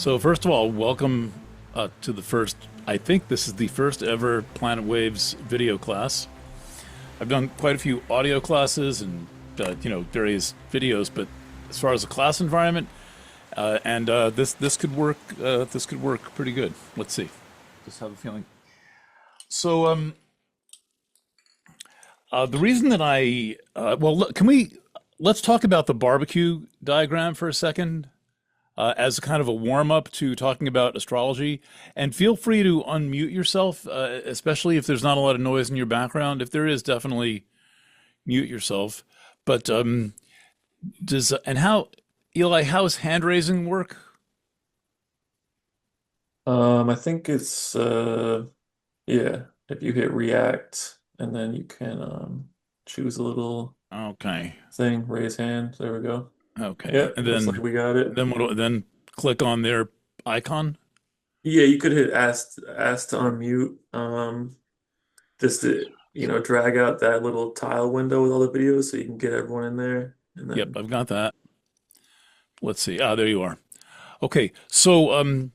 So first of all, welcome to the first. I think this is the first ever Planet Waves video class. I've done quite a few audio classes and various videos, but as far as a class environment, and this could work. This could work pretty good. Let's see. Just have a feeling. So the reason that can we let's talk about the barbecue diagram for a second as kind of a warm up to talking about astrology. And feel free to unmute yourself, especially if there's not a lot of noise in your background. If there is, definitely mute yourself. But how, Eli, how's hand raising work? I think it's yeah, if you hit react and then you can choose a little Okay, thing, raise hand. There we go. okay, Yep, looks like we got it. then click on their icon. Yeah, you could hit ask to unmute, just to, drag out that little tile window with all the videos so you can get everyone in there. And Yep, then I've got that. Let's see. Ah, there you are. Okay, so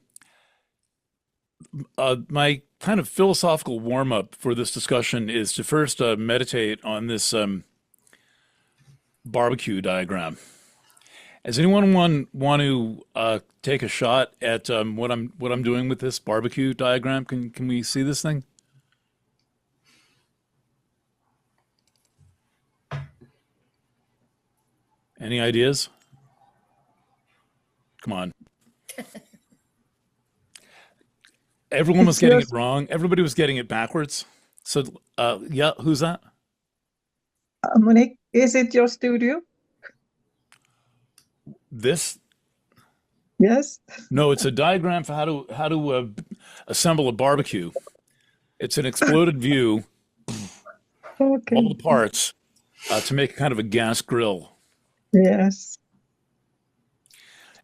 my kind of philosophical warm up for this discussion is to first meditate on this barbecue diagram. Does anyone want to take a shot at what I'm doing with this barbecue diagram? Can we see this thing? Any ideas? Come on. Everyone was It's getting it just wrong. Everybody was getting it backwards. So, yeah, who's that? Monique, is it your studio? This? Yes. No, it's a diagram for how to assemble a barbecue. It's an exploded view, all Okay. the parts to make kind of a gas grill. Yes.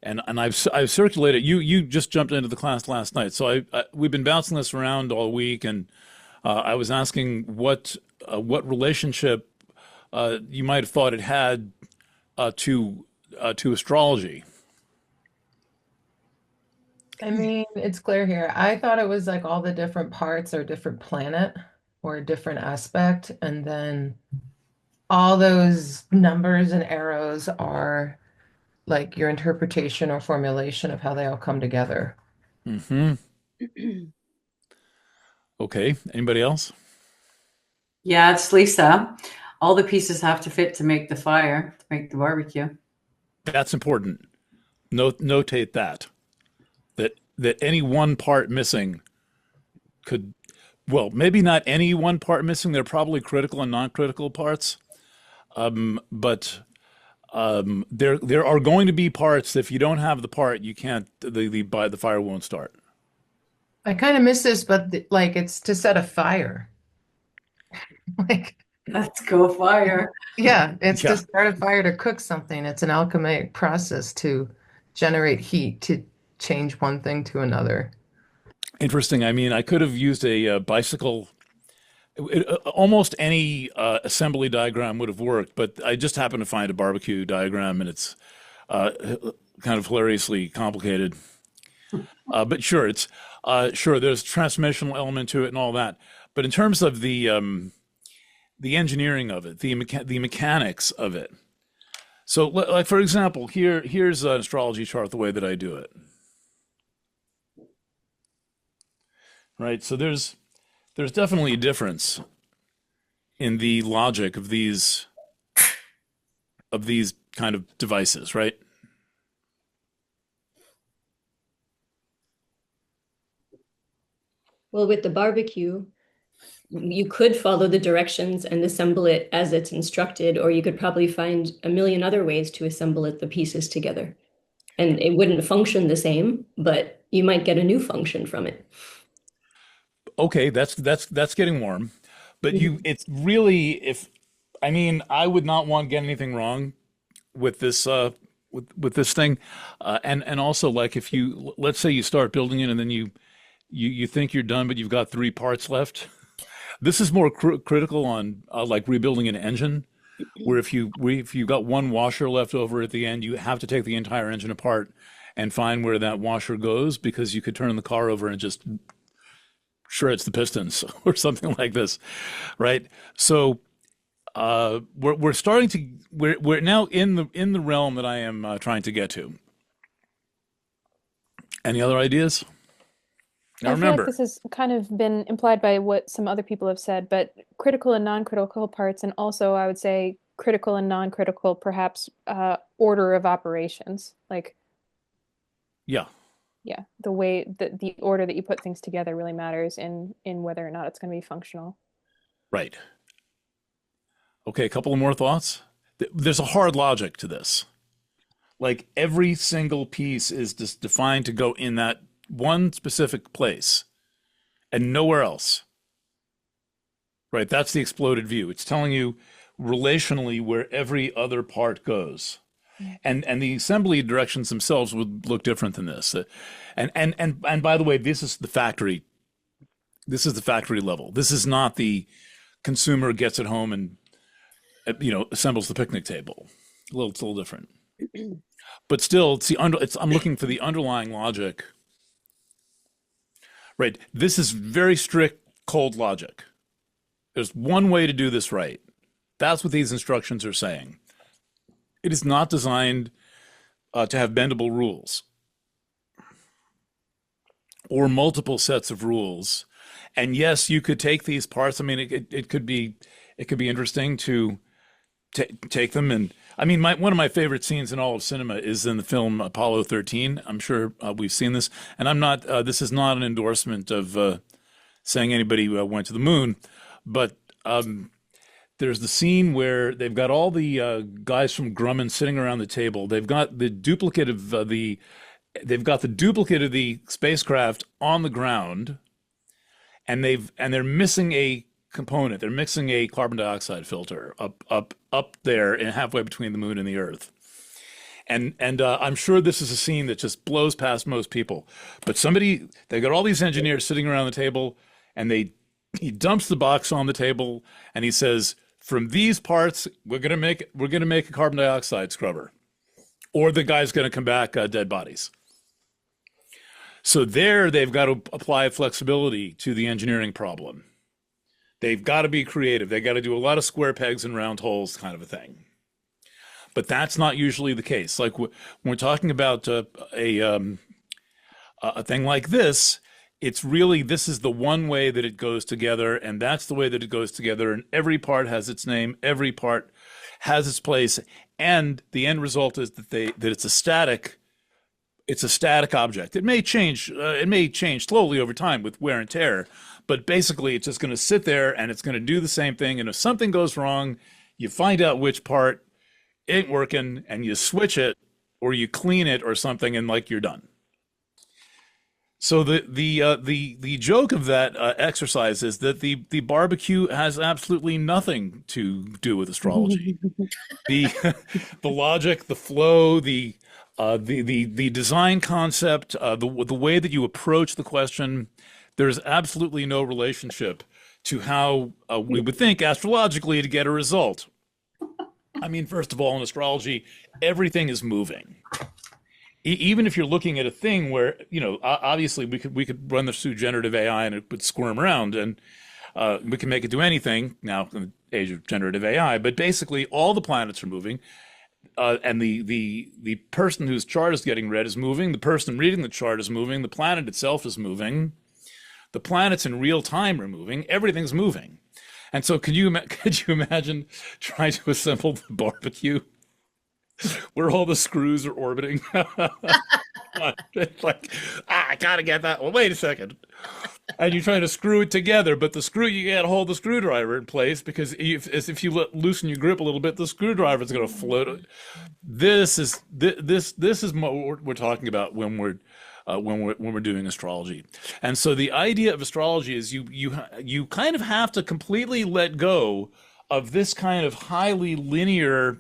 And I've circulated. You just jumped into the class last night, so we've been bouncing this around all week, and I was asking what relationship you might have thought it had to astrology. I mean, it's clear here. I thought it was like all the different parts or different planet or a different aspect, and then all those numbers and arrows are like your interpretation or formulation of how they all come together. Hmm. Okay. Anybody else? Yeah, it's Lisa. All the pieces have to fit to make the fire, to make the barbecue. That's important. Notate that any one part missing could, well, maybe not any one part missing. There are probably critical and non-critical parts. But there are going to be parts that if you don't have the part, you can't the fire won't start. I kind of miss this, but like it's to set a fire. Like, Let's go fire. yeah, it's to Yeah, start a fire to cook something. It's an alchemic process to generate heat to change one thing to another. interesting. I mean, I could have used a bicycle. Almost any assembly diagram would have worked, but I just happened to find a barbecue diagram, and it's uh, kind of hilariously complicated. But sure, it's sure there's a transformational element to it and all that. But in terms of the engineering of it, the mechanics of it. So, like for example, here's an astrology chart the way that I do it. Right. So there's definitely a difference in the logic of these kind of devices, right? Well, with the barbecue, you could follow the directions and assemble it as it's instructed, or you could probably find a million other ways to assemble it, the pieces together. And it wouldn't function the same, but you might get a new function from it. Okay, that's getting warm. But Mhm. it's really if I mean I would not want to get anything wrong with this with this thing, and also like if you let's say you start building it and then you think you're done, but you've got three parts left. This is more critical on like rebuilding an engine, where if you got one washer left over at the end, you have to take the entire engine apart and find where that washer goes, because you could turn the car over and just shreds the pistons or something like this, right? So we're starting to we're now in the realm that I am trying to get to. Any other ideas? Now I feel like remember, this has kind of been implied by what some other people have said, but critical and non-critical parts, and also I would say critical and non-critical, perhaps order of operations. Like, yeah, yeah, the way that the order that you put things together really matters in whether or not it's going to be functional. right. Okay, a couple of more thoughts. There's a hard logic to this. Like every single piece is just defined to go in that one specific place and nowhere else. Right? That's the exploded view. It's telling you relationally where every other part goes. And the assembly directions themselves would look different than this. And by the way, this is the factory. This is the factory level. This is not the consumer gets it home and assembles the picnic table. It's a little different. But still, I'm looking for the underlying logic. Right. This is very strict, cold logic. There's one way to do this right. That's what these instructions are saying. It is not designed to have bendable rules or multiple sets of rules. And yes, you could take these parts. I mean, it could be interesting to take them. And I mean, one of my favorite scenes in all of cinema is in the film Apollo 13. I'm sure we've seen this, and I'm not. This is not an endorsement of saying anybody went to the moon, but there's the scene where they've got all the guys from Grumman sitting around the table. They've got the duplicate of the spacecraft on the ground, and they're missing a component. They're mixing a carbon dioxide filter up there and halfway between the moon and the Earth. And I'm sure this is a scene that just blows past most people. But they got all these engineers sitting around the table, and he dumps the box on the table, and he says, "From these parts, we're gonna make a carbon dioxide scrubber, or the guy's gonna come back dead bodies." So there, they've got to apply flexibility to the engineering problem. They've got to be creative. They got to do a lot of square pegs and round holes kind of a thing. But that's not usually the case. Like when we're talking about a thing like this, it's really, this is the one way that it goes together, and that's the way that it goes together, and every part has its name, every part has its place, and the end result is that it's a static object. It may change slowly over time with wear and tear, but basically it's just going to sit there and it's going to do the same thing. And if something goes wrong, you find out which part ain't working and you switch it or you clean it or something, and like you're done. So the joke of that exercise is that the barbecue has absolutely nothing to do with astrology. the logic, the flow, the design concept, the way that you approach the question, there's absolutely no relationship to how we would think astrologically to get a result. I mean, first of all, in astrology, everything is moving. Even if you're looking at a thing where, obviously we could run this through generative AI and it would squirm around, and we can make it do anything now in the age of generative AI, but basically all the planets are moving. And the person whose chart is getting read is moving. The person reading the chart is moving. The planet itself is moving. The planets in real time are moving. Everything's moving. And so could you imagine trying to assemble the barbecue where all the screws are orbiting? It's like, I gotta get that. Well, wait a second. And you're trying to screw it together, but you can't hold the screwdriver in place, because if you loosen your grip a little bit, the screwdriver is going to float. This is what we're talking about when we're doing astrology. And so the idea of astrology is you kind of have to completely let go of this kind of highly linear.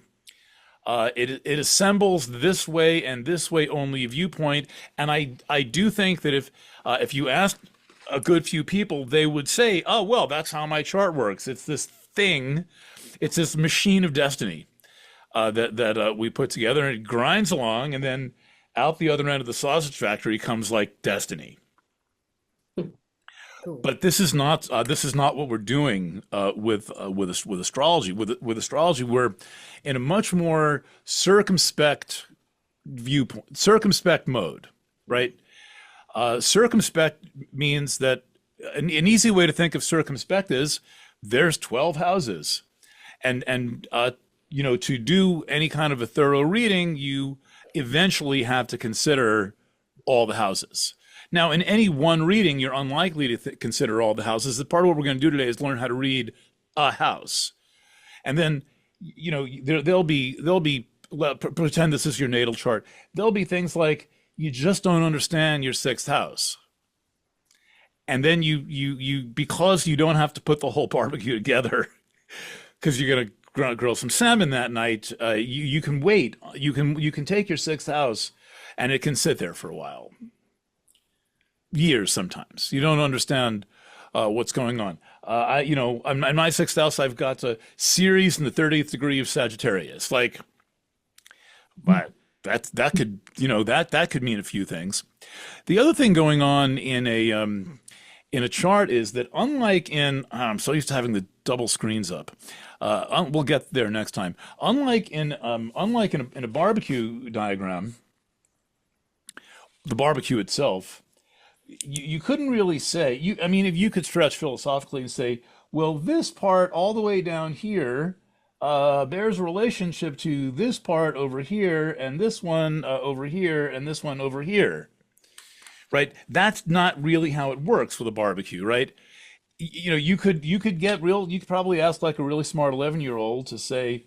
It assembles this way and this way only viewpoint. And I do think that if you ask a good few people, they would say, "Oh, well, that's how my chart works. It's this thing, it's this machine of destiny that we put together, and it grinds along, and then out the other end of the sausage factory comes like destiny. Cool. But this is not what we're doing with astrology. With astrology, we're in a much more circumspect viewpoint, circumspect mode, right? Circumspect means that an easy way to think of circumspect is there's 12 houses, and to do any kind of a thorough reading, you eventually have to consider all the houses. Now, in any one reading, you're unlikely to consider all the houses. The part of what we're going to do today is learn how to read a house, and then there'll be pretend this is your natal chart. There'll be things like you just don't understand your sixth house, and then you because you don't have to put the whole barbecue together because you're going to grill some salmon that night. You can wait. You can take your sixth house, and it can sit there for a while. Years sometimes. You don't understand what's going on. In my sixth house, I've got a Ceres in the 30th degree of Sagittarius. Like, that could mean a few things. The other thing going on in a chart is that unlike I'm so used to having the double screens up. We'll get there next time. Unlike in a barbecue diagram, the barbecue itself. You couldn't really say, if you could stretch philosophically and say, well, this part all the way down here bears a relationship to this part over here, and this one over here, and this one over here, right? That's not really how it works with a barbecue, right? You could probably ask like a really smart 11-year-old to say,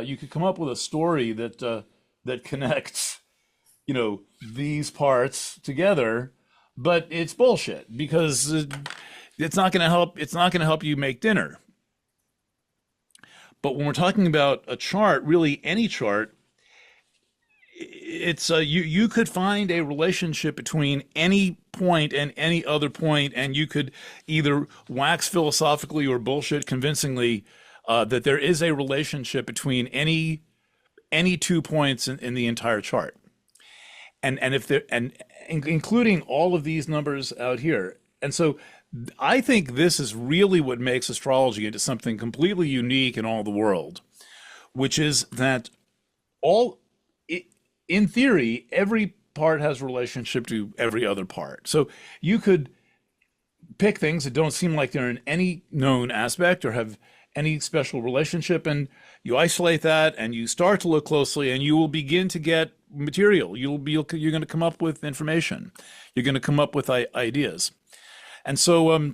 you could come up with a story that connects, these parts together. But it's bullshit because it's not going to help. It's not going to help you make dinner. But when we're talking about a chart, really any chart, it's you could find a relationship between any point and any other point, and you could either wax philosophically or bullshit convincingly that there is a relationship between any 2 points in the entire chart. And if there including all of these numbers out here. And so I think this is really what makes astrology into something completely unique in all the world, which is that in theory, every part has a relationship to every other part. So you could pick things that don't seem like they're in any known aspect or have any special relationship, and you isolate that and you start to look closely, and you will begin to get material. You're going to come up with information. You're going to come up with ideas. And so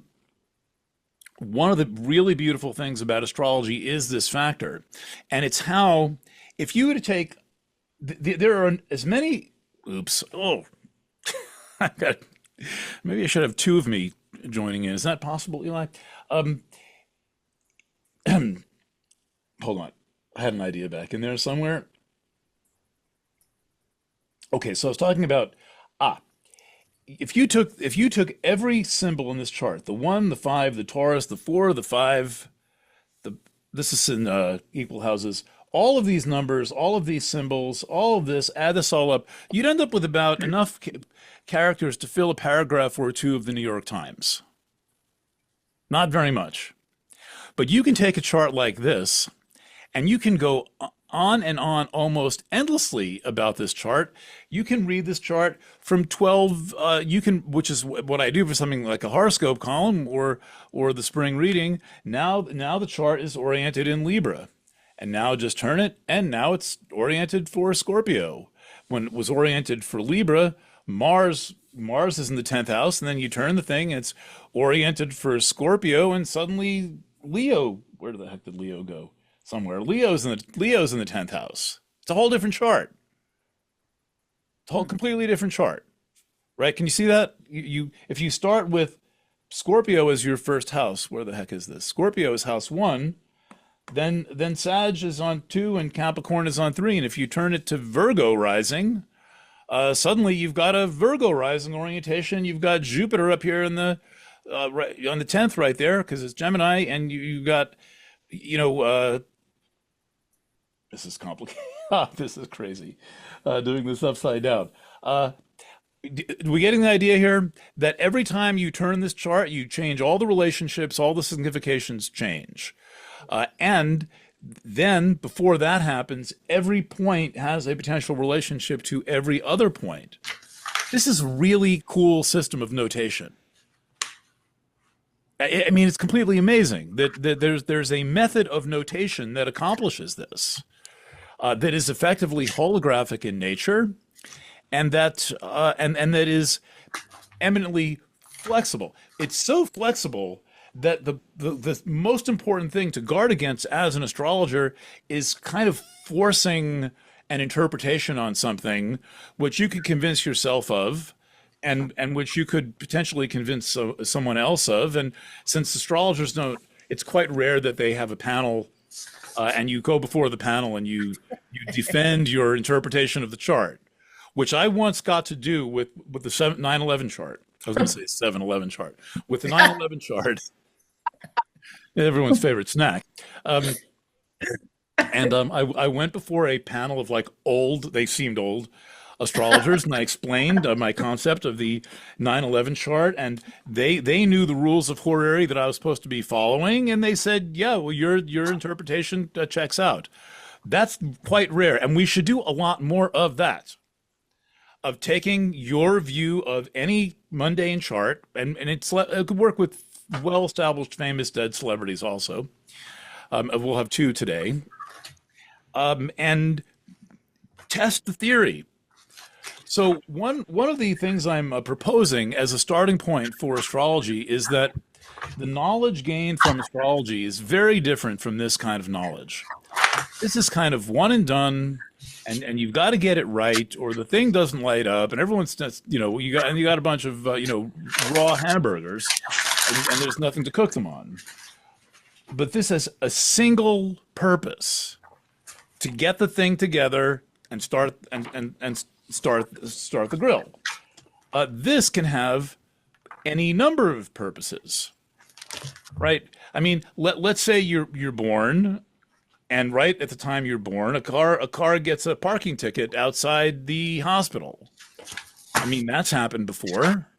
one of the really beautiful things about astrology is this factor, and it's how, if you were to take, there are as many, maybe I should have two of me joining in. Is that possible, Eli? Hold on. I had an idea back in there somewhere. Okay, so I was talking about if you took every symbol in this chart, the 1, the 5, the Taurus, the 4, the 5, this is in equal houses, all of these numbers, all of these symbols, all of this, add this all up, you'd end up with about enough characters to fill a paragraph or two of the New York Times. Not very much. But you can take a chart like this, and you can go on and on almost endlessly about this chart. You can read this chart from 12, which is what I do for something like a horoscope column or the spring reading. Now the chart is oriented in Libra, and now just turn it, and now it's oriented for Scorpio. When it was oriented for Libra, Mars is in the 10th house, and then you turn the thing, and it's oriented for Scorpio, and suddenly Leo, where the heck did Leo go? Somewhere. Leo's in the 10th house. It's a whole different chart. It's a whole completely different chart. Right? Can you see that? If you start with Scorpio as your first house, where the heck is this? Scorpio is house 1, then Sag is on 2 and Capricorn is on 3, and if you turn it to Virgo rising, suddenly you've got a Virgo rising orientation. You've got Jupiter up here in the right on the 10th right there because it's Gemini, and you've got This is complicated. This is crazy. Doing this upside down. We getting the idea here that every time you turn this chart, you change all the relationships, all the significations change. And then before that happens, every point has a potential relationship to every other point. This is a really cool system of notation. I mean, it's completely amazing that there's a method of notation that accomplishes this, that is effectively holographic in nature, and that that is eminently flexible. It's so flexible that the most important thing to guard against as an astrologer is kind of forcing an interpretation on something which you could convince yourself of, and which you could potentially convince someone else of. And since astrologers don't, it's quite rare that they have a panel, and you go before the panel and you defend your interpretation of the chart, which I once got to do with the 9/11 chart. I was going to say 7/11 chart. With the 9/11 chart, everyone's favorite snack. I went before a panel of like they seemed old astrologers, and I explained my concept of the 9/11 chart, and they knew the rules of horary that I was supposed to be following, and they said, yeah, well, your interpretation checks out. That's quite rare, and we should do a lot more of that, of taking your view of any mundane chart, and it could work with well-established, famous dead celebrities also. We'll have two today. And test the theory. So one of the things I'm proposing as a starting point for astrology is that the knowledge gained from astrology is very different from this kind of knowledge. This is kind of one and done, and you've got to get it right, or the thing doesn't light up, and everyone's just, you got a bunch of raw hamburgers, and there's nothing to cook them on. But this has a single purpose: to get the thing together and start the grill. This can have any number of purposes, right? I mean, let's say you're born, and right at the time you're born, a car gets a parking ticket outside the hospital. I mean, that's happened before,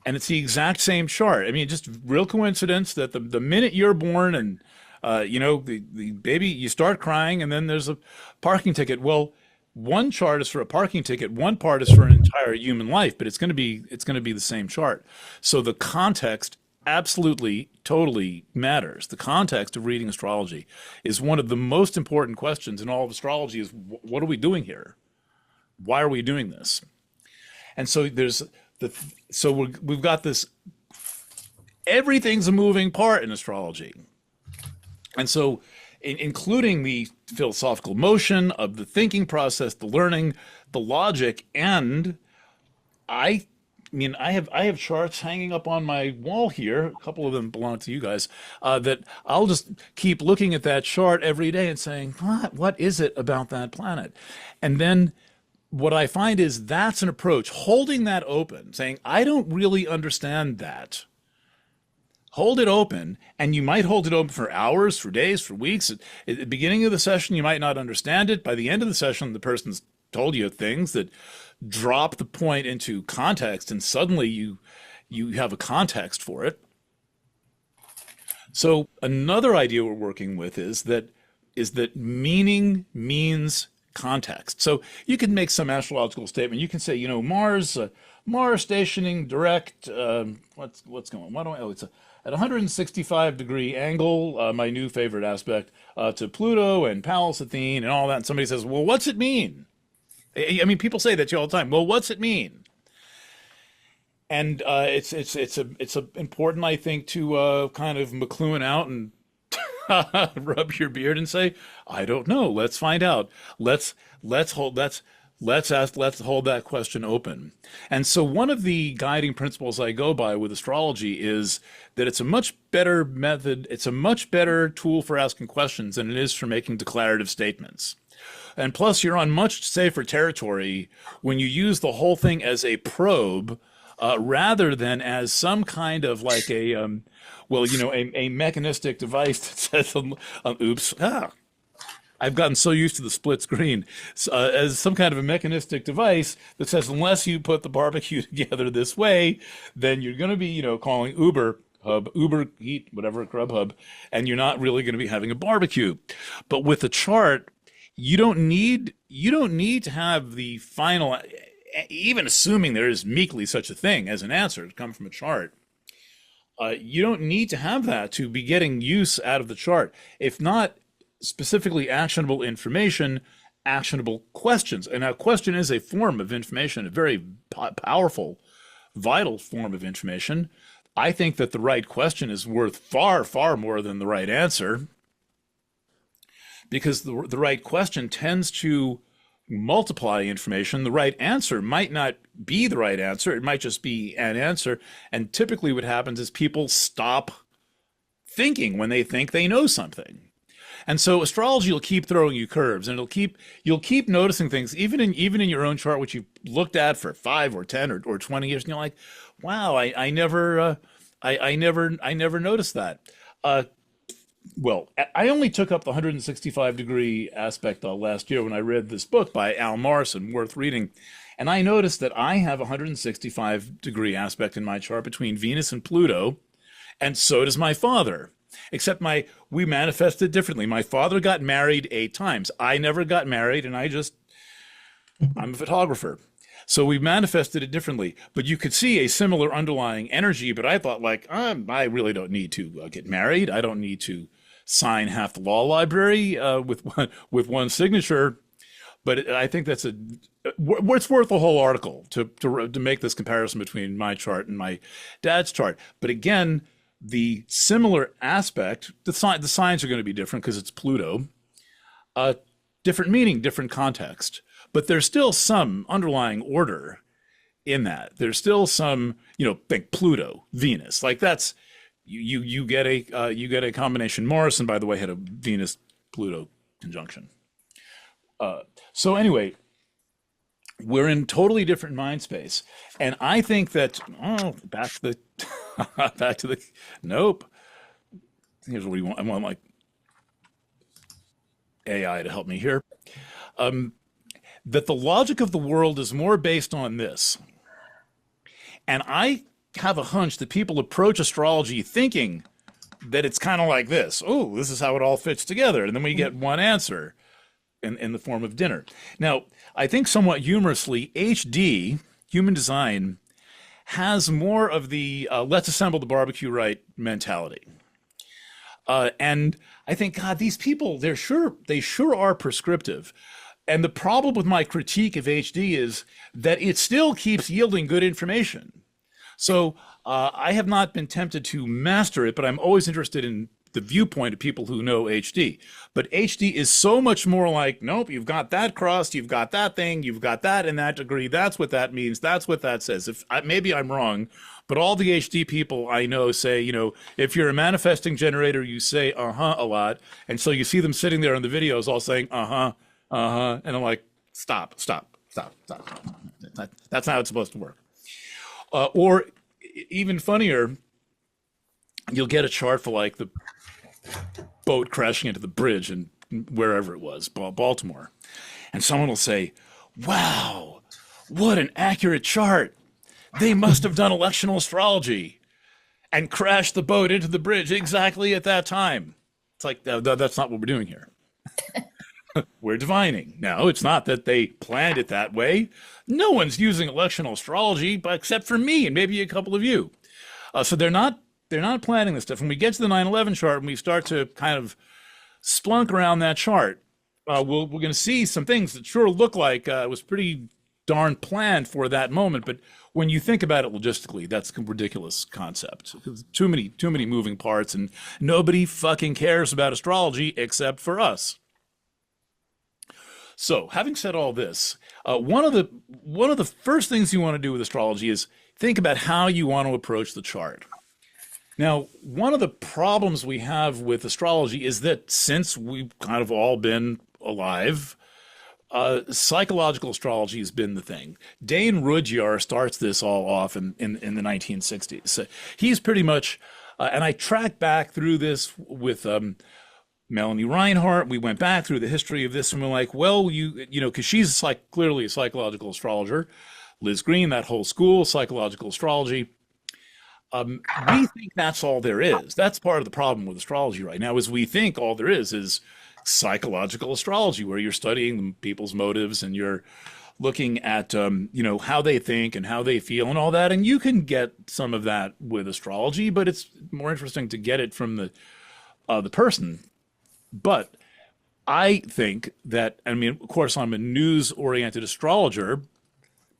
and it's the exact same chart. I mean, just real coincidence that the minute you're born and the baby, you start crying, and then there's a parking ticket. Well, one chart is for a parking ticket, one part is for an entire human life, but it's going to be the same chart. So the context absolutely, totally matters. The context of reading astrology is one of the most important questions in all of astrology. Is what are we doing here? Why are we doing this? And so we've got this. Everything's a moving part in astrology. And so, including the philosophical motion of the thinking process, the learning, the logic, and I have charts hanging up on my wall here. A couple of them belong to you guys. That I'll just keep looking at that chart every day and saying, what is it about that planet? And then what I find is that's an approach, holding that open, saying, I don't really understand that. Hold it open, and you might hold it open for hours, for days, for weeks. At the beginning of the session, you might not understand it. By the end of the session, the person's told you things that drop the point into context, and suddenly you have a context for it. So another idea we're working with is that meaning means context. So you can make some astrological statement. You can say, Mars stationing direct. What's going on? It's at 165-degree angle, my new favorite aspect, to Pluto and Pallas Athene and all that. And somebody says, well, what's it mean? I mean, people say that to you all the time. Well, what's it mean? And it's important, I think, to kind of McLuhan out and rub your beard and say, I don't know. Let's find out. Let's hold that question open. And so one of the guiding principles I go by with astrology is that it's a much better method, it's a much better tool for asking questions than it is for making declarative statements. And plus, you're on much safer territory when you use the whole thing as a probe rather than as some kind of like a mechanistic device that says, oops, I've gotten so used to the split screen as some kind of a mechanistic device that says, unless you put the barbecue together this way, then you're going to be, calling Uber Eat, whatever, Grubhub, and you're not really going to be having a barbecue. But with a chart, you don't need to have the final, even assuming there is meekly such a thing as an answer to come from a chart. You don't need to have that to be getting use out of the chart. If not specifically actionable information, actionable questions. And a question is a form of information, a very powerful, vital form of information. I think that the right question is worth far, far more than the right answer, because the right question tends to multiply information. The right answer might not be the right answer. It might just be an answer. And typically what happens is people stop thinking when they think they know something. And so astrology will keep throwing you curves, and you'll keep noticing things, even in your own chart, which you've looked at for 5 or 10 or 20 years, and you're like, wow, I never noticed that. Well, I only took up the 165-degree aspect last year when I read this book by Al Morrison, worth reading. And I noticed that I have a 165-degree aspect in my chart between Venus and Pluto, and so does my father. Except we manifested differently. My father got married 8 times. I never got married, and I'm a photographer. So we manifested it differently, but you could see a similar underlying energy. But I thought, I really don't need to get married. I don't need to sign half the law library with one signature. But I think that's it's worth a whole article to make this comparison between my chart and my dad's chart. But again, the similar aspect, the signs are going to be different because it's Pluto. Different meaning, different context. But there's still some underlying order in that. There's still some, think Pluto, Venus. Like that's you get a combination. Morrison, by the way, had a Venus-Pluto conjunction. So anyway, we're in totally different mind space, and I think that back to the nope. Here's what we want. I want like AI to help me here. That the logic of the world is more based on this. And I have a hunch that people approach astrology thinking that it's kind of like this. Oh, this is how it all fits together. And then we get one answer in the form of dinner. Now, I think somewhat humorously, HD, human design, has more of the let's assemble the barbecue right mentality. And I think, God, these people, they sure are prescriptive. And the problem with my critique of HD is that it still keeps yielding good information. So I have not been tempted to master it, but I'm always interested in the viewpoint of people who know HD. But HD is so much more like, nope, you've got that crossed, you've got that thing, you've got that in that degree, that's what that means, that's what that says. Maybe I'm wrong, but all the HD people I know say, if you're a manifesting generator, you say uh-huh a lot. And so you see them sitting there in the videos all saying uh-huh, uh-huh. And I'm like, stop. That's not how it's supposed to work. Or even funnier, you'll get a chart for like the boat crashing into the bridge and wherever it was, Baltimore. And someone will say, wow, what an accurate chart. They must have done electional astrology and crashed the boat into the bridge exactly at that time. It's like, that's not what we're doing here. We're divining. Now, it's not that they planned it that way. No one's using electional astrology except for me and maybe a couple of you. So they're not planning this stuff. When we get to the 9/11 chart and we start to kind of splunk around that chart, we're going to see some things that sure look like it was pretty darn planned for that moment. But when you think about it logistically, that's a ridiculous concept. Too many moving parts, and nobody fucking cares about astrology except for us. So, having said all this, one of the first things you want to do with astrology is think about how you want to approach the chart. Now, one of the problems we have with astrology is that since we've kind of all been alive, psychological astrology has been the thing. Dane Rudhyar starts this all off in the 1960s. So he's pretty much, and I track back through this with Melanie Reinhardt, we went back through the history of this and we're like, well, because she's clearly a psychological astrologer. Liz Green, that whole school, psychological astrology. We think that's all there is. That's part of the problem with astrology right now, is we think all there is psychological astrology, where you're studying people's motives and you're looking at how they think and how they feel and all that. And you can get some of that with astrology, but it's more interesting to get it from the person. But I think that, of course, I'm a news-oriented astrologer,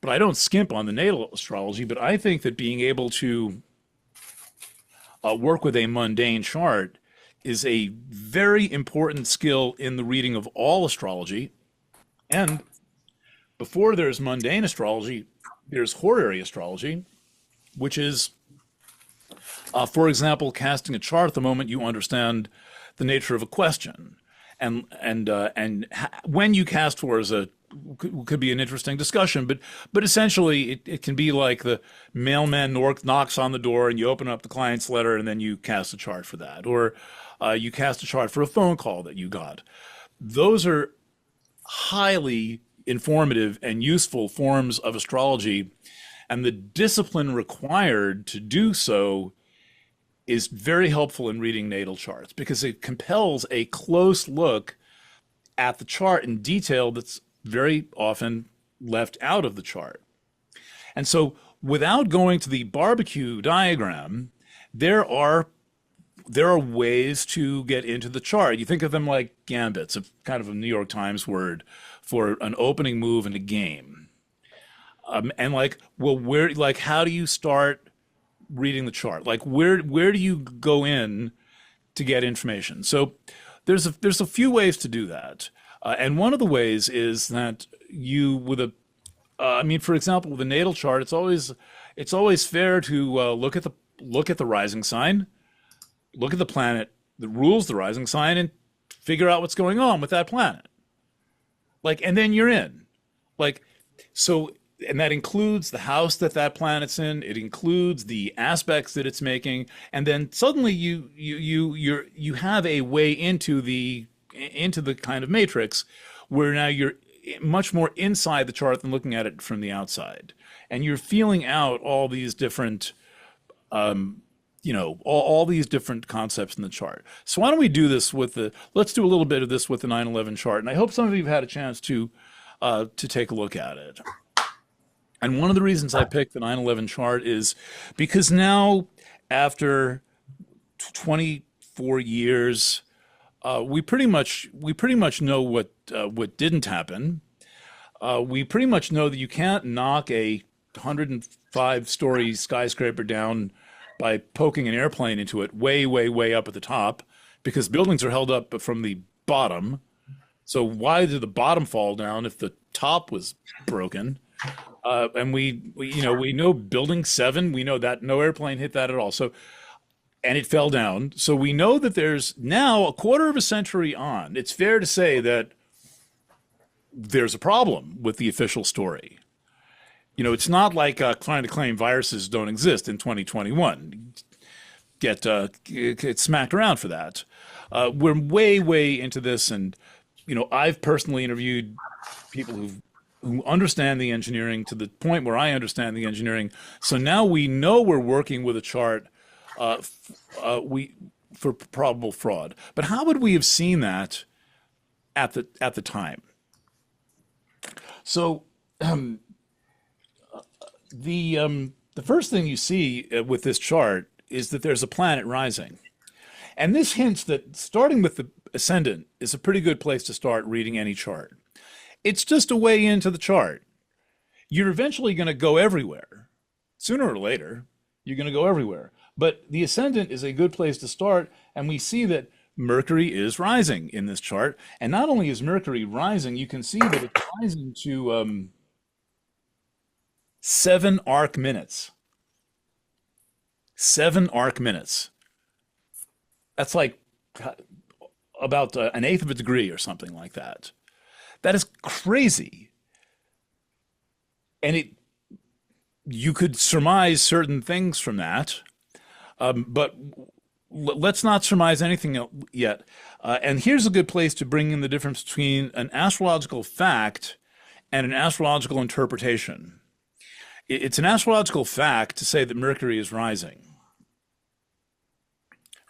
but I don't skimp on the natal astrology. But I think that being able to work with a mundane chart is a very important skill in the reading of all astrology. And before there's mundane astrology, there's horary astrology, which is, for example, casting a chart at the moment you understand the nature of a question. And when you cast for could be an interesting discussion, but essentially it can be like the mailman knocks on the door and you open up the client's letter and then you cast a chart for that, or you cast a chart for a phone call that you got. Those are highly informative and useful forms of astrology, and the discipline required to do so is very helpful in reading natal charts, because it compels a close look at the chart in detail that's very often left out of the chart. And so without going to the barbecue diagram, there are ways to get into the chart. You think of them like gambits, a kind of a New York Times word for an opening move in a game. And how do you start reading the chart? Where do you go in to get information? So there's a few ways to do that. And one of the ways is that for example, with a natal chart, it's always fair to look at the rising sign, look at the planet that rules the rising sign, and figure out what's going on with that planet. And then you're in. And that includes the house that planet's in. It includes the aspects that it's making, and then suddenly you have a way into the kind of matrix where now you're much more inside the chart than looking at it from the outside, and you're feeling out all these different all these different concepts in the chart. So why don't we do this let's do a little bit of this with the 9/11 chart, and I hope some of you have had a chance to take a look at it. And one of the reasons I picked the 9/11 chart is because now, after 24 years, we pretty much know what didn't happen. We pretty much know that you can't knock a 105-story skyscraper down by poking an airplane into it way, way, way up at the top, because buildings are held up from the bottom. So why did the bottom fall down if the top was broken? And we know Building 7, we know that no airplane hit that at all. So, and it fell down. So we know that there's now, a quarter of a century on, it's fair to say that there's a problem with the official story. It's not like trying to claim viruses don't exist in 2021. Get smacked around for that. We're way, way into this, and I've personally interviewed people who understand the engineering to the point where I understand the engineering. So now we know we're working with a chart for probable fraud. But how would we have seen that at the time? So the first thing you see with this chart is that there's a planet rising. And this hints that starting with the ascendant is a pretty good place to start reading any chart. It's just a way into the chart. You're eventually going to go everywhere. Sooner or later, you're going to go everywhere. But the ascendant is a good place to start, and we see that Mercury is rising in this chart. And not only is Mercury rising, you can see that it's rising to 7 arc minutes. 7 arc minutes. That's like about an eighth of a degree or something like that. That is crazy. And you could surmise certain things from that. But let's not surmise anything yet. And here's a good place to bring in the difference between an astrological fact and an astrological interpretation. It's an astrological fact to say that Mercury is rising,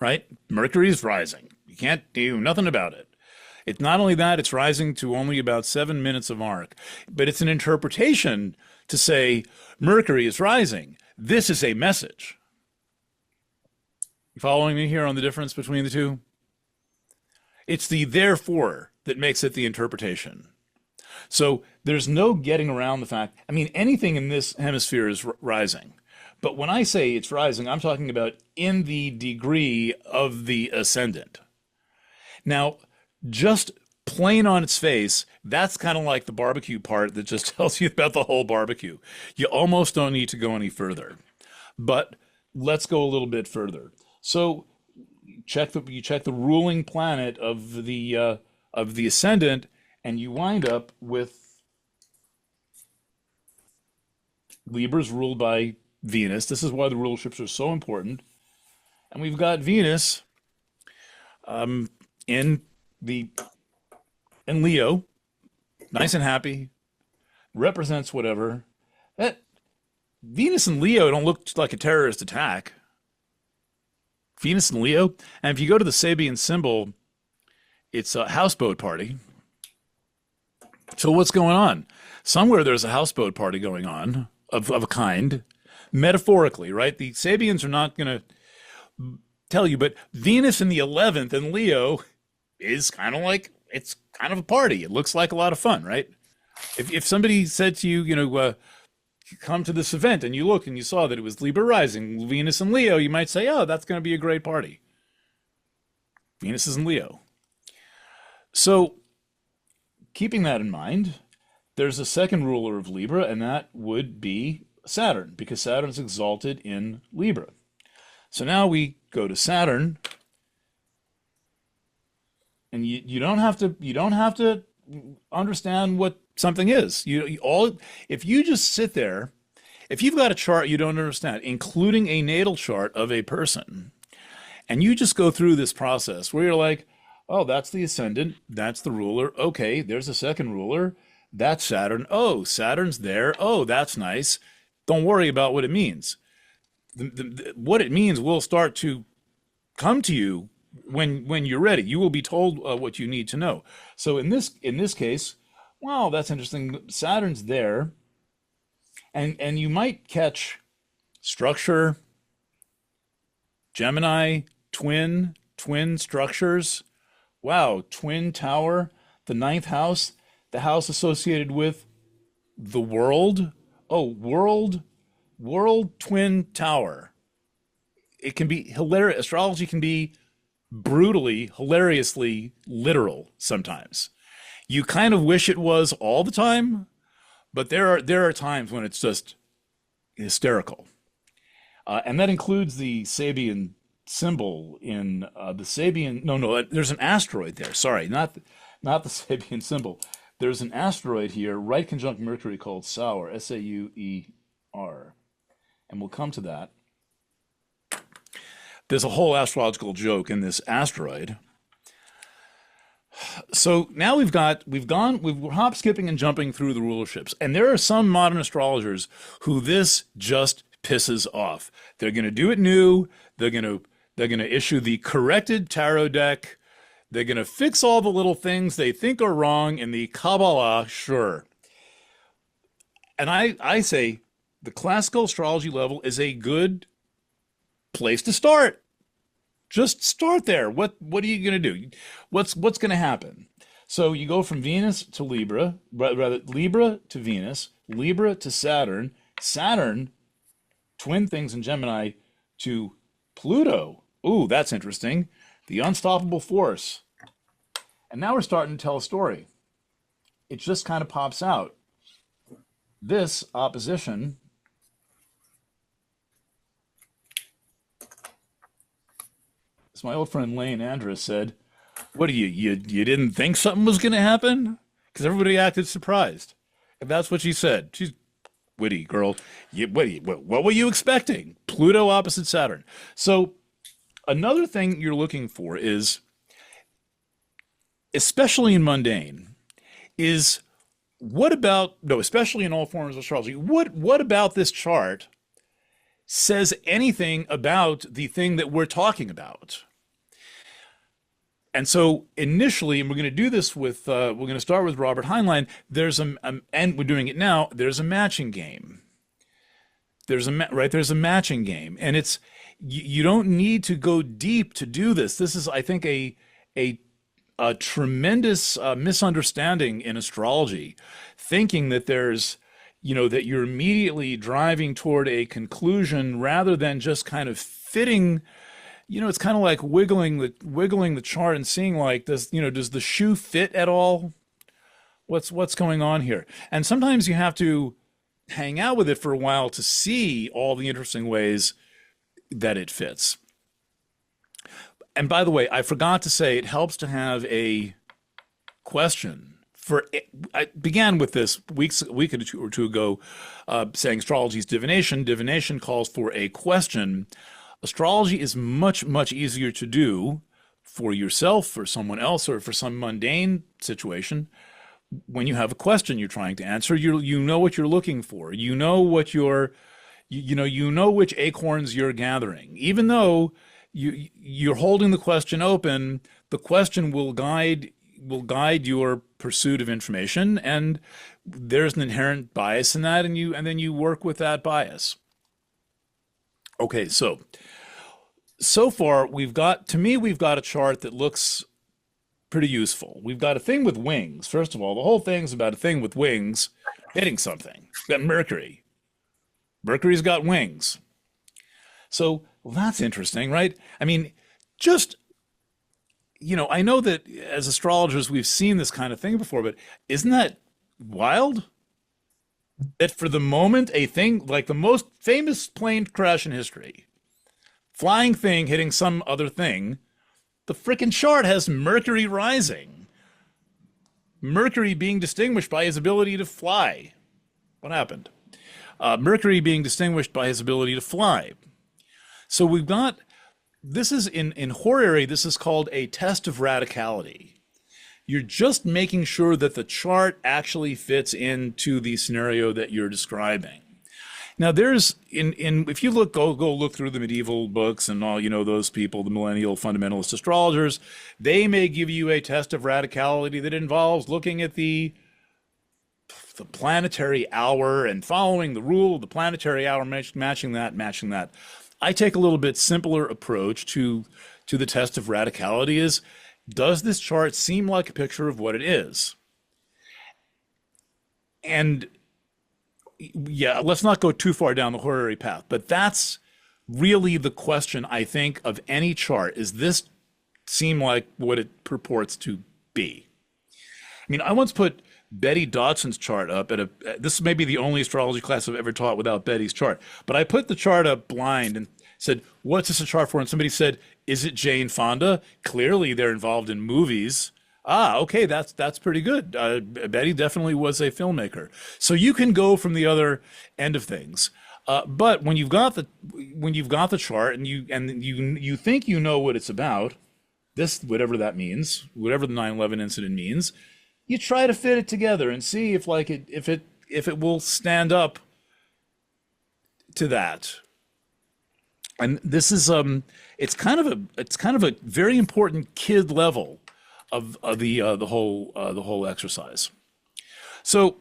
right? Mercury is rising. You can't do nothing about it. It's not only that, it's rising to only about 7 minutes of arc, but it's an interpretation to say Mercury is rising. This is a message. You following me here on the difference between the two? It's the therefore that makes it the interpretation. So there's no getting around the fact, I mean, anything in this hemisphere is rising. But when I say it's rising, I'm talking about in the degree of the ascendant. Now, just plain on its face, that's kind of like the barbecue part that just tells you about the whole barbecue. You almost don't need to go any further. But let's go a little bit further. So you check the ruling planet of the ascendant, and you wind up with Libra's ruled by Venus. This is why the ruleships are so important. And we've got Venus in Leo, nice and happy, represents whatever. That Venus and Leo don't look like a terrorist attack. Venus and Leo, and if you go to the Sabian symbol, it's a houseboat party. So what's going on? Somewhere there's a houseboat party going on of a kind, metaphorically, right? The Sabians are not going to tell you, but Venus in the 11th in Leo is kind of like, it's kind of a party. It looks like a lot of fun, right? If somebody said to you, come to this event, and you look and you saw that it was Libra rising, Venus and Leo, you might say, oh, that's going to be a great party. Venus is in Leo. So keeping that in mind, there's a second ruler of Libra, and that would be Saturn, because Saturn is exalted in Libra. So now we go to Saturn, and you don't have to understand what something is. If you just sit there, if you've got a chart you don't understand, including a natal chart of a person, and you just go through this process where you're like, oh, that's the ascendant, that's the ruler, okay, there's a second ruler, that's Saturn, oh, Saturn's there, oh, that's nice, don't worry about what it means. What it means will start to come to you when you're ready. You will be told what you need to know. So in this case, wow, that's interesting. Saturn's there, and you might catch structure, Gemini, twin structures. Wow, twin tower, the 9th house, the house associated with the world. Oh, world twin tower. It can be hilarious. Astrology can be brutally, hilariously literal sometimes. You kind of wish it was all the time, but there are times when it's just hysterical. And that includes the Sabian symbol in the Sabian. No, there's an asteroid there. Sorry, not the Sabian symbol. There's an asteroid here, right conjunct Mercury, called Sauer, Sauer, and we'll come to that. There's a whole astrological joke in this asteroid. So now we're hop, skipping, and jumping through the rulerships, and there are some modern astrologers who this just pisses off. They're going to do it new. They're going to issue the corrected tarot deck. They're going to fix all the little things they think are wrong in the Kabbalah, sure. And I say the classical astrology level is a good place to start. Just start there. What are you going to do? What's going to happen? So you go from Venus to Libra, rather Libra to Venus, Libra to Saturn, Saturn, twin things in Gemini, to Pluto. Ooh, that's interesting. The unstoppable force. And now we're starting to tell a story. It just kind of pops out. This opposition as my old friend Lane Andrus said, what do you didn't think something was going to happen? Because everybody acted surprised. And that's what she said. She's witty girl. What were you expecting? Pluto opposite Saturn. So Another thing you're looking for is, especially in mundane, is what about, no, especially in all forms of astrology, what about this chart says anything about the thing that we're talking about? And so initially, and we're going to do this with, we're going to start with Robert Heinlein, and we're doing it now, there's a matching game. There's a matching game. And you don't need to go deep to do this. This is, I think, a tremendous misunderstanding in astrology, thinking that that you're immediately driving toward a conclusion rather than just kind of fitting. It's kind of like wiggling the chart and seeing, like, does the shoe fit at all? What's going on here? And sometimes you have to hang out with it for a while to see all the interesting ways that it fits. And by the way, I forgot to say, it helps to have a question. I began with this a week or two ago, saying astrology is divination. Divination calls for a question. Astrology is much, much easier to do for yourself, for someone else, or for some mundane situation. When you have a question you're trying to answer, you know what you're looking for. You know what you know which acorns you're gathering. Even though you're holding the question open, the question will guide your pursuit of information, and there's an inherent bias in that, and then you work with that bias. Okay, so far we've got a chart that looks pretty useful. We've got a thing with wings. First of all, the whole thing's about a thing with wings hitting something. We've got Mercury. Mercury's got wings. So, well, that's interesting, right? I mean, just, I know that as astrologers we've seen this kind of thing before, but isn't that wild? That for the moment, a thing like the most famous plane crash in history, flying thing hitting some other thing, the frickin' chart has Mercury rising. Mercury being distinguished by his ability to fly. What happened? Mercury being distinguished by his ability to fly. So we've got, this is in horary, this is called a test of radicality. You're just making sure that the chart actually fits into the scenario that you're describing. Now there's, if you go look through the medieval books and all, those people, the millennial fundamentalist astrologers, they may give you a test of radicality that involves looking at the planetary hour and following the rule of the planetary hour, matching that. I take a little bit simpler approach to the test of radicality is, does this chart seem like a picture of what it is? And yeah, let's not go too far down the horary path, but that's really the question, I think, of any chart. Is this seem like what it purports to be? I mean, I once put Betty Dodson's chart up this may be the only astrology class I've ever taught without Betty's chart, but I put the chart up blind and said, what's this a chart for? And somebody said, is it Jane Fonda? Clearly they're involved in movies. Okay, that's pretty good. Betty definitely was a filmmaker. So you can go from the other end of things. But when you've got the chart and you think you know what it's about, this, whatever that means, whatever the 9/11 incident means, you try to fit it together and see if it will stand up to that. And this is it's kind of a very important kid level of the whole exercise. So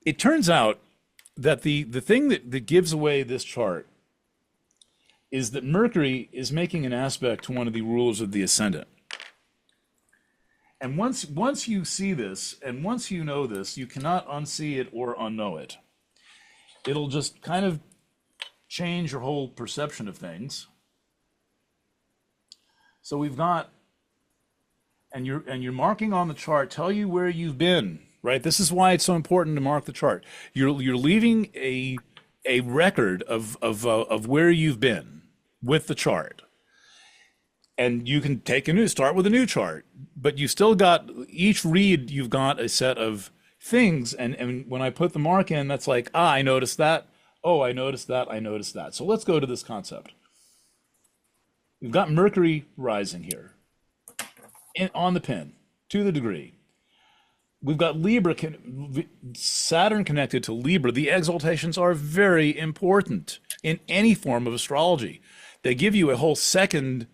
it turns out that the thing that gives away this chart is that Mercury is making an aspect to one of the rulers of the ascendant. And once you see this, and once you know this, you cannot unsee it or unknow it. It'll just kind of change your whole perception of things. So we've got, and you're marking on the chart, tell you where you've been, right? This is why it's so important to mark the chart. You're leaving a record of where you've been with the chart. And you can start with a new chart, but you still got, each read, you've got a set of things. And when I put the mark in, that's like, I noticed that. Oh, I noticed that. I noticed that. So let's go to this concept. We've got Mercury rising here on the pin to the degree. We've got Saturn connected to Libra. The exaltations are very important in any form of astrology. They give you a whole second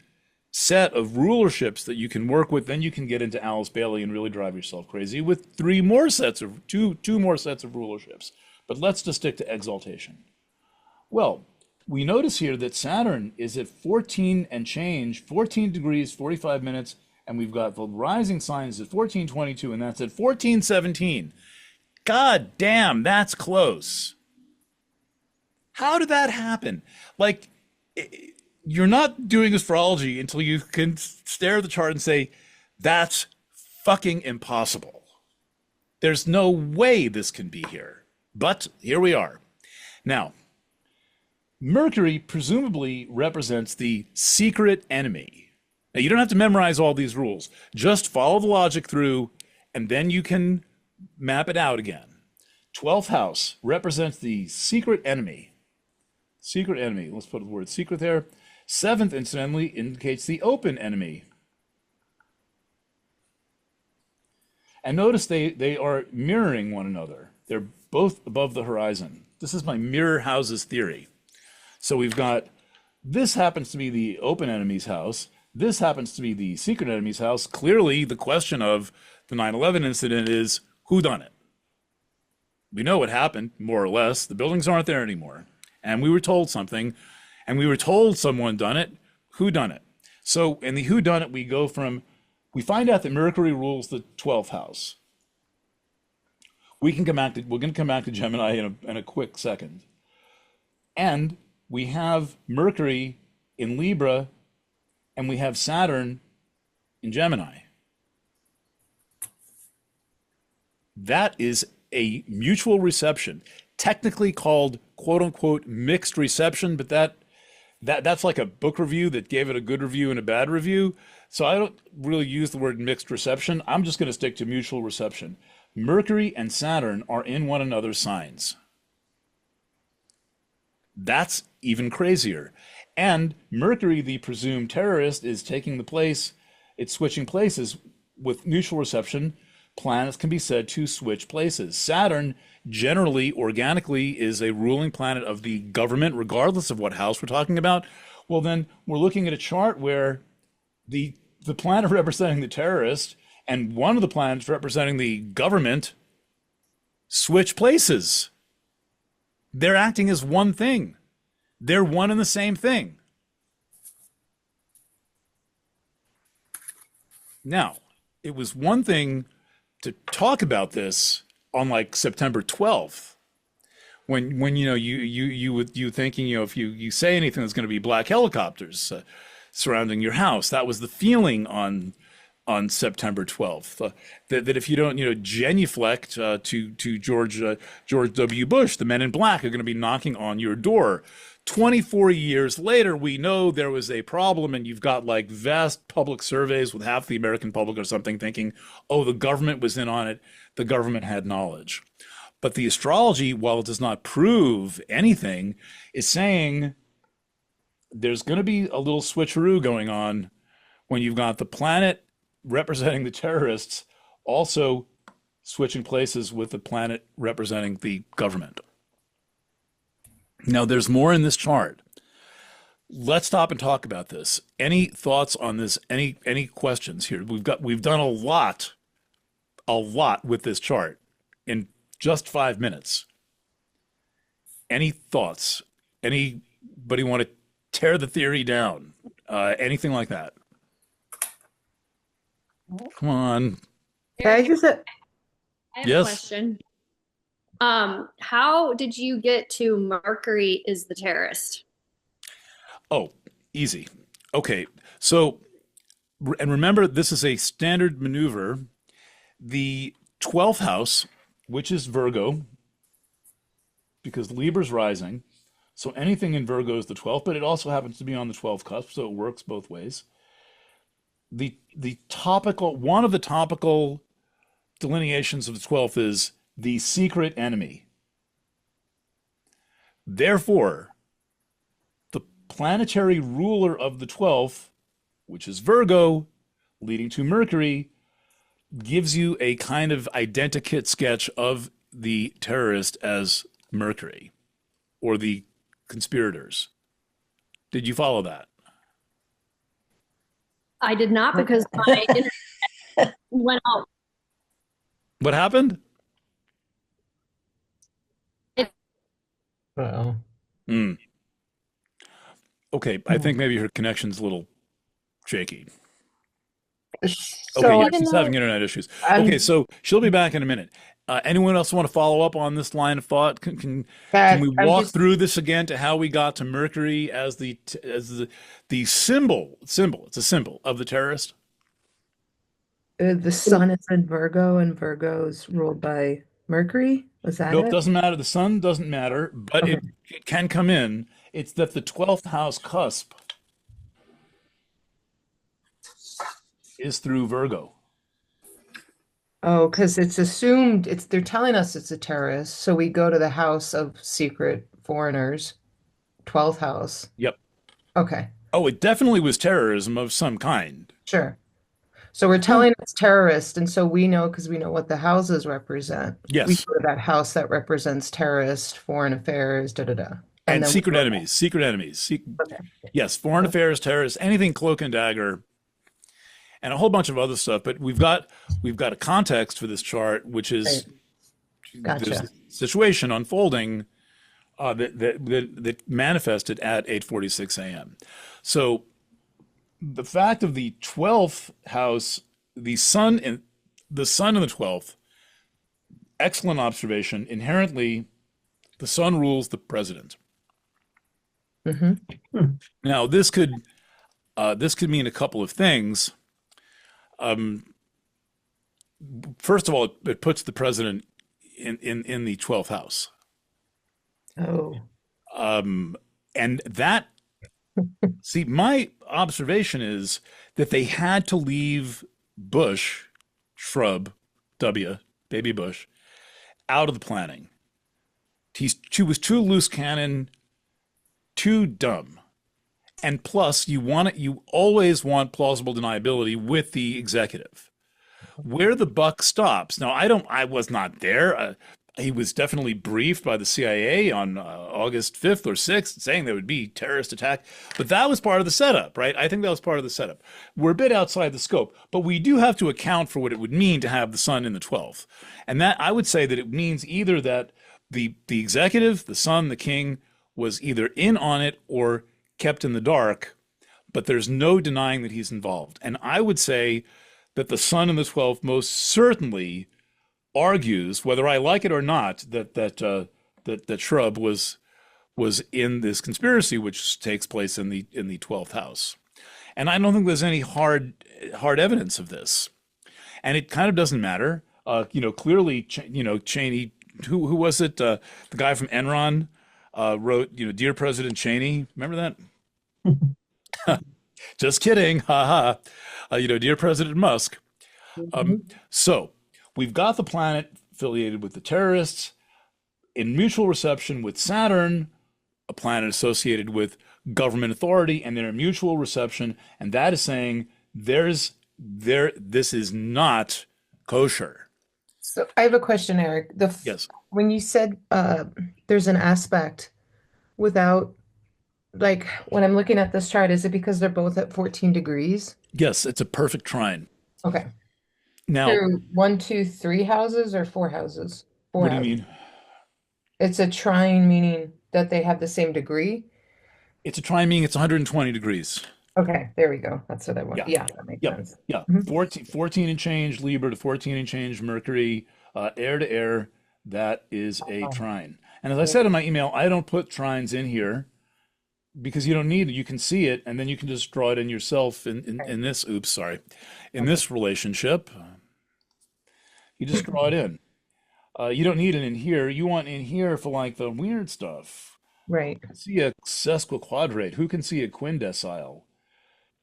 set of rulerships that you can work with. Then you can get into Alice Bailey and really drive yourself crazy with two more sets of rulerships. But let's just stick to exaltation. Well, we notice here that Saturn is at 14 and change, 14 degrees, 45 minutes, and we've got the rising signs at 1422, and that's at 1417. God damn, that's close. How did that happen? Like, you're not doing astrology until you can stare at the chart and say, that's fucking impossible. There's no way this can be here. But here we are. Now, Mercury presumably represents the secret enemy. Now, you don't have to memorize all these rules. Just follow the logic through, and then you can map it out again. 12th house represents the secret enemy. Secret enemy. Let's put the word secret there. 7th, incidentally, indicates the open enemy. And notice they are mirroring one another. They're both above the horizon. This is my mirror houses theory. So we've got, this happens to be the open enemy's house. This happens to be the secret enemy's house. Clearly, the question of the 9/11 incident is, who done it? We know what happened, more or less. The buildings aren't there anymore. And we were told something, and we were told someone done it. Who done it? So in the who done it, we find out that Mercury rules the 12th house. We're going to come back to Gemini in a quick second. And we have Mercury in Libra, and we have Saturn in Gemini. That is a mutual reception, technically called quote unquote mixed reception, but that's like a book review that gave it a good review and a bad review. So I don't really use the word mixed reception. I'm just going to stick to mutual reception. Mercury and Saturn are in one another's signs. That's even crazier. And Mercury, the presumed terrorist, is taking the place, it's switching places with mutual reception. Planets can be said to switch places. Saturn generally, organically, is a ruling planet of the government, regardless of what house we're talking about. Well, then we're looking at a chart where the planet representing the terrorist and one of the planets representing the government switch places. They're acting as one thing. They're one and the same thing. Now, it was one thing to talk about this on like September 12th, when you thinking, if you say anything that's going to be black helicopters surrounding your house. That was the feeling on September 12th. That if you don't genuflect to George W. Bush, the men in black are going to be knocking on your door. 24 years later, we know there was a problem, and you've got like vast public surveys with half the American public or something thinking, oh, the government was in on it. The government had knowledge. But the astrology, while it does not prove anything, is saying there's going to be a little switcheroo going on when you've got the planet representing the terrorists also switching places with the planet representing the government. Now, there's more in this chart. Let's stop and talk about this. Any thoughts on this? Any questions here? We've done a lot with this chart in just 5 minutes. Any thoughts? Anybody want to tear the theory down? Anything like that? Come on. I just I have a Yes. question. How did you get to Mercury is the terrorist? Oh, easy. Okay, so, and remember, this is a standard maneuver. The 12th house, which is Virgo, because Libra's rising, so anything in Virgo is the 12th, but it also happens to be on the 12th cusp, so it works both ways. The one of the topical delineations of the 12th is the secret enemy. Therefore, planetary ruler of the 12th, which is Virgo, leading to Mercury, gives you a kind of identikit sketch of the terrorist as Mercury or the conspirators. Did you follow that? I did not because my internet went out. What happened? Uh-oh. Hmm. Okay, I think maybe her connection's a little shaky. So Okay, yeah, even she's though- having internet issues. I'm- Okay, so she'll be back in a minute. Anyone else want to follow up on this line of thought? Can we I'm walk just- through this again to how we got to Mercury as the symbol? It's a symbol of the terrorist. The sun is in Virgo, and Virgo's ruled by Mercury. Was that Nope, it? doesn't matter. The sun doesn't matter, but Okay. it can come in. It's that the 12th house cusp is through Virgo. Oh, because it's assumed they're telling us it's a terrorist, so we go to the house of secret foreigners, 12th house. Yep. Okay, Oh, it definitely was terrorism of some kind. sure. So we're telling it's terrorist, and so we know because we know what the houses represent. We Yes. go to that house that represents terrorist, foreign affairs, da da da. And then we secret go- enemies, secret enemies. Okay. Yes, foreign affairs, terrorists, anything cloak and dagger, and a whole bunch of other stuff. But we've got a context for this chart, which is Gotcha. there's a situation unfolding that manifested at 8:46 a.m. So the fact of the 12th house, the sun in the 12th, excellent observation. Inherently, the sun rules the president. Mm-hmm. Now, this could mean a couple of things. First of all, it puts the president in the 12th house. Oh, And that, see, my observation is that they had to leave Bush, shrub, baby Bush, out of the planning. She was too loose cannon, too dumb. And plus, you always want plausible deniability with the executive. Where the buck stops. Now, I was not there. He was definitely briefed by the CIA on August 5th or 6th saying there would be terrorist attack. But that was part of the setup, right? I think that was part of the setup. We're a bit outside the scope, but we do have to account for what it would mean to have the sun in the 12th. And that I would say that it means either that the executive, the sun, the king, was either in on it or kept in the dark, but there's no denying that he's involved. And I would say that the sun in the 12th most certainly argues, whether I like it or not, that Shrub was in this conspiracy, which takes place in the 12th house. And I don't think there's any hard evidence of this. And it kind of doesn't matter. Clearly, Cheney, who was it? The guy from Enron wrote, Dear President Cheney. Remember that? Just kidding. Ha ha. Dear President Musk. So we've got the planet affiliated with the terrorists in mutual reception with Saturn, a planet associated with government authority, and they're in mutual reception. And that is saying this is not kosher. so I have a question, Eric. Yes. When you said there's an aspect without, like, when I'm looking at this chart, is it because they're both at 14 degrees? Yes, it's a perfect trine. Okay. Now, Through 1, 2, 3 houses or 4 houses? Four what do you houses. mean? It's a trine, meaning that they have the same degree? It's a trine meaning it's 120 degrees. Okay, there we go. That's what I want. Yeah. Yeah, that makes Yeah. sense. Yeah. Mhm. 14 and change Libra to 14 and change Mercury, air to air. That is a trine. And as I said in my email, I don't put trines in here because you don't need it. You can see it, and then you can just draw it in yourself in this. Oops, sorry. In this relationship, you just draw it in. You don't need it in here. You want in here for like the weird stuff. Right. See a sesquiquadrate. Who can see a quindecile?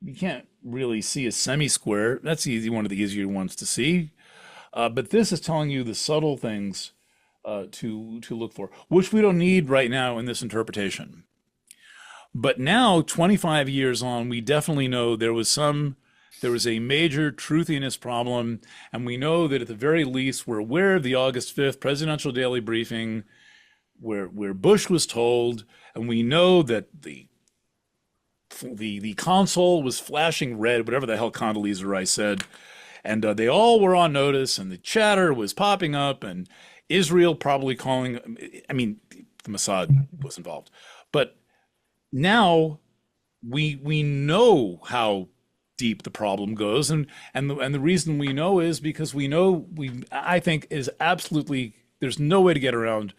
You can't really see a semi-square. That's easy, one of the easier ones to see. But this is telling you the subtle things to look for, which we don't need right now in this interpretation. But now, 25 years on, we definitely know there was a major truthiness problem, and we know that at the very least, we're aware of the August 5th presidential daily briefing where Bush was told, and we know that the console was flashing red, whatever the hell Condoleezza Rice said, and they all were on notice, and the chatter was popping up, and Israel probably calling. I mean, the Mossad was involved, but now we know how deep the problem goes, and the reason we know is because I think is absolutely, there's no way to get around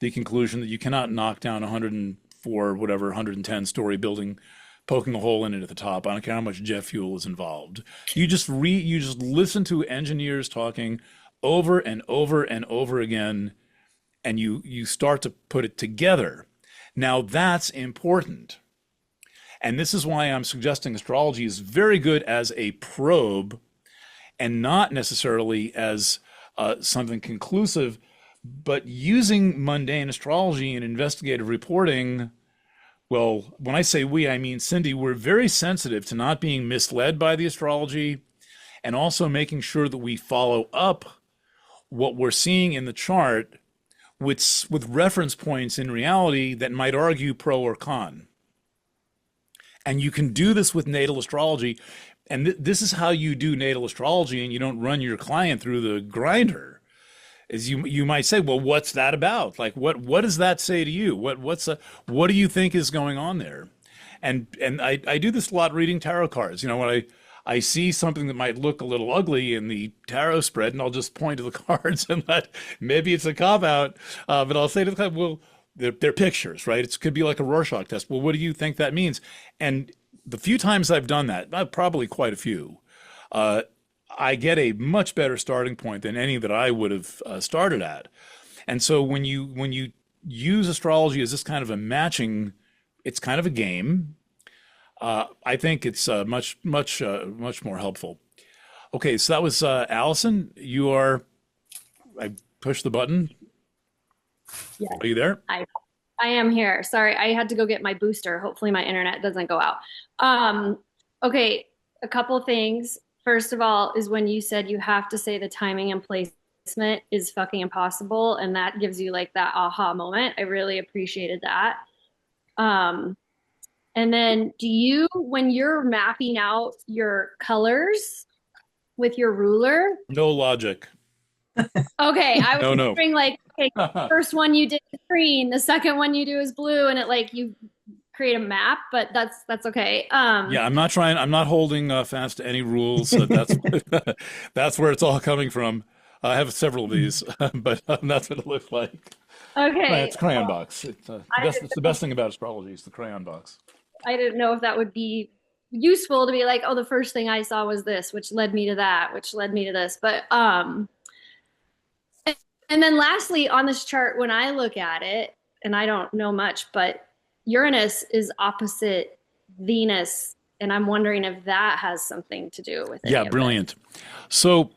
the conclusion that you cannot knock down 104 whatever 110 story building poking a hole in it at the top. I don't care how much jet fuel is involved. You just listen to engineers talking over and over and over again, and you start to put it together. Now that's important. And this is why I'm suggesting astrology is very good as a probe and not necessarily as something conclusive, but using mundane astrology in investigative reporting. Well, when I say we, I mean Cindy, we're very sensitive to not being misled by the astrology and also making sure that we follow up what we're seeing in the chart with reference points in reality that might argue pro or con. And you can do this with natal astrology. And this is how you do natal astrology, and you don't run your client through the grinder. Is you might say, well, what's that about? Like, what does that say to you? What do you think is going on there? And I do this a lot reading tarot cards. You know, when I see something that might look a little ugly in the tarot spread, and I'll just point to the cards and maybe it's a cop out, but I'll say to the client, well, they're pictures, right? It could be like a Rorschach test. Well, what do you think that means? And the few times I've done that, probably quite a few, I get a much better starting point than any that I would have started at. And so when you use astrology as this kind of a matching, it's kind of a game. I think it's much more helpful. Okay, so that was Allison. I pushed the button. Yeah. Are you there? I am here. Sorry, I had to go get my booster. Hopefully my internet doesn't go out. Okay, a couple things. First of all, is when you said you have to say the timing and placement is fucking impossible, and that gives you like that aha moment. I really appreciated that. And then when you're mapping out your colors with your ruler? No logic. Okay, I was No. wondering like, okay, the first one you did is green, the second one you do is blue, and it like you create a map, but that's okay. Yeah, I'm not holding fast to any rules. That's where it's all coming from. I have several of these, but that's what it looks like. Okay. It's crayon box. It's the best thing about astrology is the crayon box. I didn't know if that would be useful to be like, oh, the first thing I saw was this, which led me to that, which led me to this. But and then lastly, on this chart, when I look at it, and I don't know much, but Uranus is opposite Venus, and I'm wondering if that has something to do with it. Yeah, brilliant. So,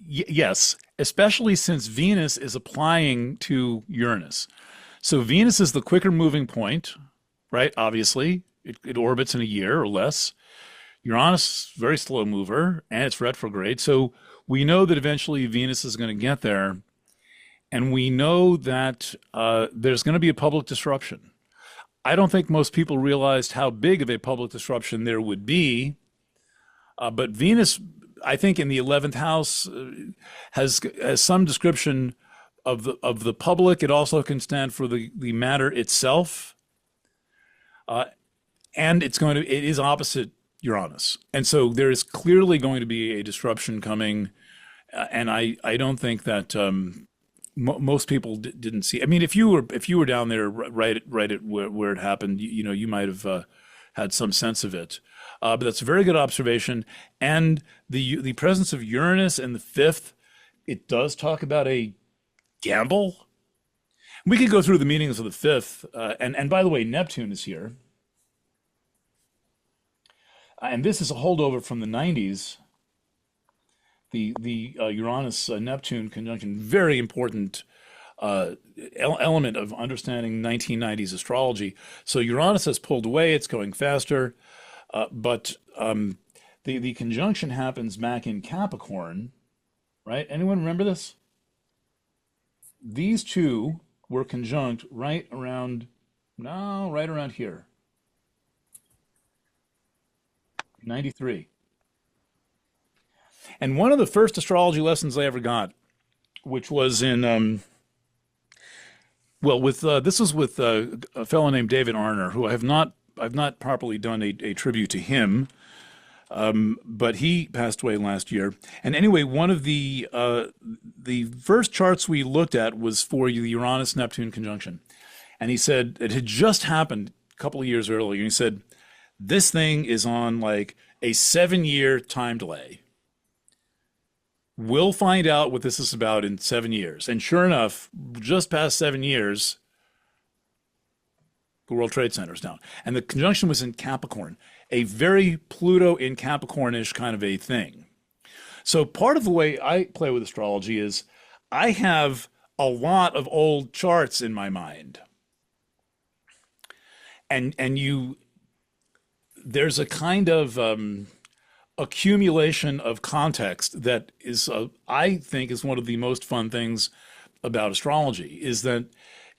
yes, especially since Venus is applying to Uranus. So Venus is the quicker moving point, right? Obviously, it orbits in a year or less. Uranus, very slow mover, and it's retrograde. So we know that eventually Venus is going to get there. And we know that there's going to be a public disruption. I don't think most people realized how big of a public disruption there would be. But Venus, I think in the 11th house, has some description of the public. It also can stand for the matter itself. And it is opposite Uranus. And so there is clearly going to be a disruption coming. And I don't think that most people didn't see. I mean, if you were down there right at where it happened, you might have had some sense of it. But that's a very good observation. And the presence of Uranus in the 5th, it does talk about a gamble. We could go through the meanings of the 5th. And by the way, Neptune is here. And this is a holdover from the 90s. The Uranus Neptune conjunction, very important element of understanding 1990s astrology. So Uranus has pulled away; it's going faster, but the conjunction happens back in Capricorn, right? Anyone remember this? These two were conjunct right around here, 93. And one of the first astrology lessons I ever got, which was in this was with a fellow named David Arner, who I've not properly done a tribute to him, but he passed away last year. And anyway, one of the first charts we looked at was for the Uranus-Neptune conjunction, and he said it had just happened a couple of years earlier. And he said this thing is on like a 7-year time delay. We'll find out what this is about in 7 years. And sure enough, just past 7 years, the World Trade Center is down. And the conjunction was in Capricorn, a very Pluto in Capricorn-ish kind of a thing. So part of the way I play with astrology is I have a lot of old charts in my mind. And there's a kind of accumulation of context that is, I think, is one of the most fun things about astrology, is that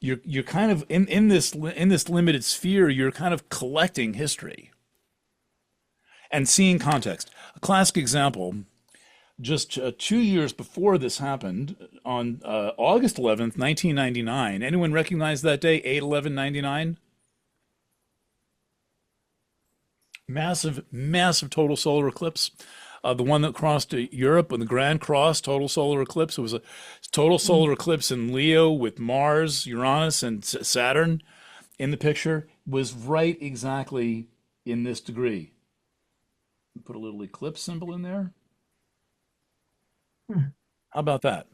you're kind of in this limited sphere, you're kind of collecting history and seeing context. A classic example, just 2 years before this happened, on August 11th, 1999. Anyone recognize that day, 8/11/99? Massive total solar eclipse. The one that crossed Europe, when the Grand Cross total solar eclipse. It was a total solar eclipse in Leo with Mars, Uranus, and Saturn in the picture. Was right exactly in this degree. Put a little eclipse symbol in there. How about that?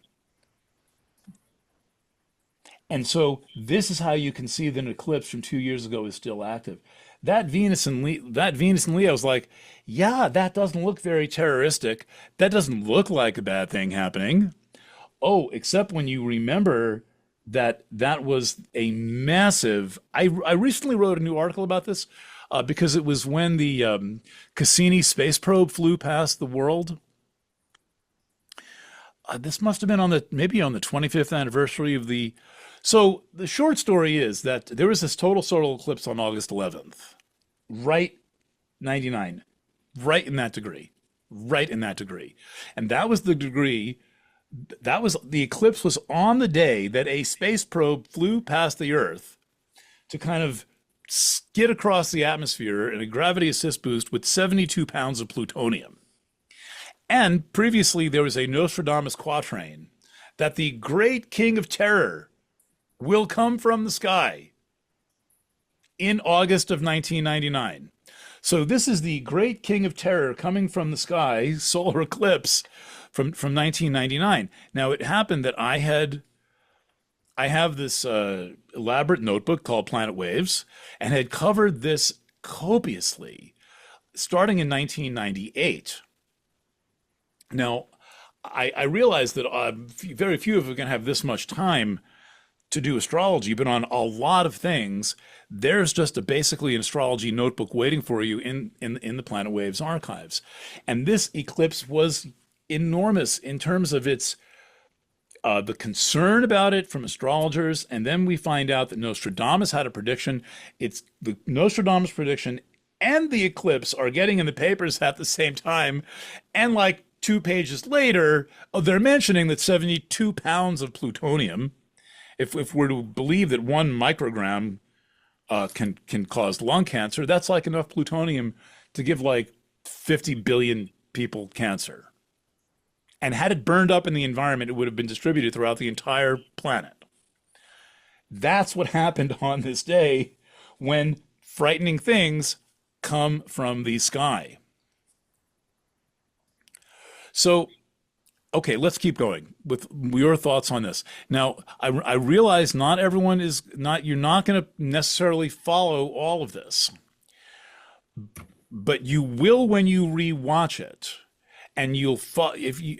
And so this is how you can see that an eclipse from 2 years ago is still active. That Venus in Leo is like, yeah, that doesn't look very terroristic. That doesn't look like a bad thing happening. Oh, except when you remember that was a massive. I recently wrote a new article about this because it was when the Cassini space probe flew past the world. This must have been maybe on the 25th anniversary of the. So the short story is that there was this total solar eclipse on August 11th, right 99, right in that degree. And that was the degree, the eclipse was on the day that a space probe flew past the Earth to kind of skid across the atmosphere in a gravity assist boost with 72 pounds of plutonium. And previously there was a Nostradamus quatrain that the great king of terror will come from the sky in August of 1999. So this is the great king of terror coming from the sky, solar eclipse from 1999. Now it happened that I have this elaborate notebook called Planet Waves and had covered this copiously starting in 1998. Now, I realized that very few of us are going to have this much time to do astrology, but on a lot of things, there's just basically an astrology notebook waiting for you in the Planet Waves archives. And this eclipse was enormous in terms of its the concern about it from astrologers. And then we find out that Nostradamus had a prediction. It's the Nostradamus prediction and the eclipse are getting in the papers at the same time. And like 2 pages later, they're mentioning that 72 pounds of plutonium, if we're to believe that 1 microgram can cause lung cancer, that's like enough plutonium to give like 50 billion people cancer. And had it burned up in the environment, it would have been distributed throughout the entire planet. That's what happened on this day when frightening things come from the sky. So, okay, let's keep going with your thoughts on this. Now, I realize not everyone is you're not going to necessarily follow all of this, but you will when you rewatch it. And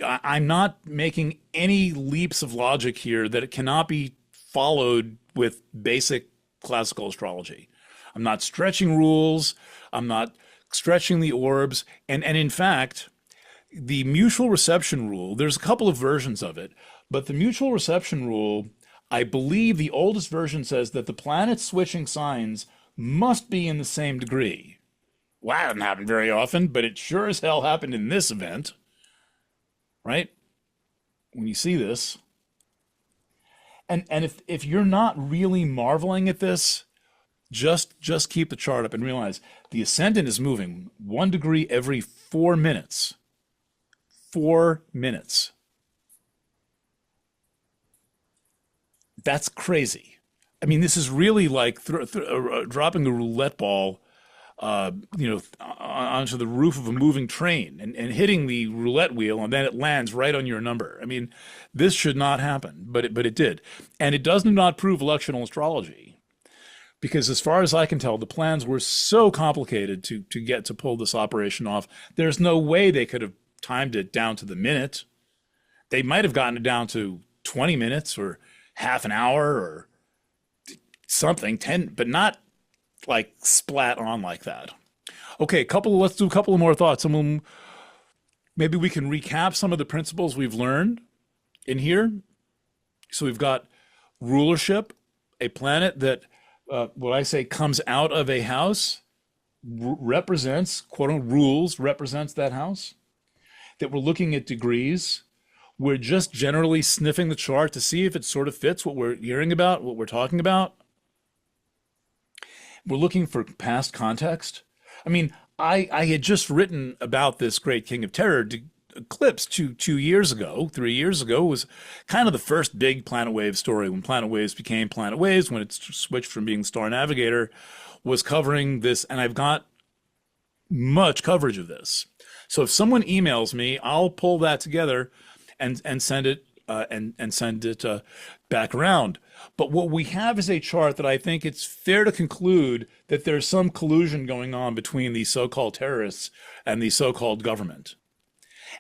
I'm not making any leaps of logic here that it cannot be followed with basic classical astrology. I'm not stretching rules. I'm not stretching the orbs. And in fact, the mutual reception rule, there's a couple of versions of it, but the mutual reception rule, I believe the oldest version says that the planets switching signs must be in the same degree. Well, that doesn't happen very often, but it sure as hell happened in this event, right? When you see this. And if you're not really marveling at this, just keep the chart up and realize the ascendant is moving 1 degree every 4 minutes. 4 minutes. That's crazy. I mean, this is really like dropping a roulette ball, onto the roof of a moving train and hitting the roulette wheel, and then it lands right on your number. I mean, this should not happen, but it did. And it does not prove electional astrology, because as far as I can tell, the plans were so complicated to get to pull this operation off. There's no way they could have timed it down to the minute. They might have gotten it down to 20 minutes or half an hour or something, 10, but not like splat on like that. Okay, let's do a couple of more thoughts. Maybe we can recap some of the principles we've learned in here. So we've got rulership, a planet that, what I say, comes out of a house, represents, quote unquote, rules, represents that house. That we're looking at degrees. We're just generally sniffing the chart to see if it sort of fits what we're hearing about, what we're talking about. We're looking for past context. I mean, I had just written about this great King of Terror eclipse 2 years ago, 3 years ago. It was kind of the first big Planet Wave story when Planet Waves became Planet Waves, when it switched from being Star Navigator, was covering this, and I've got much coverage of this. So if someone emails me, I'll pull that together and send it back around. But what we have is a chart that I think it's fair to conclude that there's some collusion going on between the so-called terrorists and the so-called government.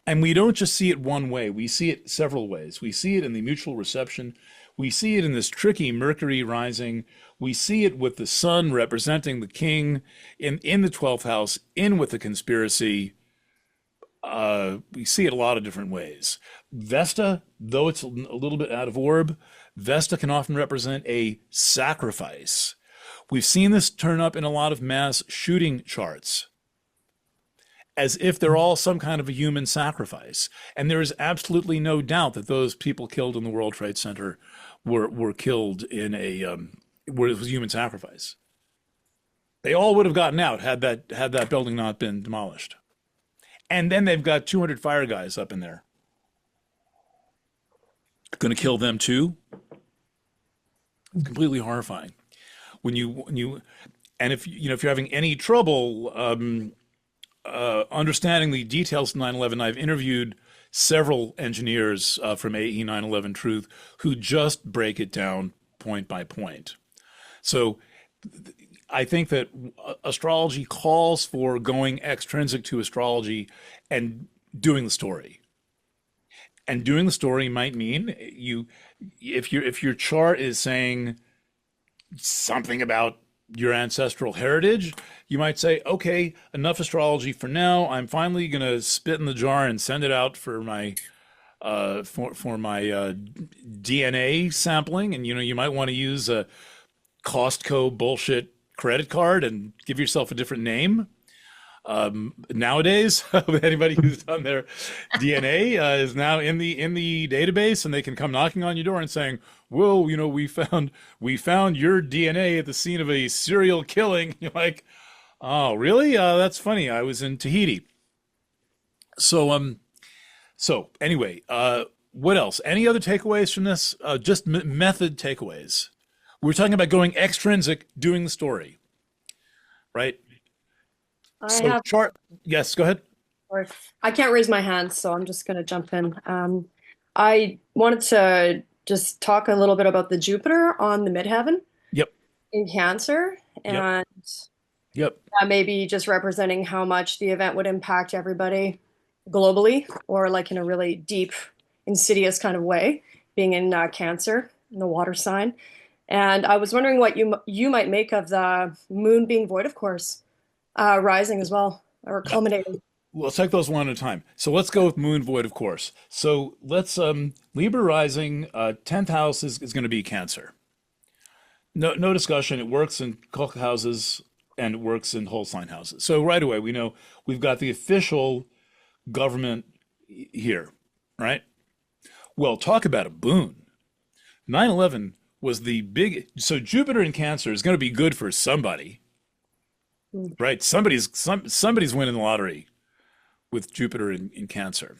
And we don't just see it one way. We see it several ways. We see it in the mutual reception. We see it in this tricky Mercury rising. We see it with the sun representing the king in the 12th house, in with the conspiracy. We see it a lot of different ways. Vesta, though it's a little bit out of orb, Vesta can often represent a sacrifice. We've seen this turn up in a lot of mass shooting charts, as if they're all some kind of a human sacrifice. And there is absolutely no doubt that those people killed in the World Trade Center were killed in where it was human sacrifice. They all would have gotten out had that building not been demolished. And then they've got 200 fire guys up in there. Going to kill them too? Completely horrifying. When you and if you're having any trouble understanding the details of 9/11, I've interviewed several engineers from AE 9/11 Truth who just break it down point by point. So I think that astrology calls for going extrinsic to astrology and doing the story. And doing the story might mean if your chart is saying something about your ancestral heritage, you might say, okay, enough astrology for now. I'm finally going to spit in the jar and send it out for my DNA sampling. And you might want to use a Costco bullshit credit card and give yourself a different name. Nowadays, anybody who's done their DNA is now in the database, and they can come knocking on your door and saying, "Whoa, we found your DNA at the scene of a serial killing." You're like, "Oh, really? That's funny. I was in Tahiti." So anyway, what else? Any other takeaways from this? Just method takeaways. We're talking about going extrinsic, doing the story, right? Chart. Yes, go ahead. I can't raise my hand, so I'm just going to jump in. I wanted to just talk a little bit about the Jupiter on the midheaven. Yep. In Cancer, and maybe just representing how much the event would impact everybody globally, or like in a really deep, insidious kind of way, being in Cancer. in the water sign. And I was wondering what you might make of the moon being void of course, rising as well, or culminating. Let's take those one at a time. So let's go with moon void, of course. So let's Libra rising, 10th house is going to be Cancer. No discussion. It works in Koch houses and it works in whole sign houses. So right away we know we've got the official government here, right? Well, talk about a boon. 9/11 was the big. So Jupiter in Cancer is going to be good for somebody, right? Somebody's winning the lottery with Jupiter in Cancer.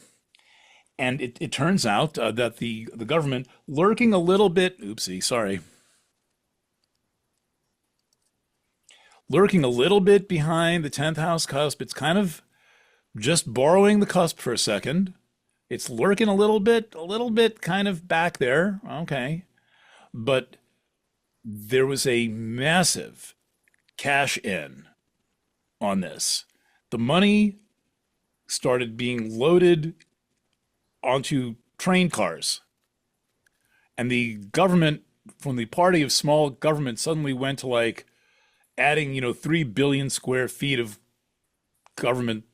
And it turns out that the government lurking a little bit, lurking a little bit behind the 10th house cusp. It's kind of just borrowing the cusp for a second. It's lurking a little bit kind of back there. Okay. But there was a massive cash in on this. The money started being loaded onto train cars. And the government, from the party of small government, suddenly went to like adding, 3 billion square feet of government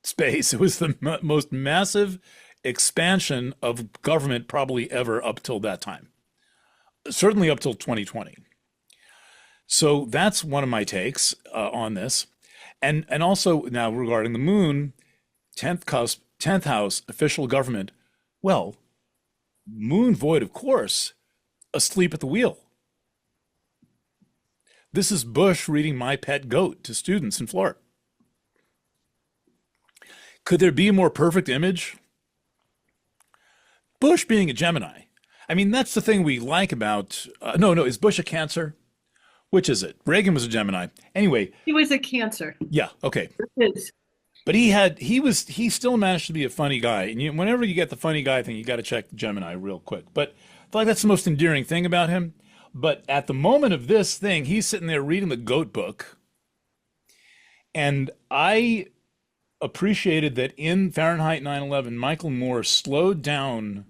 space. It was the most massive expansion of government probably ever up till that time. Certainly up till 2020. So that's one of my takes on this. And also now regarding the moon, 10th cusp, 10th house, official government. Well, moon void, of course, asleep at the wheel. This is Bush reading My Pet Goat to students in Florida. Could there be a more perfect image? Bush being a Gemini. I mean, that's the thing we like about, is Bush a Cancer? Which is it? Reagan was a Gemini. Anyway. He was a Cancer. Yeah, okay. It is. But he still managed to be a funny guy. And whenever you get the funny guy thing, you got to check Gemini real quick. But I feel like that's the most endearing thing about him. But at the moment of this thing, he's sitting there reading the Goat book. And I appreciated that in Fahrenheit 9/11, Michael Moore slowed down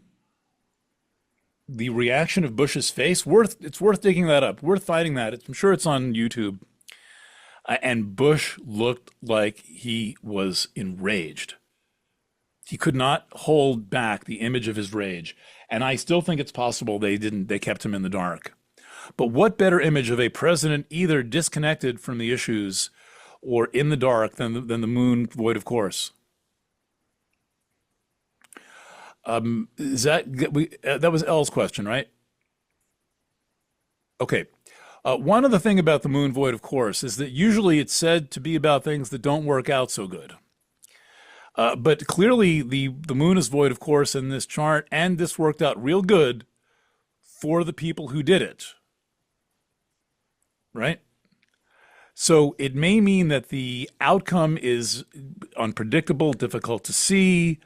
the reaction of Bush's face. It's worth digging that up. Worth finding that. I'm sure it's on YouTube. And Bush looked like he was enraged. He could not hold back the image of his rage. And I still think it's possible they kept him in the dark. But what better image of a president either disconnected from the issues or in the dark than the moon void of course? That was Elle's question, right? Okay. One other thing about the moon void, of course, is that usually it's said to be about things that don't work out so good. But clearly the moon is void, of course, in this chart, and this worked out real good for the people who did it. Right? So it may mean that the outcome is unpredictable, difficult to see.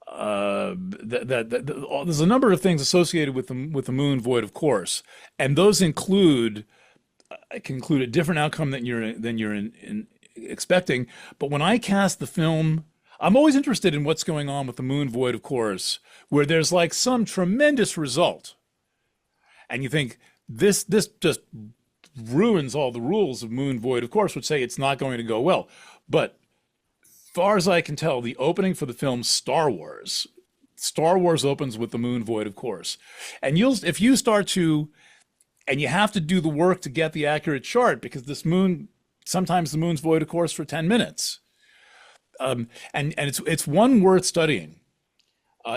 There's a number of things associated with the moon void, of course, and those include a different outcome than you're expecting. But when I cast the film, I'm always interested in what's going on with the moon void, of course, where there's like some tremendous result, and you think this just ruins all the rules of moon void, of course, would say it's not going to go well, but far as I can tell, the opening for the film Star Wars opens with the moon void, of course. And if you start to, and you have to do the work to get the accurate chart, because sometimes the moon's void, of course, for 10 minutes. And it's one worth studying,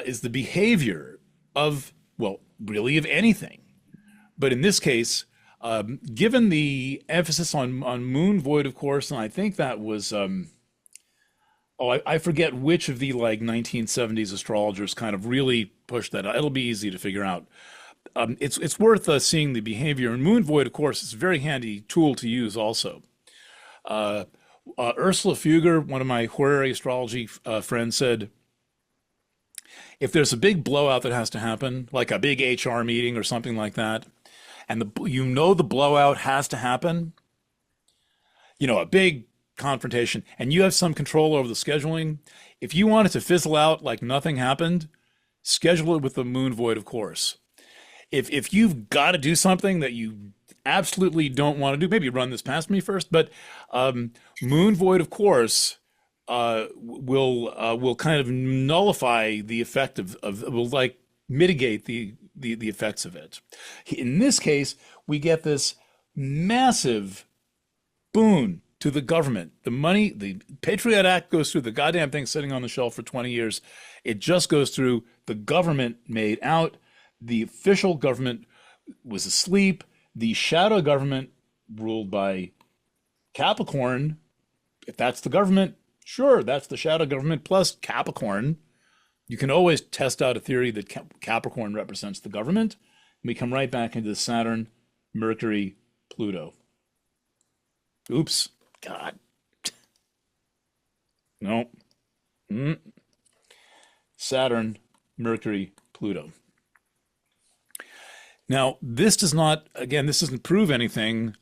is the behavior of, well, really of anything. But in this case, given the emphasis on moon void, of course, and I think that was, I forget which of the 1970s astrologers kind of really pushed that. It'll be easy to figure out. It's worth seeing the behavior. And moon void, of course, is a very handy tool to use also. Ursula Fugger, one of my horary astrology friends, said, if there's a big blowout that has to happen, like a big HR meeting or something like that, and the blowout has to happen, a big confrontation, and you have some control over the scheduling, if you want it to fizzle out like nothing happened, schedule it with the moon void, of course. if you've got to do something that you absolutely don't want to do, maybe run this past me first. But moon void, of course, will kind of nullify the effect of will like mitigate the effects of it. In this case, we get this massive boon to the government. The money, the Patriot Act goes through, the goddamn thing sitting on the shelf for 20 years. It just goes through. The government made out. The official government was asleep. The shadow government ruled by Capricorn, if that's the government, sure, that's the shadow government plus Capricorn. You can always test out a theory that Capricorn represents the government. We come right back into Saturn, Mercury, Pluto. Oops. God. No. Saturn, Mercury, Pluto. Now, this does not, again, this doesn't prove anything,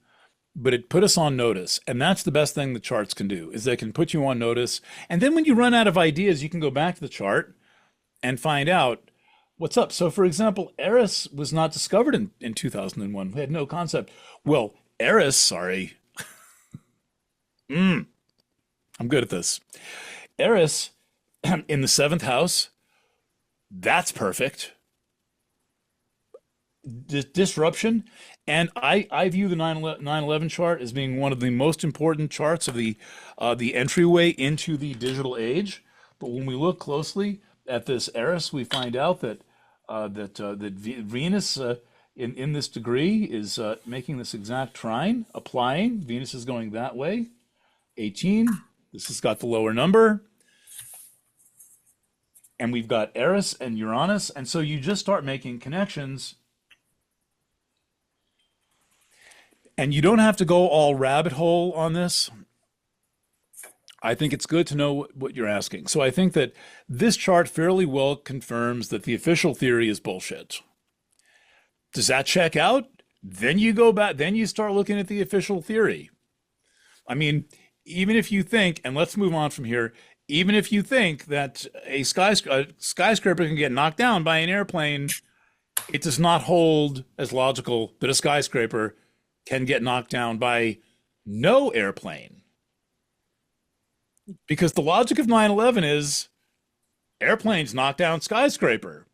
but it put us on notice. And that's the best thing the charts can do, is they can put you on notice. And then when you run out of ideas, you can go back to the chart and find out what's up. So, for example, Eris was not discovered in 2001. We had no concept. Well, Eris, sorry. I'm good at this. Eris in the 7th house, that's perfect. Disruption. And I view the 9/11 chart as being one of the most important charts of the entryway into the digital age. But when we look closely at this Eris, we find out that Venus in this degree is making this exact trine, applying. Venus is going that way. 18. This has got the lower number. And we've got Eris and Uranus. And so you just start making connections. And you don't have to go all rabbit hole on this. I think it's good to know what you're asking. So I think that this chart fairly well confirms that the official theory is bullshit. Does that check out? Then you go back, then you start looking at the official theory. I mean, even if you think, and let's move on from here, even if you think that a skyscraper can get knocked down by an airplane, it does not hold as logical that a skyscraper can get knocked down by no airplane. Because the logic of 9/11 is airplanes knock down skyscraper.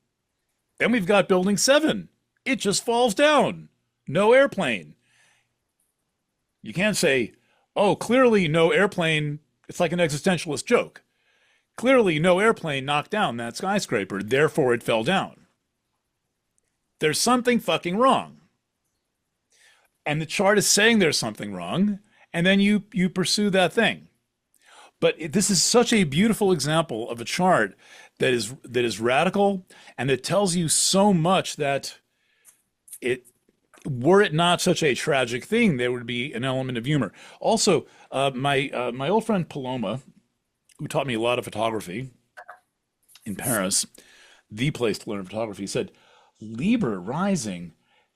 Then we've got building 7. It just falls down. No airplane. You can't say, oh, clearly no airplane. It's like an existentialist joke. Clearly no airplane knocked down that skyscraper, therefore it fell down. There's something fucking wrong. And the chart is saying there's something wrong, and then you pursue that thing. But this is such a beautiful example of a chart that is radical, and it tells you so much that were it not such a tragic thing, there would be an element of humor. Also, my old friend Paloma, who taught me a lot of photography in Paris, the place to learn photography, said, Libra rising,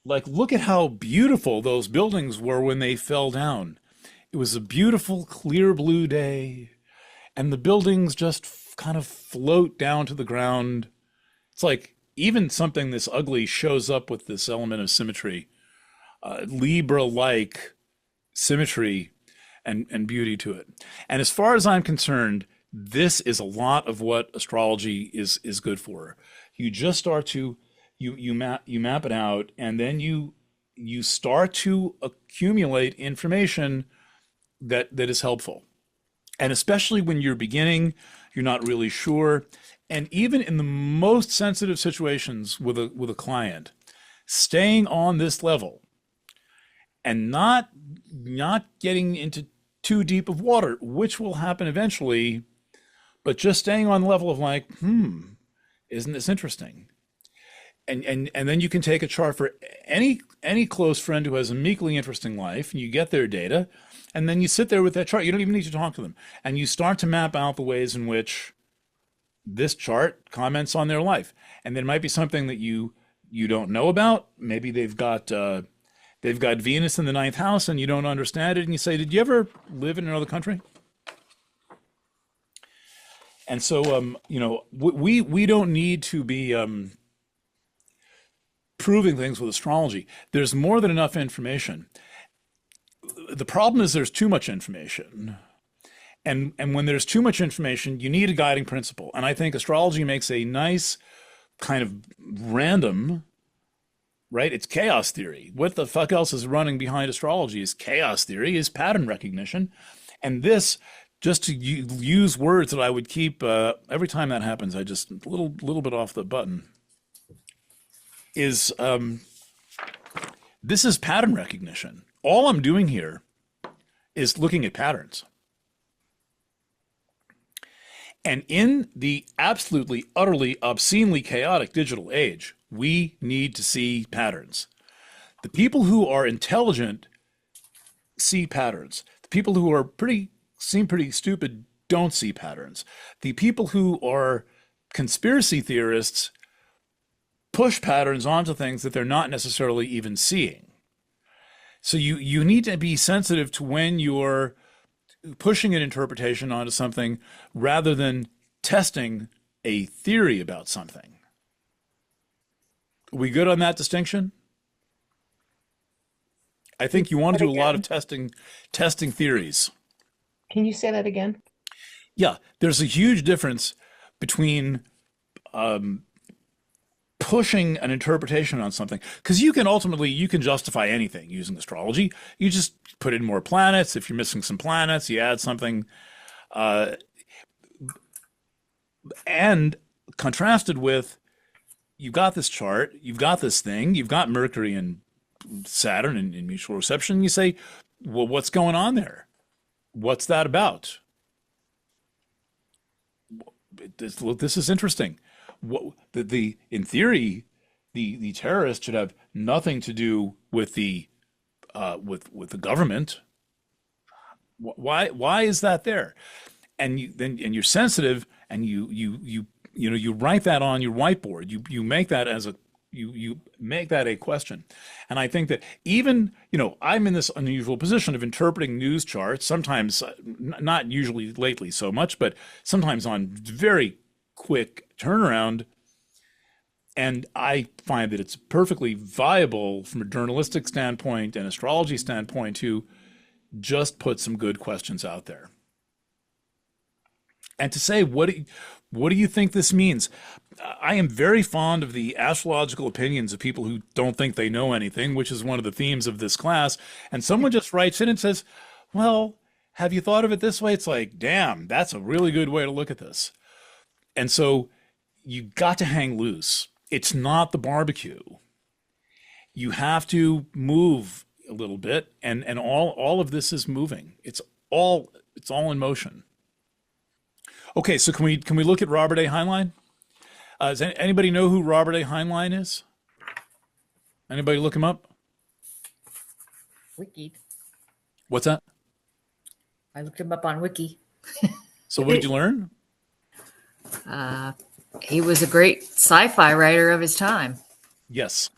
like, look at how beautiful those buildings were when they fell down. It was a beautiful, clear blue day, and the buildings just kind of float down to the ground. It's like even something this ugly shows up with this element of symmetry, Libra-like symmetry and beauty to it. And as far as I'm concerned, this is a lot of what astrology is good for. You just start to you map it out, and then you start to accumulate information that is helpful. And especially when you're beginning, you're not really sure. And even in the most sensitive situations with a client, staying on this level and not getting into too deep of water, which will happen eventually, but just staying on the level of like, isn't this interesting? And then you can take a chart for any close friend who has a meekly interesting life, and you get their data, and then you sit there with that chart. You don't even need to talk to them. And you start to map out the ways in which this chart comments on their life. And there might be something that you don't know about. Maybe they've got Venus in the 9th house and you don't understand it. And you say, did you ever live in another country? And so, we don't need to be proving things with astrology. There's more than enough information. The problem is there's too much information. And when there's too much information, you need a guiding principle. And I think astrology makes a nice kind of random, right? It's chaos theory. What the fuck else is running behind astrology is chaos theory, is pattern recognition. And this, just to use words that I would keep, every time that happens, I just, a little bit off the button, is this is pattern recognition. All I'm doing here is looking at patterns. And in the absolutely, utterly, obscenely chaotic digital age, we need to see patterns. The people who are intelligent see patterns. The people who are seem pretty stupid don't see patterns. The people who are conspiracy theorists push patterns onto things that they're not necessarily even seeing. So you need to be sensitive to when you're pushing an interpretation onto something rather than testing a theory about something. Are we good on that distinction? I think you want to do a lot of testing theories. Can you say that again? Yeah, there's a huge difference between pushing an interpretation on something, because you can justify anything using astrology. You just put in more planets. If you're missing some planets, you add something. And contrasted with, you've got this chart, you've got this thing, you've got Mercury and Saturn in mutual reception. You say, well, what's going on there? What's that about? This is interesting. In theory, the terrorist should have nothing to do with the government. Why is that there? And you're sensitive, and you write that on your whiteboard. You make that as you make that a question. And I think that even, I'm in this unusual position of interpreting news charts, sometimes not usually lately so much, but sometimes on very quick turnaround. And I find that it's perfectly viable from a journalistic standpoint and astrology standpoint to just put some good questions out there. And to say, what do you think this means? I am very fond of the astrological opinions of people who don't think they know anything, which is one of the themes of this class. And someone just writes in and says, well, have you thought of it this way? It's like, damn, that's a really good way to look at this. And so you got to hang loose. It's not the barbecue. You have to move a little bit, and all of this is moving. It's all in motion. Okay, so can we look at Robert A. Heinlein? Does anybody know who Robert A. Heinlein is? Anybody look him up? Wiki. What's that? I looked him up on Wiki. So what did you learn? He was a great sci-fi writer of his time. Yes.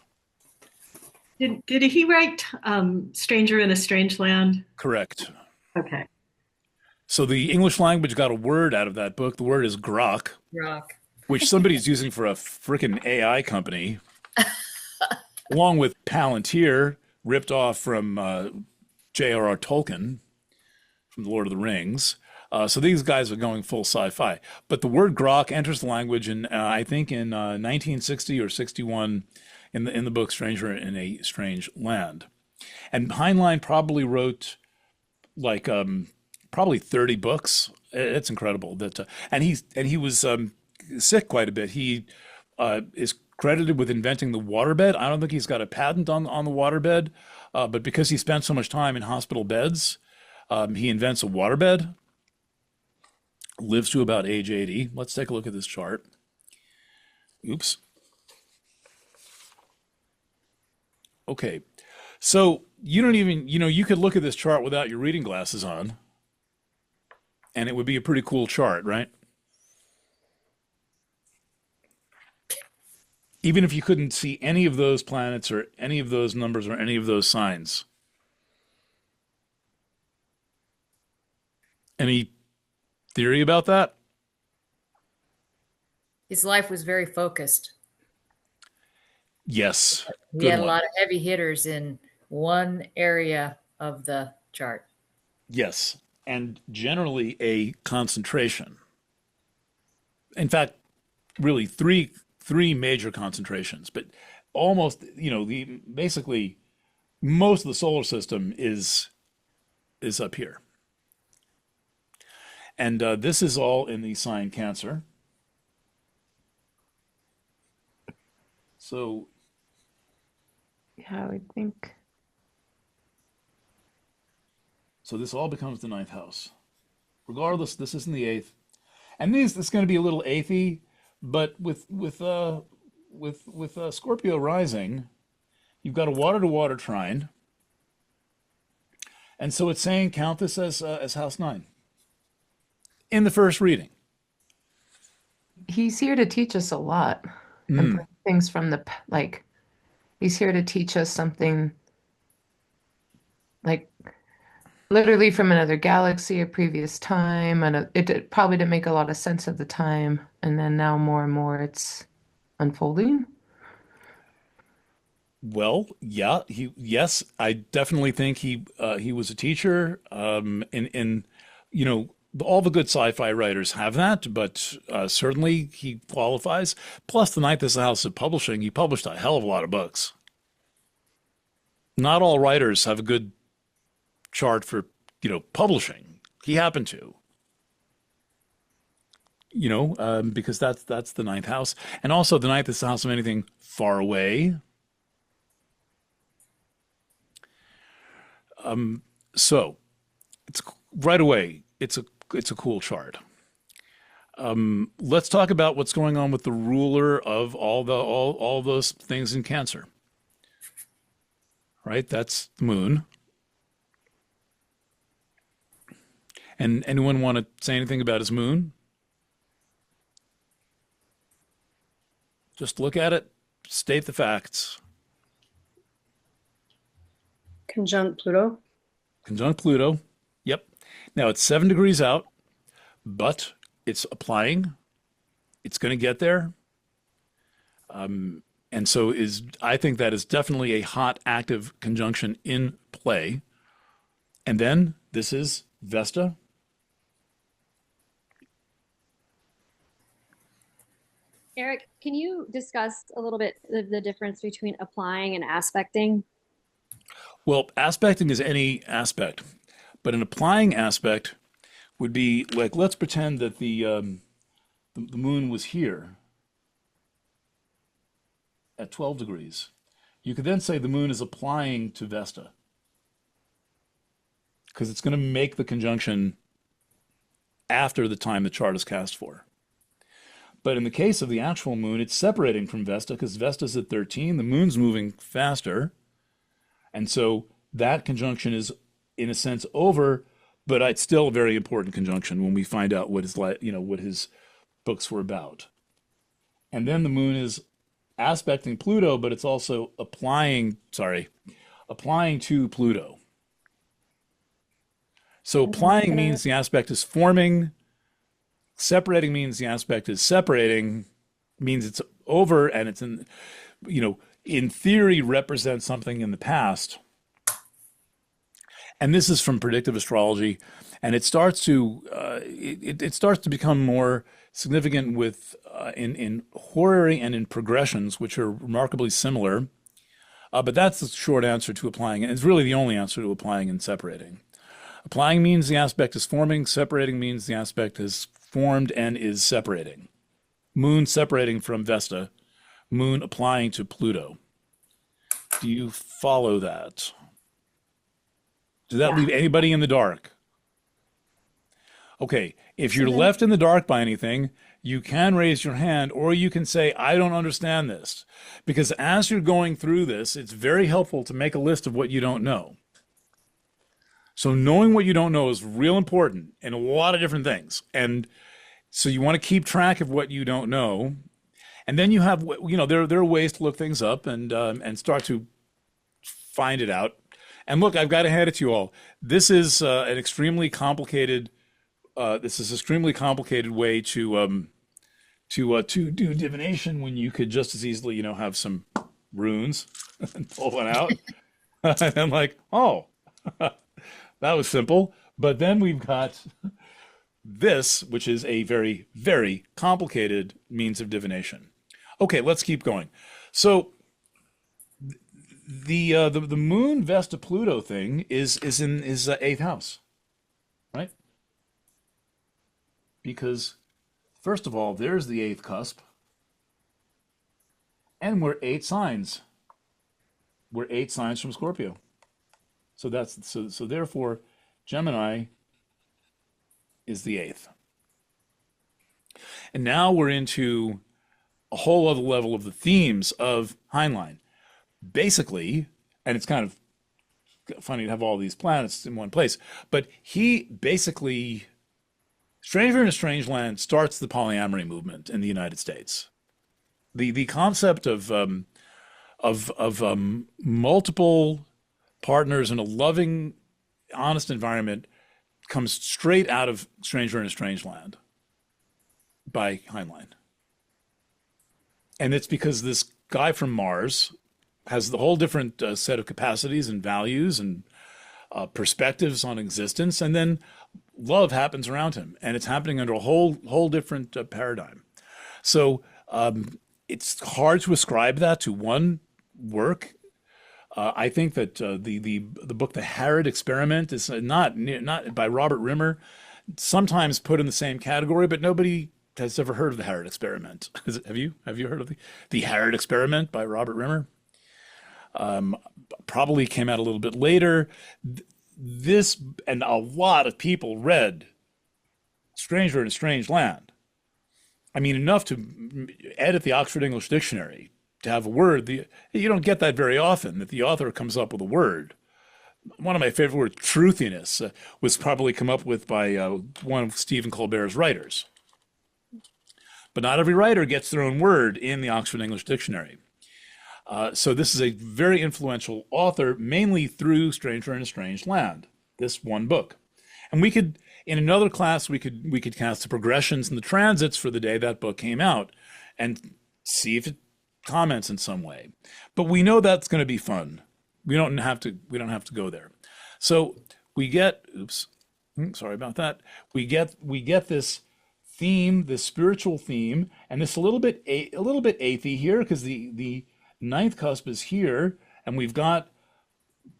Did he write Stranger in a Strange Land? Correct. Okay. So the English language got a word out of that book. The word is grok. Grok. Which somebody's using for a frickin' AI company, along with Palantir, ripped off from J.R.R. Tolkien from The Lord of the Rings. So these guys are going full sci-fi. But the word grok enters the language in, I think, in 1960 or 61 in the book Stranger in a Strange Land. And Heinlein probably wrote like probably 30 books. It's incredible that, and he was sick quite a bit. He is credited with inventing the waterbed. I don't think he's got a patent on the waterbed, but because he spent so much time in hospital beds, he invents a waterbed. Lives to about age 80. Let's take a look at this chart. Oops. Okay. So you don't even, you could look at this chart without your reading glasses on, and it would be a pretty cool chart, right? Even if you couldn't see any of those planets or any of those numbers or any of those signs. Any theory about that? His life was very focused. Yes, We good had a one. lot of heavy hitters in one area of the chart. Yes, and generally a concentration. In fact, really three major concentrations, but almost, the basically most of the solar system is up here. And this is all in the sign Cancer. So Yeah, I would think. this all becomes the ninth house. Regardless, this isn't the eighth. And this is going to be a little eighty, but with Scorpio rising, you've got a water to water trine, and so it's saying count this as house 9 in the first reading. He's here to teach us a lot and bring things from like, he's here to teach us something like literally from another galaxy, a previous time, and it probably didn't make a lot of sense at the time, and then now more and more it's unfolding. Well, yeah, yes, I definitely think he was a teacher. In all the good sci-fi writers have that, but certainly he qualifies. Plus, the ninth is the house of publishing. He published a hell of a lot of books. Not all writers have a good chart for publishing. He happened to. Because that's the ninth house, and also the ninth is the house of anything far away. So it's right away. It's a cool chart. Let's talk about what's going on with the ruler of all those things in Cancer. Right, that's the moon. And anyone want to say anything about his moon? Just look at it, state the facts. Conjunct Pluto. Conjunct Pluto. Yep. Now it's 7 degrees out, but it's applying. It's going to get there. And so I think that is definitely a hot, active conjunction in play. And then this is Vesta. Eric, can you discuss a little bit the difference between applying and aspecting? Well, aspecting is any aspect, but an applying aspect would be like, let's pretend that the moon was here at 12 degrees. You could then say the moon is applying to Vesta because it's going to make the conjunction after the time the chart is cast for. But in the case of the actual moon, it's separating from Vesta because Vesta's at 13, the moon's moving faster. And so that conjunction is, in a sense, over, but it's still a very important conjunction when we find out what his books were about. And then the moon is aspecting Pluto, but it's also applying to Pluto. So applying means the aspect is forming. Separating means the aspect is separating, means it's over, and it's in theory represents something in the past. And this is from predictive astrology, and it starts to become more significant with in horary and in progressions, which are remarkably similar. But that's the short answer to applying, and it's really the only answer to applying and separating. Applying means the aspect is forming. Separating means the aspect is formed and is separating. Moon separating from Vesta, moon applying to Pluto. Do you follow that? Does that leave anybody in the dark? Okay, if you're left in the dark by anything, you can raise your hand or you can say, I don't understand this. Because as you're going through this, it's very helpful to make a list of what you don't know. So knowing what you don't know is real important in a lot of different things. And so you want to keep track of what you don't know. And then you have, there are ways to look things up and start to find it out. And look, I've got to hand it to you all. This is an extremely complicated. This is an extremely complicated way to do divination when you could just as easily, have some runes and pull one out. And I'm like, oh, that was simple. But then we've got this, which is a very, very complicated means of divination. Okay, let's keep going. So the Moon Vesta Pluto thing is eighth house, right? Because first of all, there's the eighth cusp, and we're 8 signs. We're 8 signs from Scorpio. So therefore, Gemini is the 8th. And now we're into a whole other level of the themes of Heinlein. Basically, and it's kind of funny to have all these planets in one place, but he basically, Stranger in a Strange Land starts the polyamory movement in the United States. The concept of multiple partners in a loving, honest environment comes straight out of Stranger in a Strange Land by Heinlein. And it's because this guy from Mars has the whole different set of capacities and values and perspectives on existence, and then love happens around him, and it's happening under a whole different paradigm. So it's hard to ascribe that to one work. I think that the book The Harrod Experiment is not by Robert Rimmer, sometimes put in the same category, but nobody has ever heard of The Harrod Experiment. Have you heard of the Harrod Experiment by Robert Rimmer? Probably came out a little bit later. This, and a lot of people read Stranger in a Strange Land. I mean, enough to edit the Oxford English Dictionary to have a word. You don't get that very often, that the author comes up with a word. One of my favorite words, truthiness, was probably come up with by one of Stephen Colbert's writers. But not every writer gets their own word in the Oxford English Dictionary. So this is a very influential author, mainly through Stranger in a Strange Land, this one book. And we could, in another class, we could cast the progressions and the transits for the day that book came out and see if it comments in some way. But we know that's going to be fun. We don't have to go there. So we get, sorry about that. We get this theme, this spiritual theme, and this a little bit aethy here, because the ninth cusp is here, and we've got,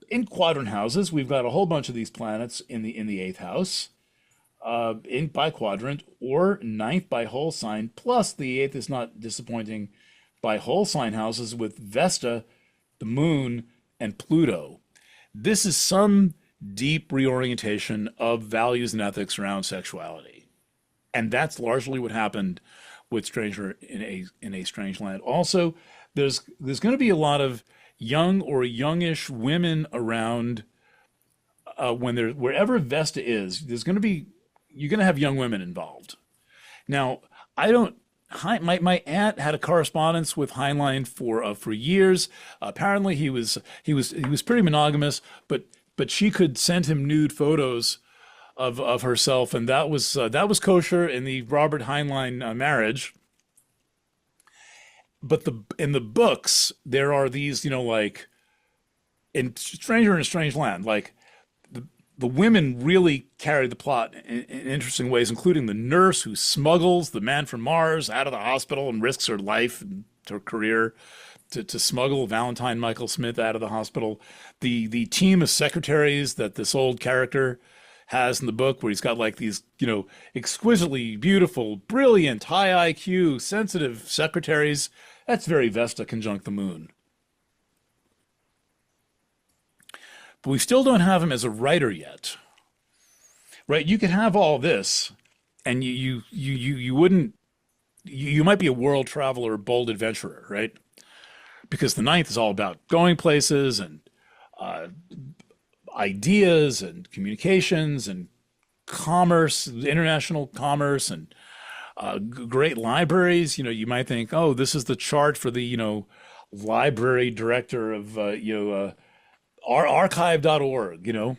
in quadrant houses, we've got a whole bunch of these planets in the eighth house, by quadrant, or ninth by whole sign, plus the eighth is not disappointing by whole sign houses with Vesta, the moon, and Pluto. This is some deep reorientation of values and ethics around sexuality. And that's largely what happened with Stranger in a Strange Land. Also, there's going to be a lot of young or youngish women around wherever Vesta is. You're going to have young women involved. Now, my aunt had a correspondence with Heinlein for years. Apparently, he was pretty monogamous, but she could send him nude photos of herself, and that was kosher in the Robert Heinlein marriage. But in the books, there are these, like in Stranger in a Strange Land, like the women really carry the plot in interesting ways, including the nurse who smuggles the man from Mars out of the hospital and risks her life and her career to smuggle Valentine Michael Smith out of the hospital. The team of secretaries that this old character has in the book, where he's got like these, exquisitely beautiful, brilliant, high IQ, sensitive secretaries. That's very Vesta conjunct the moon. But we still don't have him as a writer yet, right? You could have all this, and you wouldn't. You might be a world traveler, bold adventurer, right? Because the ninth is all about going places and ideas and communications and commerce, international commerce, and great libraries. You might think, oh, this is the chart for the library director of archive.org.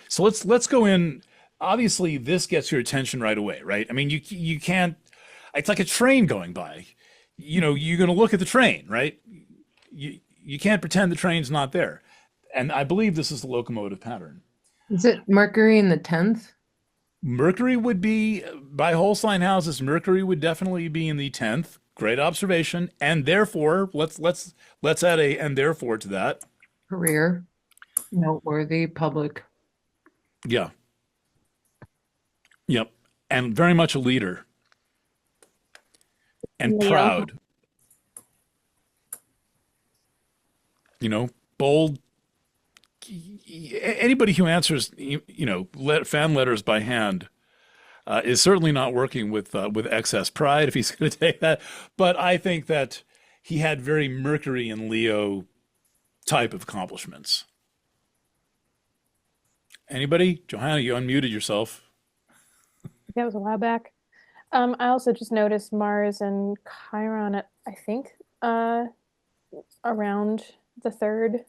So let's go in. Obviously, this gets your attention right away, right? I mean, you can't. It's like a train going by. you're going to look at the train, right? You can't pretend the train's not there. And I believe this is the locomotive pattern. Is it Mercury in the 10th? Mercury would be, by whole sign houses, Mercury would definitely be in the 10th. Great observation. And therefore, let's add a and therefore to that. Career, noteworthy, public. Yeah. Yep. And very much a leader. And Leo. proud. Bold. Anybody who answers, fan letters by hand is certainly not working with excess pride if he's going to take that. But I think that he had very Mercury and Leo type of accomplishments. Anybody? Johanna, you unmuted yourself. That was a while back. I also just noticed Mars and Chiron at, I think, around the 3rd.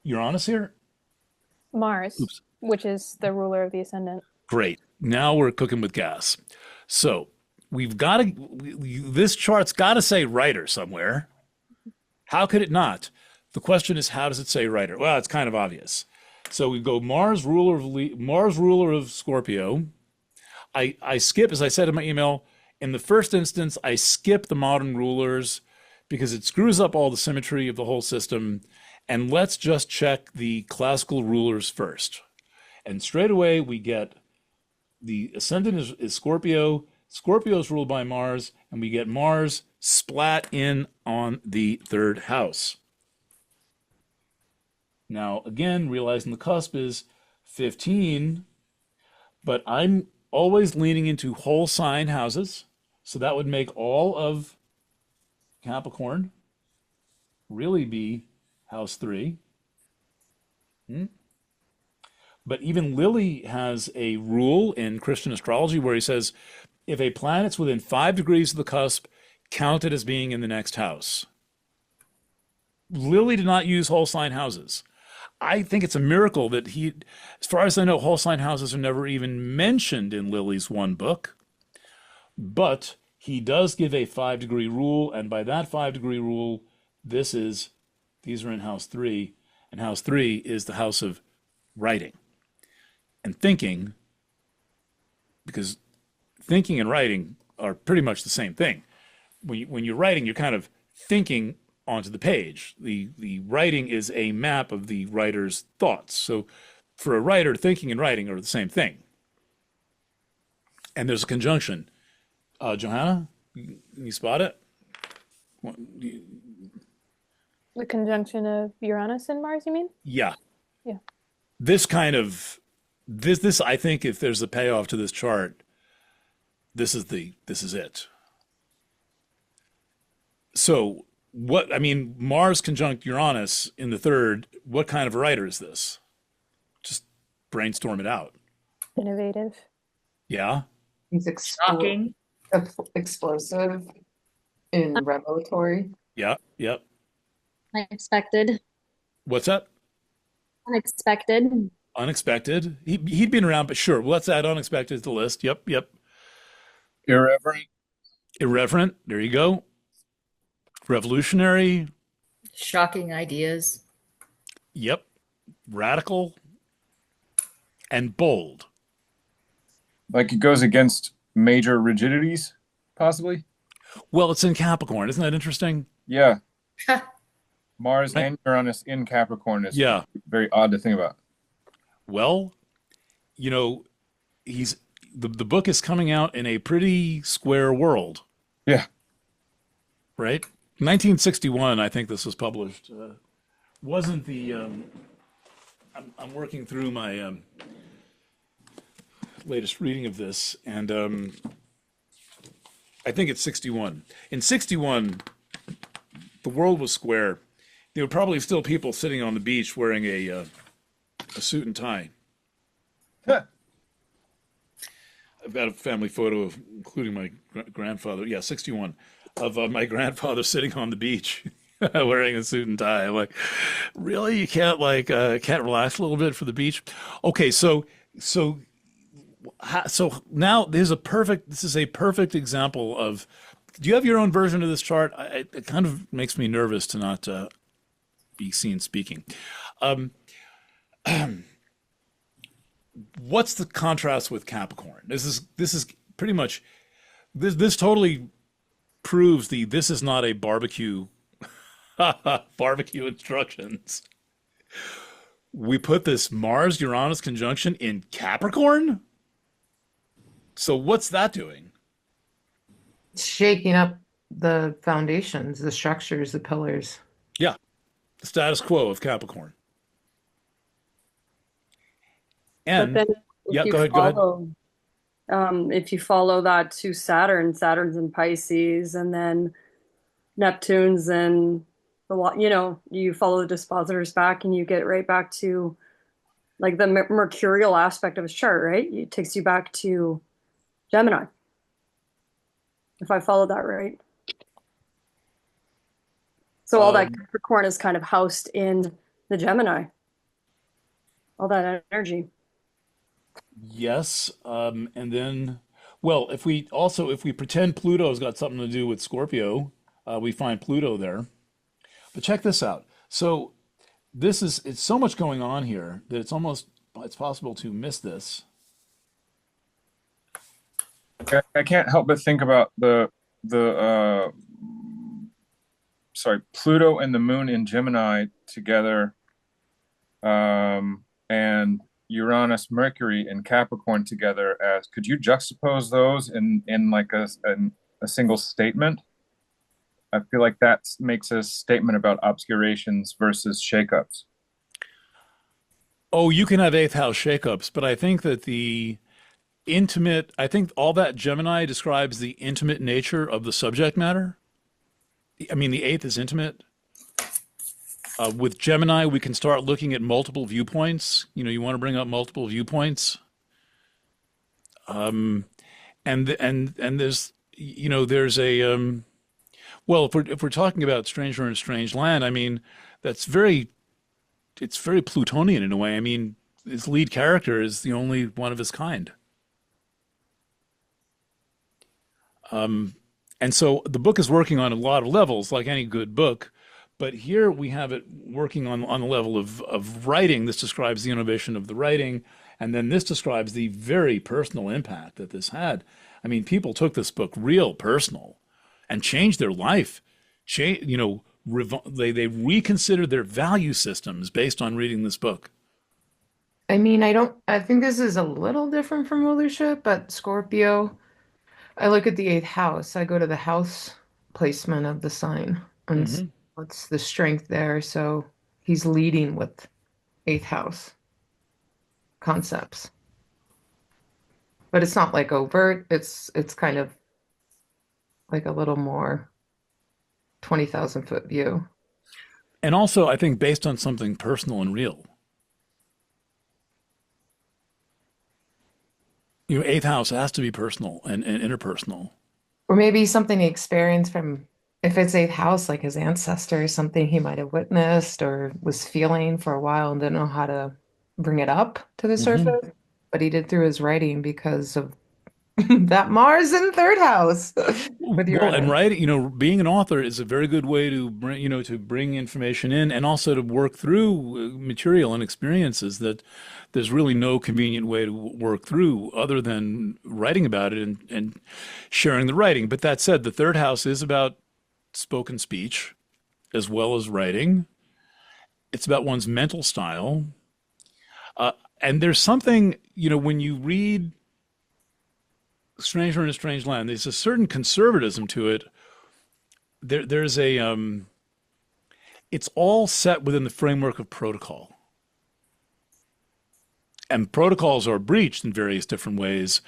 Uranus here? Mars, Oops. which is the ruler of the ascendant. Great. Now we're cooking with gas. So we've got to, this chart's got to say writer somewhere. How could it not? The question is, how does it say writer? Well, it's kind of obvious. So we go Mars, ruler of Scorpio. I skip, as I said in my email, in the first instance, I skip the modern rulers because it screws up all the symmetry of the whole system. And let's just check the classical rulers first. And straight away, we get the ascendant is Scorpio. Scorpio is ruled by Mars, and we get Mars splat in on the 3rd house. Now, again, realizing the cusp is 15, but I'm always leaning into whole sign houses. So that would make all of Capricorn really be house 3. But even Lilly has a rule in Christian astrology where he says, if a planet's within 5 degrees of the cusp, count it as being in the next house. Lilly did not use whole sign houses. I think it's a miracle that as far as I know, whole sign houses are never even mentioned in Lilly's one book. But he does give a 5-degree rule, and by that 5-degree rule, these are in house 3, and house 3 is the house of writing and thinking, because thinking and writing are pretty much the same thing. When you're writing, you're kind of thinking onto the page. The writing is a map of the writer's thoughts. So for a writer, thinking and writing are the same thing. And there's a conjunction. Johanna, you spot it? The conjunction of Uranus and Mars, you mean? Yeah. Yeah. This I think if there's a payoff to this chart, this is it. So Mars conjunct Uranus in the 3rd, what kind of a writer is this? Just brainstorm it out. Innovative. Yeah. He's Shocking. explosive in revelatory. Yeah. Yep. Unexpected. What's that? Unexpected. Unexpected. He'd been around, but sure. Well, let's add unexpected to the list. Yep. Irreverent. There you go. Revolutionary. Shocking ideas. Yep. Radical. And bold. Like it goes against major rigidities, possibly? Well, it's in Capricorn. Isn't that interesting? Yeah. Mars and Uranus in Capricorn is very odd to think about. Well, he's the book is coming out in a pretty square world. Yeah. Right? 1961, I think this was published. Wasn't the I'm working through my latest reading of this, and I think it's 61. In 61, the world was square. There were probably still people sitting on the beach wearing a suit and tie. Huh. I've got a family photo of, including my grandfather. Yeah, 61, of my grandfather sitting on the beach wearing a suit and tie. I'm like, really? You can't can't relax a little bit for the beach? Okay, so so now this is a perfect example of, do you have your own version of this chart? It kind of makes me nervous to not be seen speaking. Um, what's the contrast with Capricorn? This is pretty much, this totally proves this is not a barbecue barbecue instructions. We put this Mars Uranus conjunction in Capricorn. So what's that doing? Shaking up the foundations, the structures, the pillars. Yeah, the status quo of Capricorn. And But then yeah, if you go ahead. if you follow that to Saturn's in Pisces, and then Neptune's in you follow the dispositors back, and you get right back to like the mercurial aspect of his chart, right? It takes you back to Gemini, if I follow that right. So all that Capricorn is kind of housed in the Gemini, all that energy. Yes, and then, well, if we pretend Pluto's got something to do with Scorpio, we find Pluto there. But check this out. So it's so much going on here that it's possible to miss this. I can't help but think about Pluto and the moon in Gemini together, and Uranus, Mercury, and Capricorn together. Could you juxtapose those in like a single statement? I feel like that makes a statement about obscurations versus shakeups. Oh, you can have eighth house shakeups, but I think that I think all that Gemini describes the intimate nature of the subject matter. I mean, the eighth is intimate. With Gemini, we can start looking at multiple viewpoints. You want to bring up multiple viewpoints. And there's a well, if we're talking about Stranger in a Strange Land, I mean, it's very Plutonian in a way. I mean, his lead character is the only one of his kind. And so the book is working on a lot of levels, like any good book. But here we have it working on the level of writing. This describes the innovation of the writing. And then this describes the very personal impact that this had. I mean, people took this book real personal and changed their life. They reconsidered their value systems based on reading this book. I mean, I think this is a little different from Volusia, but Scorpio, I look at the eighth house. I go to the house placement of the sign and what's the strength there. So he's leading with eighth house concepts. But it's not like overt. It's kind of like a little more 20,000 foot view. And also, I think based on something personal and real. Eighth house has to be personal and interpersonal. Or maybe something he experienced from, if it's eighth house, like his ancestors, something he might have witnessed or was feeling for a while and didn't know how to bring it up to the surface. But he did through his writing because of that Mars in third house. And writing, being an author is a very good way to bring information in and also to work through material and experiences that there's really no convenient way to work through other than writing about it and sharing the writing. But that said, the third house is about spoken speech as well as writing. It's about one's mental style. And there's something, when you read Stranger in a Strange Land, there's a certain conservatism to it. There's it's all set within the framework of protocol. And protocols are breached in various different ways.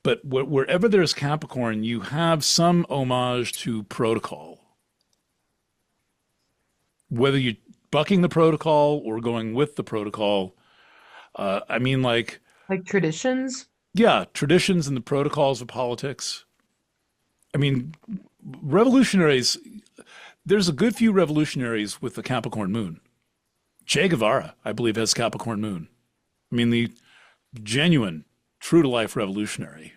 But wherever there's Capricorn, you have some homage to protocol. Whether you're bucking the protocol or going with the protocol, I mean, like traditions? Yeah, traditions and the protocols of politics. I mean, revolutionaries, there's a good few revolutionaries with the Capricorn moon. Che Guevara, I believe, has Capricorn moon. I mean, the genuine true to life revolutionary.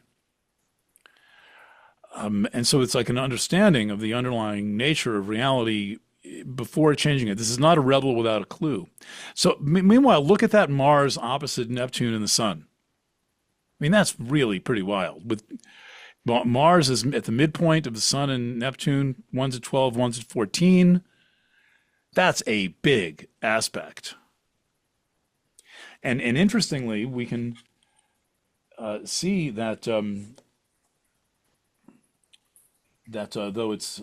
And so it's like an understanding of the underlying nature of reality before changing it. This is not a rebel without a clue. So meanwhile, look at that Mars opposite Neptune and the Sun. I mean, that's really pretty wild. With Mars is at the midpoint of the Sun and Neptune, one's at 12, one's at 14. That's a big aspect. And interestingly, we can see that though it's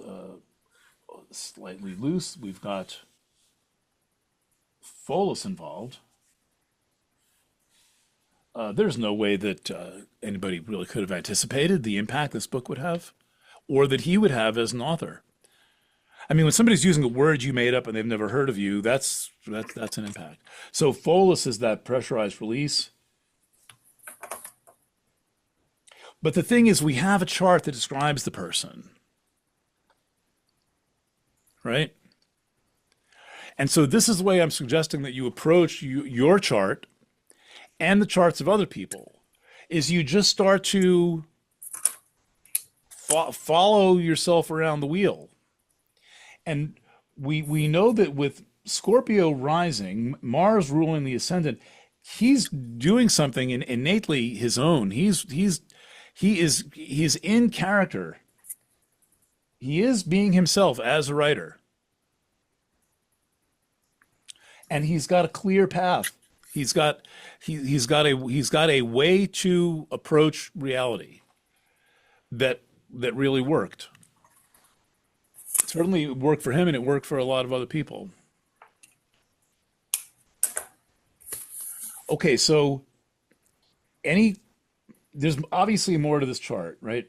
slightly loose, we've got Pholus involved. There's no way that anybody really could have anticipated the impact this book would have, or that he would have as an author. I mean, when somebody's using a word you made up and they've never heard of you, that's an impact. So Pholus is that pressurized release. But the thing is, we have a chart that describes the person, right? And so this is the way I'm suggesting that you approach your chart and the charts of other people, is you just start to follow yourself around the wheel. And we know that with Scorpio rising, Mars ruling the ascendant, he's doing something innately his own. He's in character. He is being himself as a writer. And he's got a clear path. He's got a way to approach reality that really worked. It certainly worked for him, and it worked for a lot of other people. Okay, so there's obviously more to this chart, right?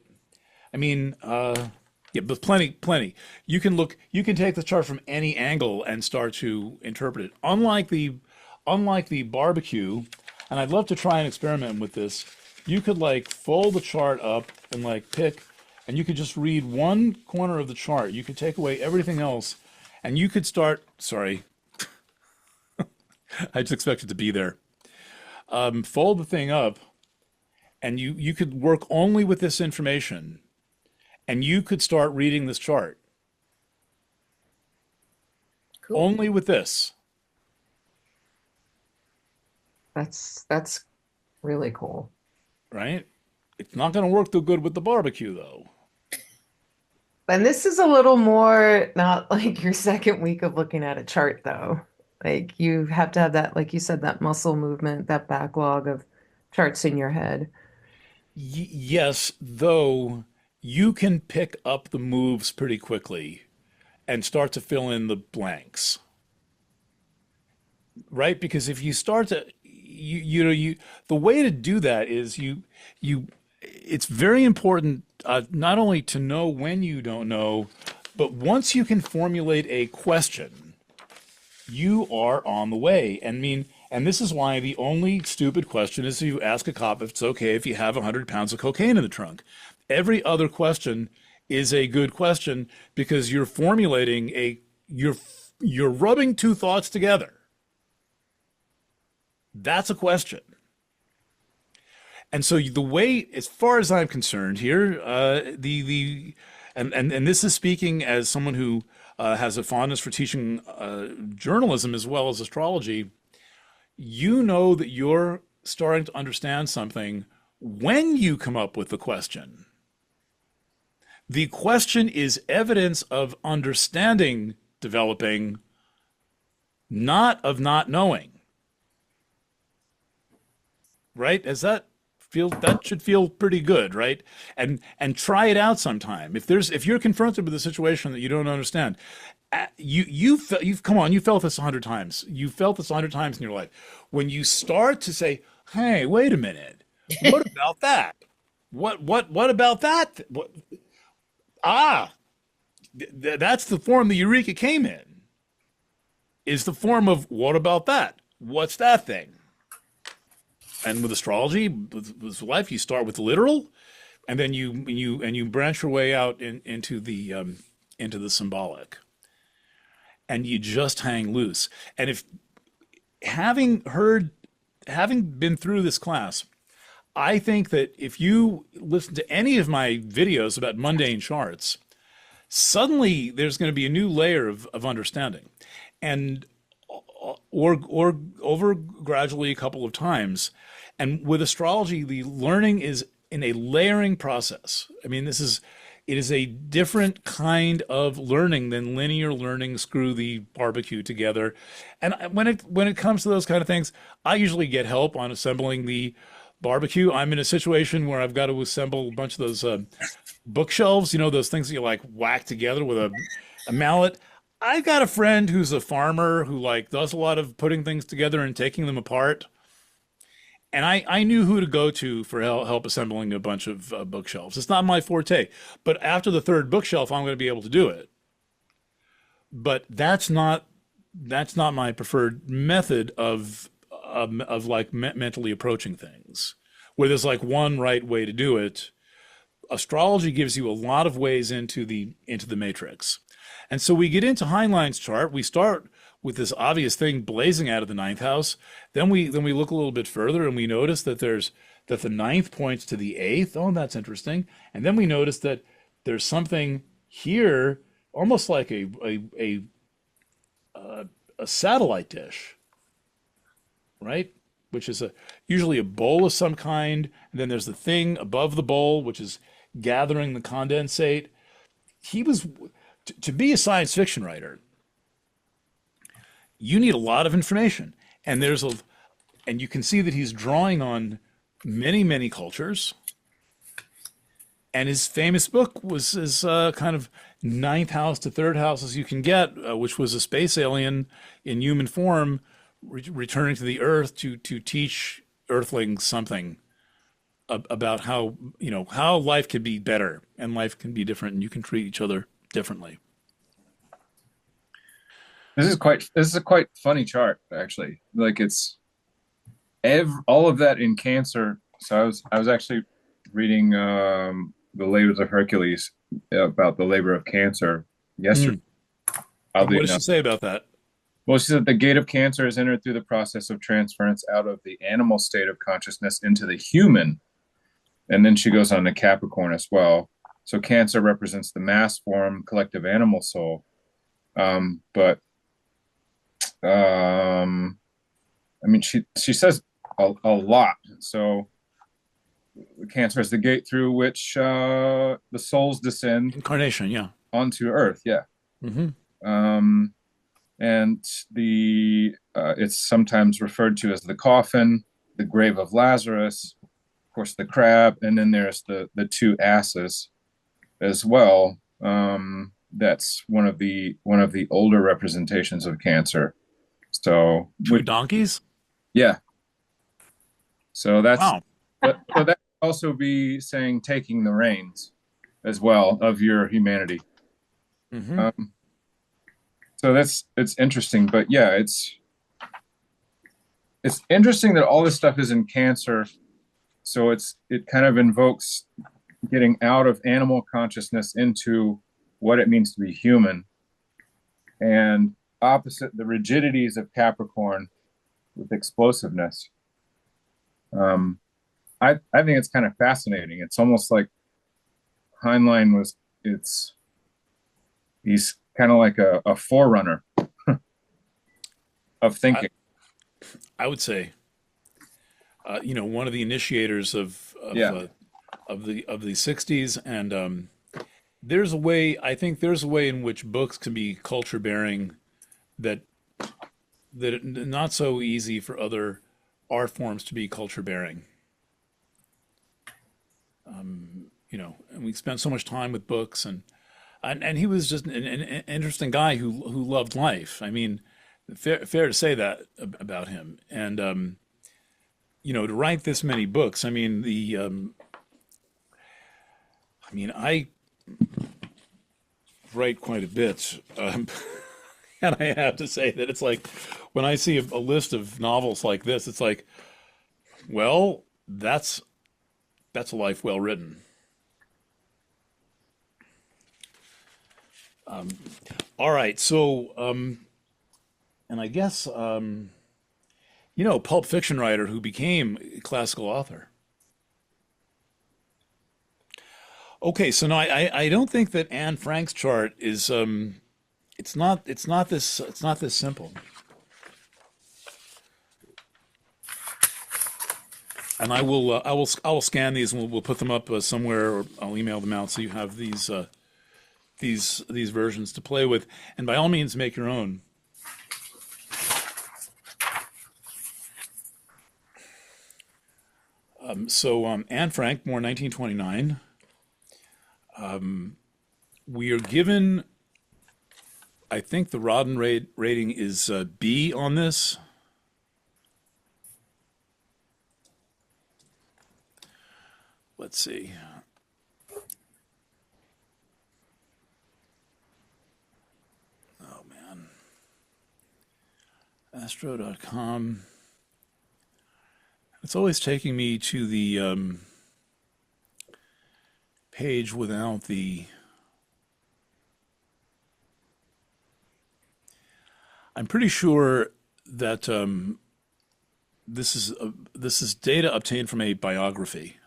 I mean, yeah, but plenty. You can take the chart from any angle and start to interpret it. Unlike the barbecue, and I'd love to try and experiment with this, you could like fold the chart up and like pick, and you could just read one corner of the chart. You could take away everything else, and you could start, sorry, I just expected to be there. Fold the thing up, and you could work only with this information, and you could start reading this chart. Cool. Only with this. That's really cool. Right? It's not going to work too good with the barbecue, though. And this is a little more not like your second week of looking at a chart, though. Like you have to have that, like you said, that muscle movement, that backlog of charts in your head. Yes, though you can pick up the moves pretty quickly and start to fill in the blanks. Right? Because if you start to, the way to do that is it's very important not only to know when you don't know, but once you can formulate a question, you are on the way. And this is why the only stupid question is if you ask a cop if it's okay if you have 100 pounds of cocaine in the trunk. Every other question is a good question because you're formulating you're rubbing two thoughts together. That's a question. And so the way, as far as I'm concerned here, and this is speaking as someone who has a fondness for teaching journalism as well as astrology, you know that you're starting to understand something when you come up with the question. The question is evidence of understanding developing, not of not knowing. Right? That should feel pretty good, right? And try it out sometime. If you're confronted with a situation that you don't understand, you've felt this 100 times. You've felt this 100 times in your life. When you start to say, "Hey, wait a minute, what about that? What about that? That's the form the eureka came in. Is the form of what about that? What's that thing?" And with astrology, with life, you start with the literal, and then you branch your way out into the symbolic, and you just hang loose. And if having been through this class, I think that if you listen to any of my videos about mundane charts, suddenly there's going to be a new layer of understanding. And or over gradually a couple of times. And with astrology, the learning is in a layering process. I mean, it is a different kind of learning than linear learning, screw the barbecue together. And when it comes to those kind of things, I usually get help on assembling the barbecue. I'm in a situation where I've got to assemble a bunch of those bookshelves, those things that you like whack together with a mallet. I've got a friend who's a farmer who like does a lot of putting things together and taking them apart. And I knew who to go to for help assembling a bunch of bookshelves. It's not my forte, but after the third bookshelf, I'm going to be able to do it. But that's not my preferred method of like mentally approaching things, where there's like one right way to do it. Astrology gives you a lot of ways into the matrix. And so we get into Heinlein's chart. We start with this obvious thing blazing out of the ninth house. Then we look a little bit further and we notice that the ninth points to the eighth. Oh, that's interesting. And then we notice that there's something here, almost like a satellite dish, right? Which is usually a bowl of some kind. And then there's the thing above the bowl, which is gathering the condensate. He was, to be a science fiction writer, you need a lot of information. And you can see that he's drawing on many, many cultures. And his famous book was his kind of ninth house to third house as you can get, which was a space alien in human form returning to the Earth to teach Earthlings something about how life can be better and life can be different and you can treat each other differently. This is a quite funny chart, actually. Like it's all of that in Cancer. So I was actually reading the Labors of Hercules about the labor of Cancer yesterday. What did she say about that? Well, she said the gate of Cancer is entered through the process of transference out of the animal state of consciousness into the human. And then she goes on to Capricorn as well. So Cancer represents the mass form, collective animal soul. But I mean, she says a lot. So Cancer is the gate through which the souls descend. Incarnation, yeah. Onto Earth, yeah. Mm-hmm. And it's sometimes referred to as the coffin, the grave of Lazarus, of course, the crab, and then there's the two asses as well. That's one of the older representations of Cancer. So two donkeys? Yeah. So that's wow. So that could also be saying taking the reins as well of your humanity. Mm-hmm. So it's interesting, but yeah, it's interesting that all this stuff is in Cancer. So it kind of invokes getting out of animal consciousness into what it means to be human, and opposite the rigidities of Capricorn with explosiveness. I think it's kind of fascinating. It's almost like Heinlein he's kind of like a forerunner of thinking. I would say, one of the initiators of the 60s, and I think there's a way in which books can be culture bearing that not so easy for other art forms to be culture bearing. And we spent so much time with books, and he was just an interesting guy who loved life. I mean, fair to say that about him. And to write this many books, I mean I write quite a bit, and I have to say that it's like when I see a list of novels like this, it's like, well, that's a life well written. All right, so and I guess Pulp Fiction writer who became a classical author. Okay, so no, I don't think that Anne Frank's chart is it's not this simple. And I will scan these and we'll put them up somewhere, or I'll email them out so you have these versions to play with. And by all means, make your own. Anne Frank, born 1929. We are given, I think the Rodden rating is B on this. Let's see. Oh, man. Astro.com. It's always taking me to the page without the... I'm pretty sure that this is data obtained from a biography.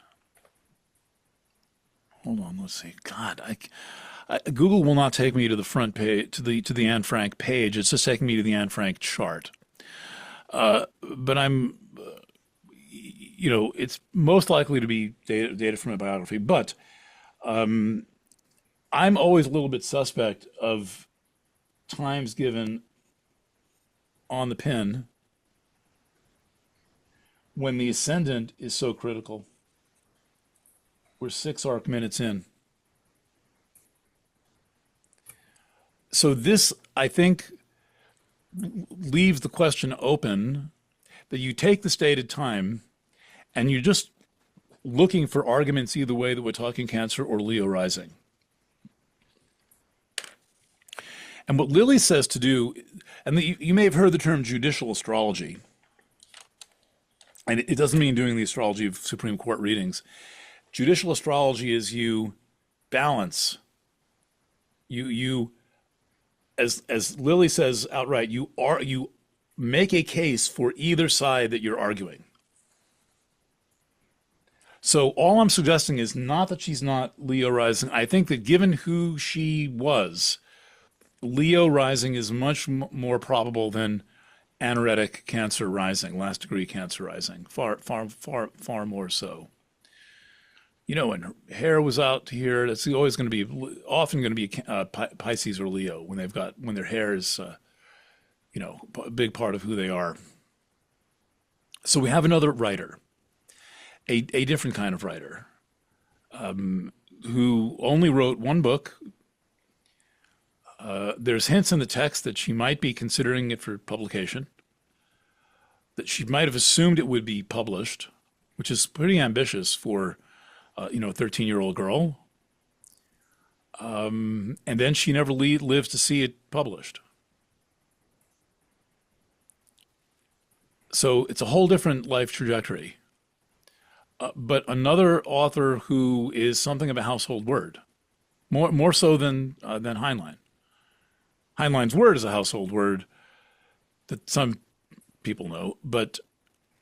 Hold on, let's see. God, Google will not take me to the front page, to the Anne Frank page. It's just taking me to the Anne Frank chart. But I'm, it's most likely to be data from a biography. But I'm always a little bit suspect of times given on the pin when the ascendant is so critical. We're 6 arc minutes in. So this, I think, leaves the question open that you take the stated time and you're just looking for arguments either way that we're talking Cancer or Leo rising. And what Lily says to do, and you may have heard the term judicial astrology, and it doesn't mean doing the astrology of Supreme Court readings. Judicial astrology is you balance. You as Lily says outright, you make a case for either side that you're arguing. So all I'm suggesting is not that she's not Leo rising. I think that given who she was, Leo rising is much more probable than anoretic Cancer rising, last degree Cancer rising. Far more so. When her hair was out here, that's always going to be, often going to be Pisces or Leo when their hair is, a big part of who they are. So we have another writer, a different kind of writer, who only wrote one book. There's hints in the text that she might be considering it for publication, that she might have assumed it would be published, which is pretty ambitious for a 13-year-old girl. And then she never lived to see it published. So it's a whole different life trajectory. But another author who is something of a household word, more so than Heinlein. Heinlein's word is a household word that some people know, but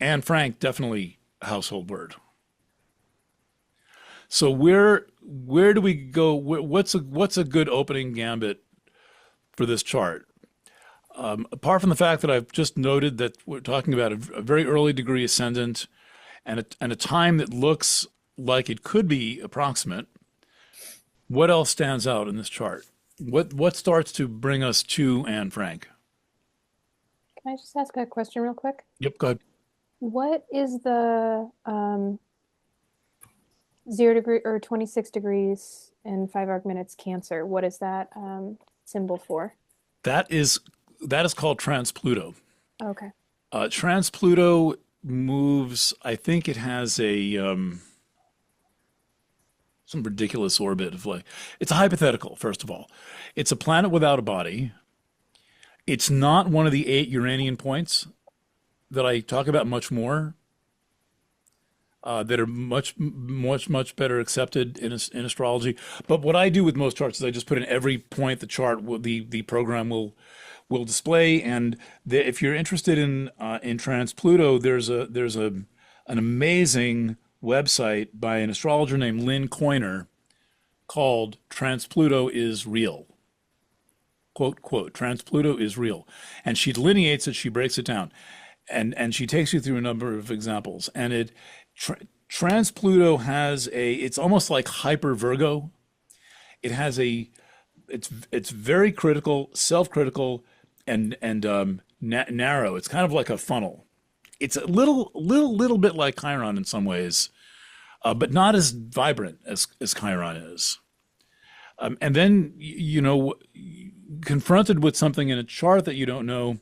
Anne Frank, definitely a household word. So where do we go? What's a good opening gambit for this chart? Apart from the fact that I've just noted that we're talking about a very early degree ascendant and a time that looks like it could be approximate, what else stands out in this chart? What starts to bring us to Anne Frank? Can I just ask a question real quick? Yep, go ahead. What is the 0 degree or 26 degrees and 5 arc minutes Cancer? What is that symbol for? That is called trans-Pluto. Okay. Trans-Pluto moves, I think it has a some ridiculous orbit of it's a hypothetical, first of all. It's a planet without a body. It's not one of the 8 Uranian points that I talk about much more, that are much better accepted in astrology. But what I do with most charts is I just put in every point the chart the program will display. And if you're interested in Trans-Pluto, there's an amazing website by an astrologer named Lynn Coiner called Trans-Pluto is Real. Quote, quote, Trans-Pluto is real. And she delineates it, she breaks it down. And she takes you through a number of examples. And Trans-Pluto has it's almost like hyper Virgo. It has it's very critical, self-critical, and narrow. It's kind of like a funnel. It's a little bit like Chiron in some ways, but not as vibrant as Chiron is. And then, confronted with something in a chart that you don't know,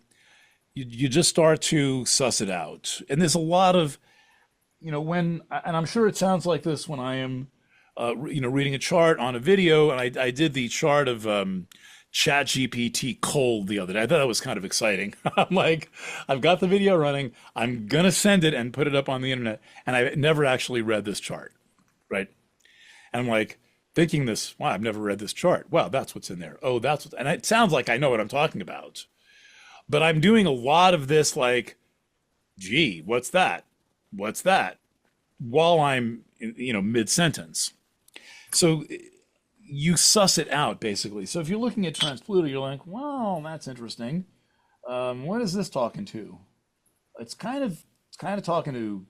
you just start to suss it out. And there's a lot of, and I'm sure it sounds like this when I am, reading a chart on a video. And I did the chart of ChatGPT cold the other day. I thought that was kind of exciting. I'm like, I've got the video running. I'm going to send it and put it up on the internet. And I never actually read this chart, right? And I'm like, thinking this, wow, I've never read this chart. Wow, that's what's in there. Oh, and it sounds like I know what I'm talking about. But I'm doing a lot of this like, gee, what's that? What's that? While I'm, mid-sentence. So you suss it out, basically. So if you're looking at Trans-Pluto, you're like, wow, that's interesting. What is this talking to? It's kind of talking to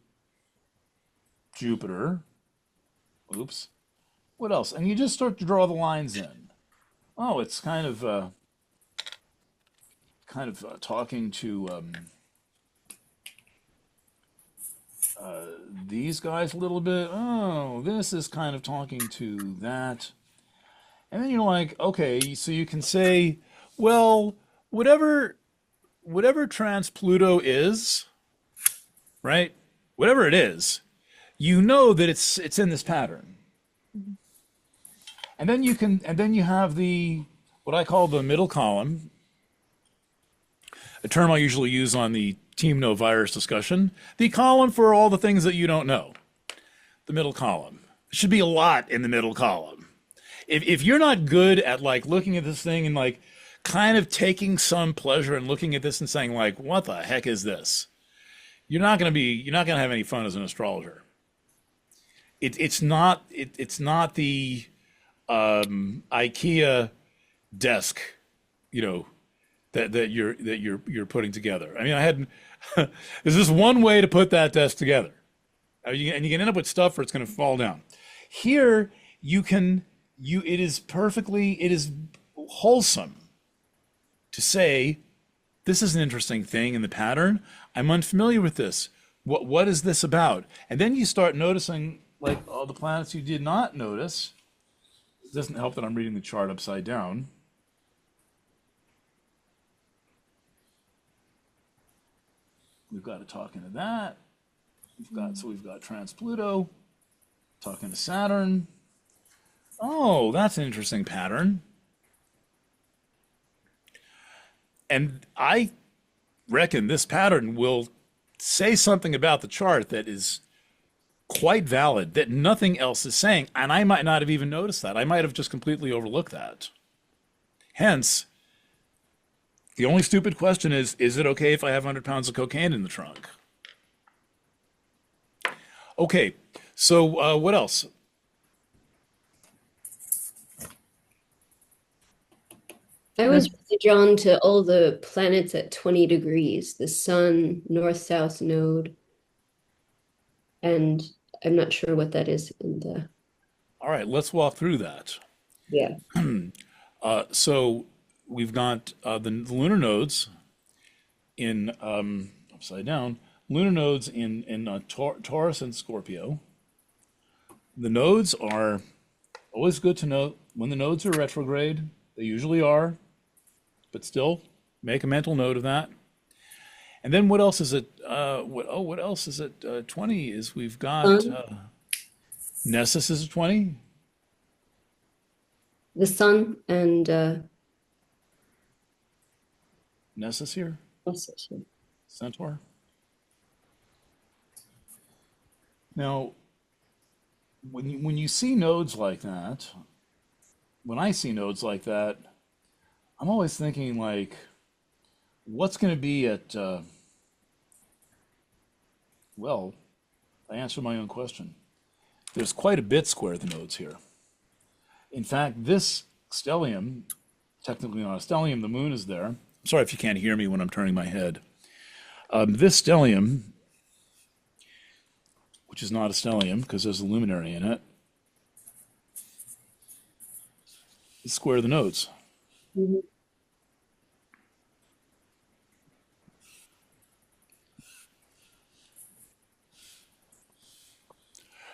Jupiter. Oops. What else? And you just start to draw the lines in. Oh, it's kind of talking to these guys a little bit. Oh, this is kind of talking to that. And then you're like, okay, so you can say, well, whatever Trans-Pluto is, right? Whatever it is, you know that it's in this pattern. And then you have what I call the middle column, a term I usually use on the Team No Virus discussion, the column for all the things that you don't know, the middle column. There should be a lot in the middle column. If you're not good at like looking at this thing and like kind of taking some pleasure in looking at this and saying like, what the heck is this? You're not going to have any fun as an astrologer. It's not the IKEA desk, that you're putting together. I mean, there's this one way to put that desk together, and you can end up with stuff where it's going to fall down. Here, it is wholesome to say, this is an interesting thing in the pattern. I'm unfamiliar with this. What is this about? And then you start noticing like all the planets you did not notice. It doesn't help that I'm reading the chart upside down. We've got to talk into that. We've got Trans-Pluto, talking to Saturn. Oh, that's an interesting pattern. And I reckon this pattern will say something about the chart that is quite valid, that nothing else is saying. And I might not have even noticed that. I might have just completely overlooked that. Hence, the only stupid question is it okay if I have 100 pounds of cocaine in the trunk? Okay, so what else? I was really drawn to all the planets at 20 degrees, the sun, north-south node, and I'm not sure what that is in the... All right, let's walk through that. Yeah. So we've got the lunar nodes in upside down, lunar nodes in Taurus and Scorpio. The nodes are always good to note when the nodes are retrograde. They usually are, but still make a mental note of that. And then what else is it? What else is it? 20 is we've got Nessus is 20. The sun and Nessus here. Nessus, yeah. Centaur. Now, when you see nodes like that, when I see nodes like that, I'm always thinking like, what's going to be at? Well, I answer my own question. There's quite a bit square the nodes here, In fact, this stellium, technically not a stellium, the moon is there. Sorry if you can't hear me when I'm turning my head. This stellium, which is not a stellium because there's a luminary in it, is square the nodes.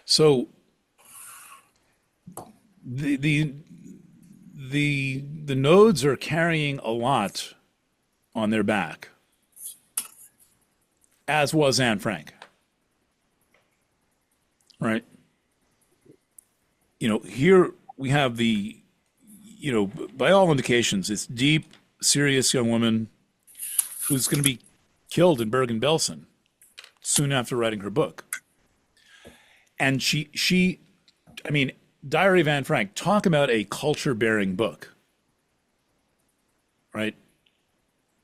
So the nodes are carrying a lot on their back, as was Anne Frank. Right? Here we have by all indications, this deep, serious young woman who's going to be killed in Bergen-Belsen soon after writing her book. And Diary of Anne Frank, talk about a culture-bearing book, right?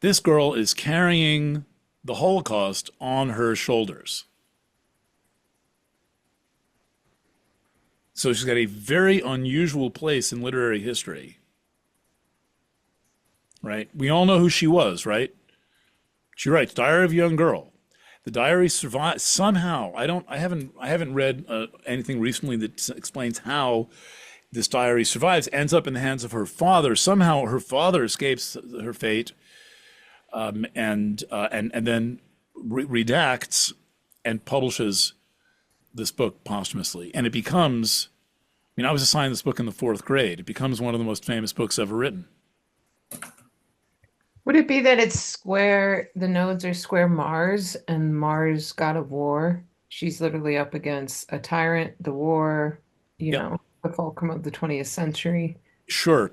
This girl is carrying the Holocaust on her shoulders. So she's got a very unusual place in literary history, right? We all know who she was, right? She writes Diary of a Young Girl. The diary survives somehow. I haven't read anything recently that explains how this diary survives. Ends up in the hands of her father. Somehow her father escapes her fate, and then redacts and publishes this book posthumously. And it becomes, I was assigned this book in the 4th grade. It becomes one of the most famous books ever written. Would it be that it's square, the nodes are square Mars, and Mars, god of war? She's literally up against a tyrant, the war, the fulcrum of the 20th century. Sure,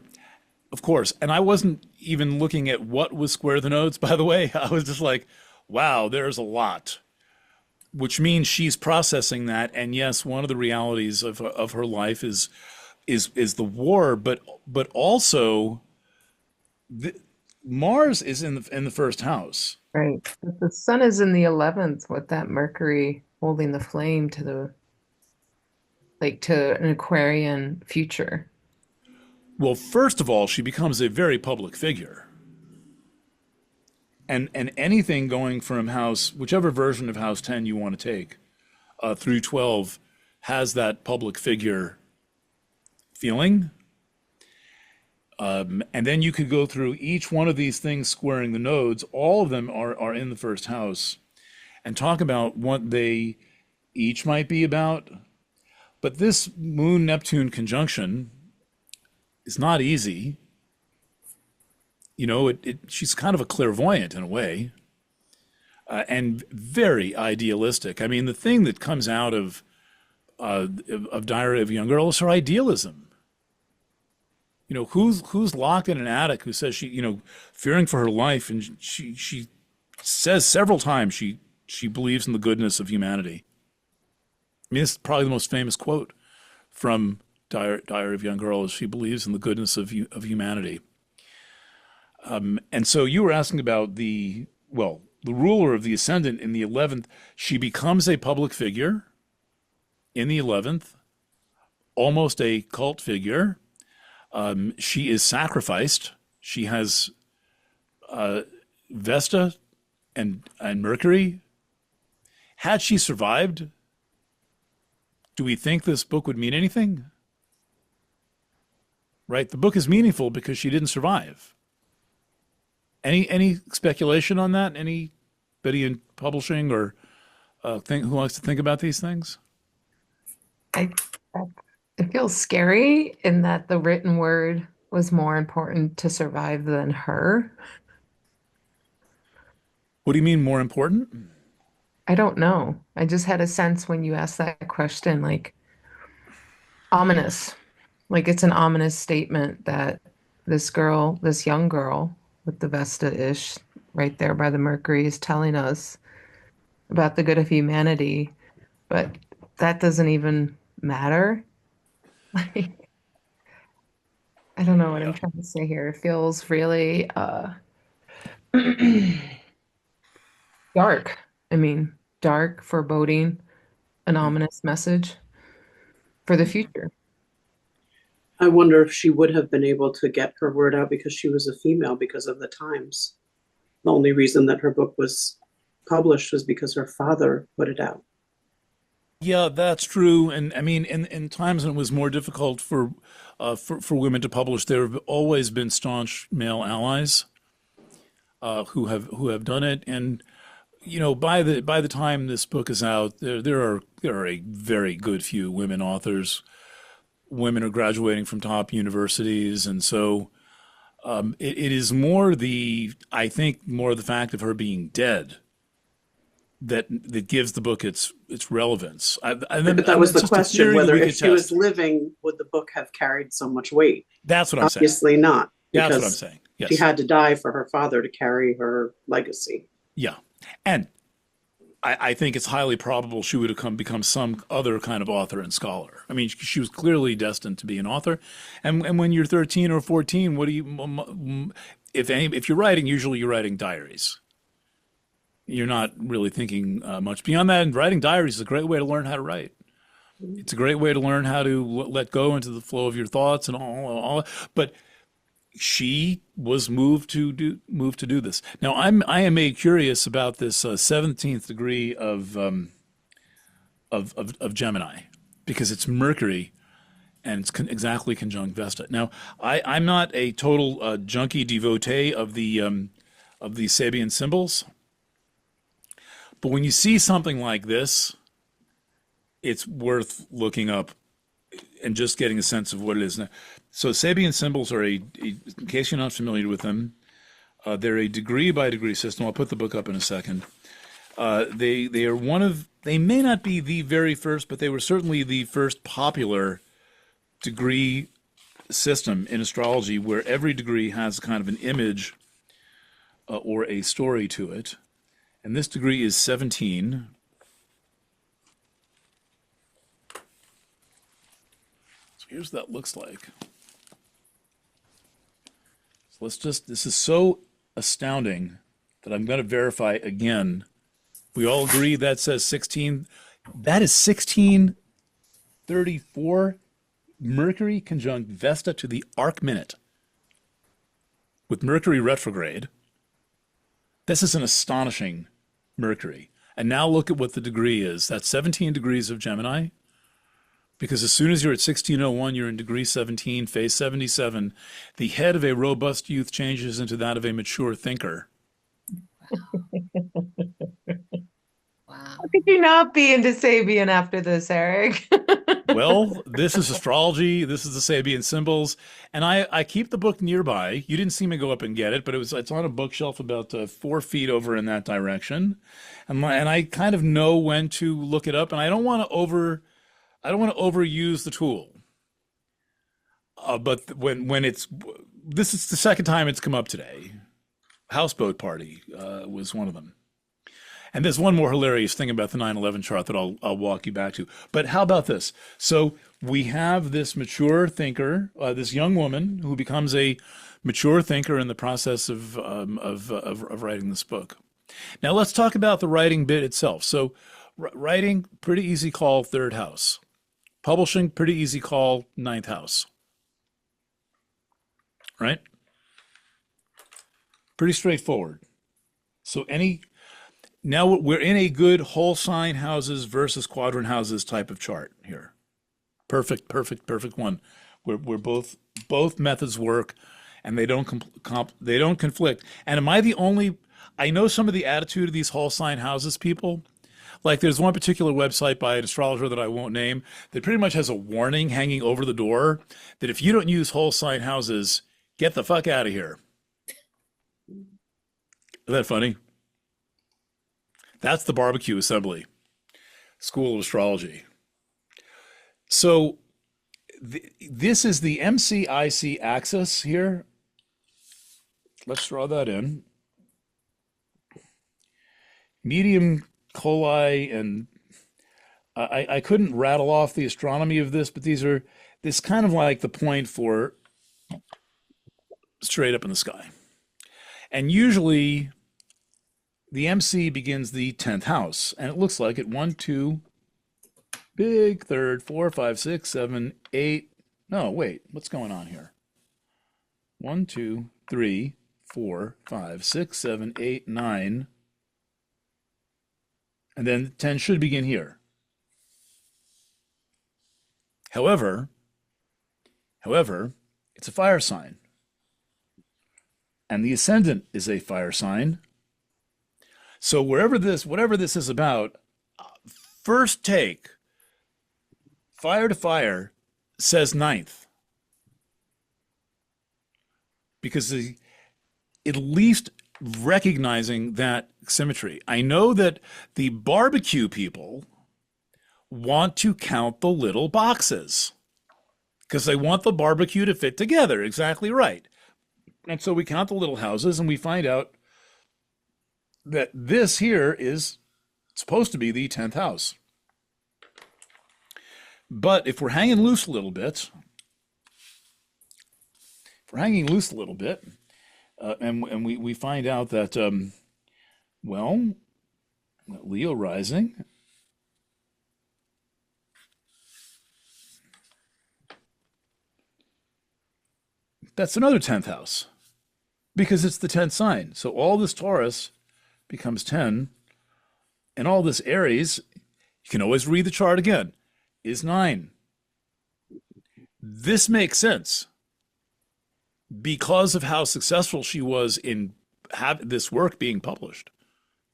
of course. And I wasn't even looking at what was square the nodes, by the way. I was just like, wow, there's a lot. Which means she's processing that. And yes, one of the realities of her life is the war, but also Mars is in the first house. Right. But the sun is in the 11th with that Mercury holding the flame to an Aquarian future. Well, first of all, she becomes a very public figure. And anything going from whichever version of house 10 you want to take, through 12 has that public figure feeling. And then you could go through each one of these things squaring the nodes. All of them are in the first house, and talk about what they each might be about. But this Moon-Neptune conjunction is not easy. She's kind of a clairvoyant in a way, and very idealistic. The thing that comes out of Diary of a Young Girl is her idealism. Who's locked in an attic who says she, fearing for her life, and she says several times she believes in the goodness of humanity. It's probably the most famous quote from Diary of a Young Girl is she believes in the goodness of humanity. And so you were asking about the ruler of the ascendant in the 11th. She becomes a public figure in the 11th, almost a cult figure. She is sacrificed. She has Vesta and Mercury. Had she survived, do we think this book would mean anything? Right? The book is meaningful because she didn't survive. Any speculation on that? Anybody in publishing or who likes to think about these things? It feels scary in that the written word was more important to survive than her. What do you mean more important? I don't know. I just had a sense when you asked that question, like ominous. Like it's an ominous statement that this young girl with the Vesta-ish right there by the Mercury is telling us about the good of humanity, but that doesn't even matter. I don't know what I'm trying to say here. It feels really dark. Dark, foreboding, an ominous message for the future. I wonder if she would have been able to get her word out because she was a female because of the times. The only reason that her book was published was because her father put it out. Yeah, that's true. And I mean, in times when it was more difficult for women to publish, there have always been staunch male allies who have done it. And you know, by the time this book is out, there are a very good few women authors. Women are graduating from top universities, and so it is more I think more the fact of her being dead that gives the book its relevance. But that was the question, whether if she was living, would the book have carried so much weight? That's what I'm saying. Obviously not. That's what I'm Because saying. Yes. she had to die for her father to carry her legacy. Yeah. And I think it's highly probable she would have become some other kind of author and scholar. I mean, she was clearly destined to be an author. And when you're 13 or 14, what do you, if you're writing, usually you're writing diaries. You're not really thinking much beyond that. And writing diaries is a great way to learn how to write. It's a great way to learn how to let go into the flow of your thoughts and all. But she was moved to do this. Now, I am made curious about this 17th degree of Gemini, because it's Mercury and it's exactly conjunct Vesta. Now, I'm not a total junkie devotee of the Sabian symbols, but when you see something like this, it's worth looking up and just getting a sense of what it is. Now, so Sabian symbols are in case you're not familiar with them, they're a degree by degree system. I'll put the book up in a second. They are they may not be the very first, but they were certainly the first popular degree system in astrology, where every degree has kind of an image or a story to it. And this degree is 17. So here's what that looks like. So this is so astounding that I'm going to verify again. We all agree that says 16. That is 1634 Mercury conjunct Vesta to the arc minute with Mercury retrograde. This is an astonishing Mercury. And now look at what the degree is. That's 17 degrees of Gemini. Because as soon as you're at 1601, you're in degree 17, phase 77. The head of a robust youth changes into that of a mature thinker. How could you not be into Sabian after this, Eric? Well, this is astrology. This is the Sabian symbols. And I keep the book nearby. You didn't see me go up and get it, but it's on a bookshelf about 4 feet over in that direction. And I kind of know when to look it up. And I don't want to overuse the tool. But this is the second time it's come up today. Houseboat Party was one of them. And there's one more hilarious thing about the 9/11 chart that I'll walk you back to. But how about this? So we have this mature thinker, this young woman who becomes a mature thinker in the process of writing this book. Now let's talk about the writing bit itself. So writing, pretty easy call, 3rd house. Publishing, pretty easy call, 9th house. Right? Pretty straightforward. So now we're in a good whole sign houses versus quadrant houses type of chart here. Perfect one. Where both methods work, and they don't conflict. And am I the only? I know some of the attitude of these whole sign houses people. Like there's one particular website by an astrologer that I won't name that pretty much has a warning hanging over the door that if you don't use whole sign houses, get the fuck out of here. Isn't that funny? That's the Barbecue Assembly School of Astrology. So this is the MCIC axis here. Let's draw that in. Medium coli, and I couldn't rattle off the astronomy of this, but this kind of like the point for straight up in the sky. And usually the MC begins the 10th house, and it looks like it 1, 2, big third, 4, 5, 6, 7, 8, No, wait, what's going on here? 1, 2, 3, 4, 5, 6, 7, 8, 9. And then 10 should begin here. However, it's a fire sign. And the ascendant is a fire sign. So whatever this is about, first take, fire to fire, says ninth. Because at least recognizing that symmetry. I know that the barbecue people want to count the little boxes because they want the barbecue to fit together. Exactly right. And so we count the little houses and we find out that this here is supposed to be the 10th house. But if we're hanging loose a little bit, and we find out that, Leo rising, that's another 10th house because it's the 10th sign. So all this Taurus becomes 10, and all this Aries, you can always read the chart again, is 9. This makes sense because of how successful she was in this work being published.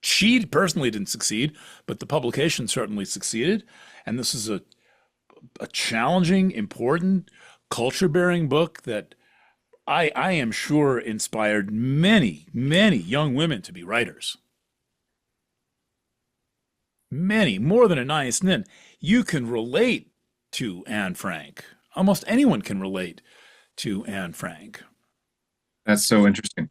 She personally didn't succeed, but the publication certainly succeeded. And this is a challenging, important, culture-bearing book that I am sure inspired many, many young women to be writers. Many, more than Anais Nin. You can relate to Anne Frank. Almost anyone can relate to Anne Frank. That's so interesting.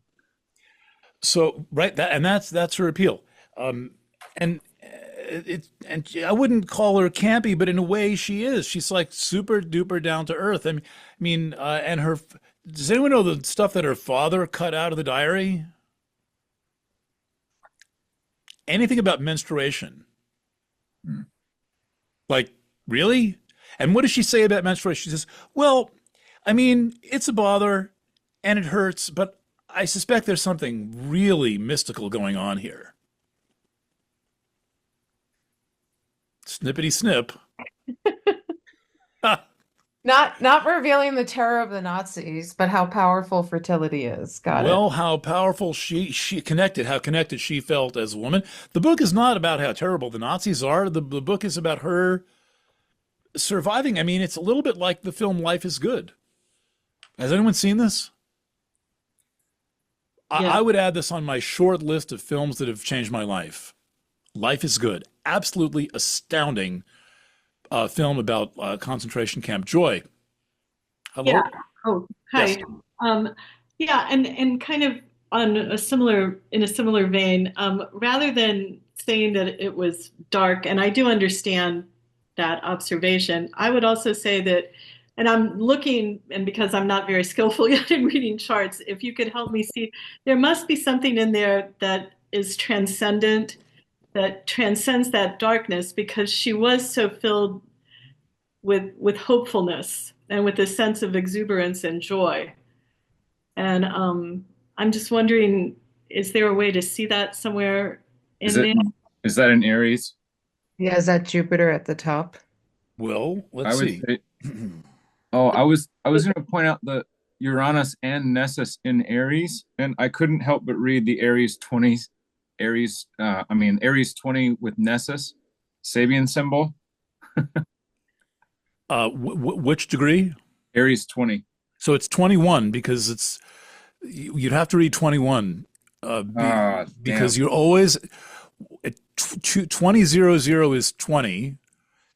So that's her appeal. And I wouldn't call her campy, but in a way she is. She's like super duper down to earth. I mean, and her. Does anyone know the stuff that her father cut out of the diary? Anything about menstruation? Like, really? And what does she say about menstruation? She says, well, I mean, it's a bother and it hurts, but I suspect there's something really mystical going on here. Snippety snip. Not revealing the terror of the Nazis, but how powerful fertility is. Got it. Well, how powerful how connected she felt as a woman. The book is not about how terrible the Nazis are. The book is about her surviving. I mean, it's a little bit like the film Life is Good. Has anyone seen this? Yeah. I would add this on my short list of films that have changed my life. Life is Good. Absolutely astounding film about concentration camp. Joy. Hello. Yeah. Oh, hi. Yes. Yeah, and kind of in a similar vein, rather than saying that it was dark, and I do understand that observation, I would also say that, and I'm looking, and because I'm not very skillful yet in reading charts, if you could help me see, there must be something in there that is transcendent, that transcends that darkness, because she was so filled with hopefulness and with a sense of exuberance and joy. And I'm just wondering, is there a way to see that somewhere in there? Is that an Aries? Yeah, is that Jupiter at the top? Well, let's I would see. say, I was going to point out the Uranus and Nessus in Aries, and I couldn't help but read the Aries 20 with Nessus, Sabian symbol. Which degree? Aries 20. So it's 21 because you'd have to read 21 because you're always 2000 is 20,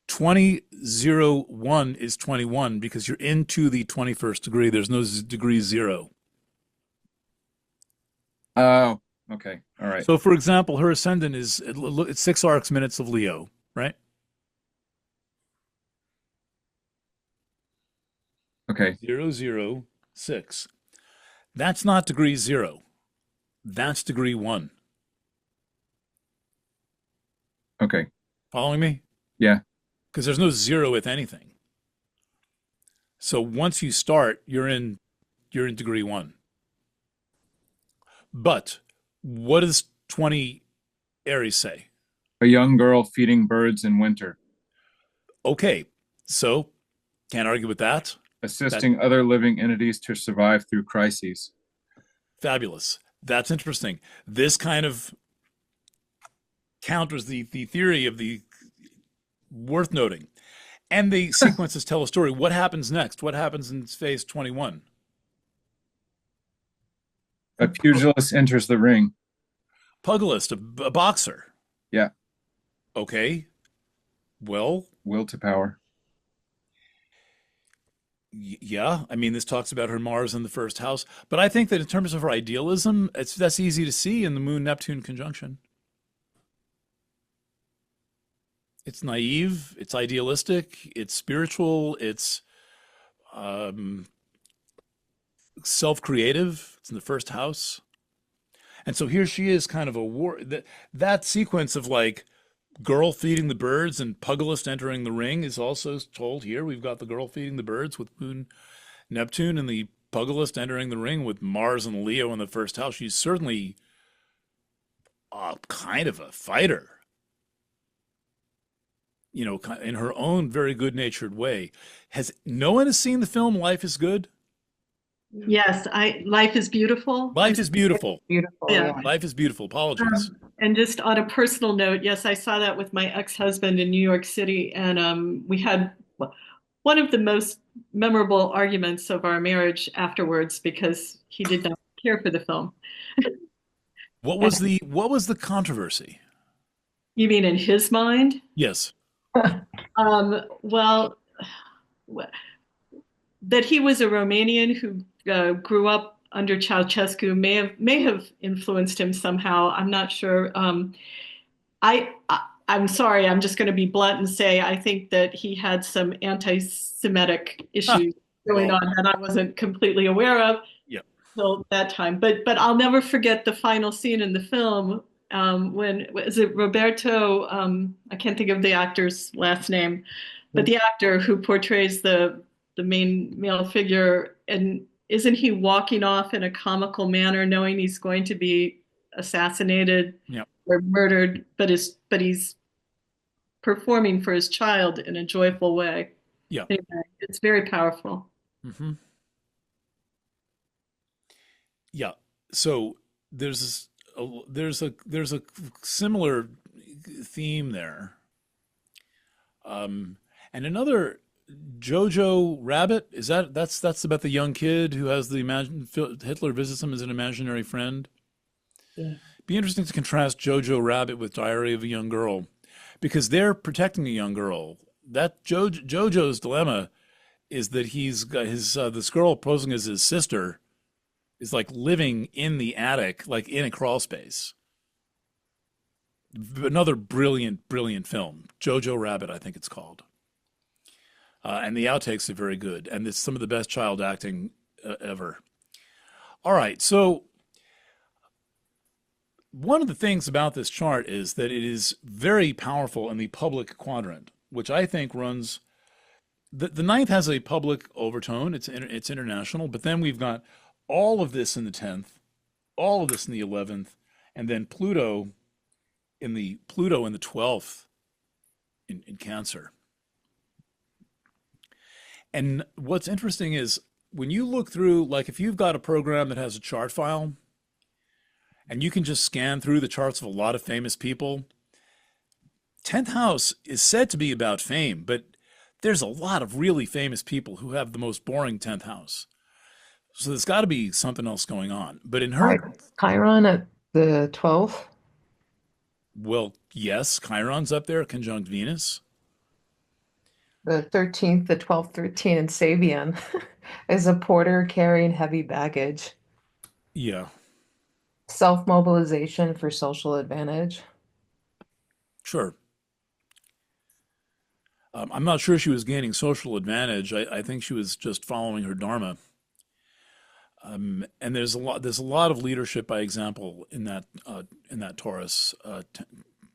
2001 is 21 because you're into the 21st degree. There's no degree 0. Oh, okay. All right. So for example, her ascendant is it's 6 arcs minutes of Leo, right? Okay. 006. That's not degree 0. That's degree 1. Okay. Following me? Yeah. Because there's no 0 with anything. So once you start, you're in degree one. But what does 20 Aries say? A young girl feeding birds in winter. Okay, so can't argue with that. Assisting other living entities to survive through crises. Fabulous. That's interesting. This kind of counters the theory of the worth noting. And the sequences tell a story. What happens next? What happens in phase 21? A pugilist enters the ring. Pugilist, a boxer. Yeah. Okay. Well, will to power. Yeah, I mean, this talks about her Mars in the first house, but I think that in terms of her idealism, that's easy to see in the Moon Neptune conjunction. It's naive, it's idealistic, it's spiritual, it's self-creative. It's in the first house, and so here she is, kind of a war. That sequence of like girl feeding the birds and pugilist entering the ring is also told here. We've got the girl feeding the birds with Moon Neptune and the pugilist entering the ring with Mars and Leo in the first house. She's certainly kind of a fighter, you know, in her own very good-natured way. No one has seen the film Life is Good? Yes, Life is Beautiful. Life is Beautiful. Beautiful. Yeah. Yeah. Life is Beautiful. Apologies. And just on a personal note, yes, I saw that with my ex-husband in New York City, and we had one of the most memorable arguments of our marriage afterwards because he did not care for the film. What was the controversy? You mean in his mind? Yes. Well, that he was a Romanian who grew up under Ceausescu may have influenced him somehow. I'm not sure. I'm sorry. I'm just going to be blunt and say I think that he had some anti-Semitic issues going on that I wasn't completely aware of till that time. But I'll never forget the final scene in the film when is it Roberto? I can't think of the actor's last name, but the actor who portrays the main male figure, and isn't he walking off in a comical manner, knowing he's going to be assassinated or murdered, but he's performing for his child in a joyful way. Yeah, anyway, it's very powerful. Mm-hmm. Yeah. So there's a similar theme there, and another. Jojo Rabbit, that's about the young kid who has Hitler visits him as an imaginary friend. Yeah. Be interesting to contrast Jojo Rabbit with Diary of a Young Girl, because they're protecting a young girl. That Jojo's dilemma is that he's got this girl posing as his sister is like living in the attic, like in a crawl space. Another brilliant film, Jojo Rabbit, I think it's called. And the outtakes are very good, and it's some of the best child acting ever. All right, so one of the things about this chart is that it is very powerful in the public quadrant, which I think runs. The ninth has a public overtone; it's international, but then we've got all of this in the 10th, all of this in the 11th, and then Pluto in the 12th in Cancer. And what's interesting is when you look through, like if you've got a program that has a chart file and you can just scan through the charts of a lot of famous people, 10th house is said to be about fame, but there's a lot of really famous people who have the most boring 10th house. So there's got to be something else going on. But in her... Chiron at the 12th? Well, yes, Chiron's up there, conjunct Venus. The 13th, the 12th, 13 in Sabian is a porter carrying heavy baggage. Yeah. Self-mobilization for social advantage. Sure. I'm not sure she was gaining social advantage. I think she was just following her dharma. And there's a lot of leadership by example in that Taurus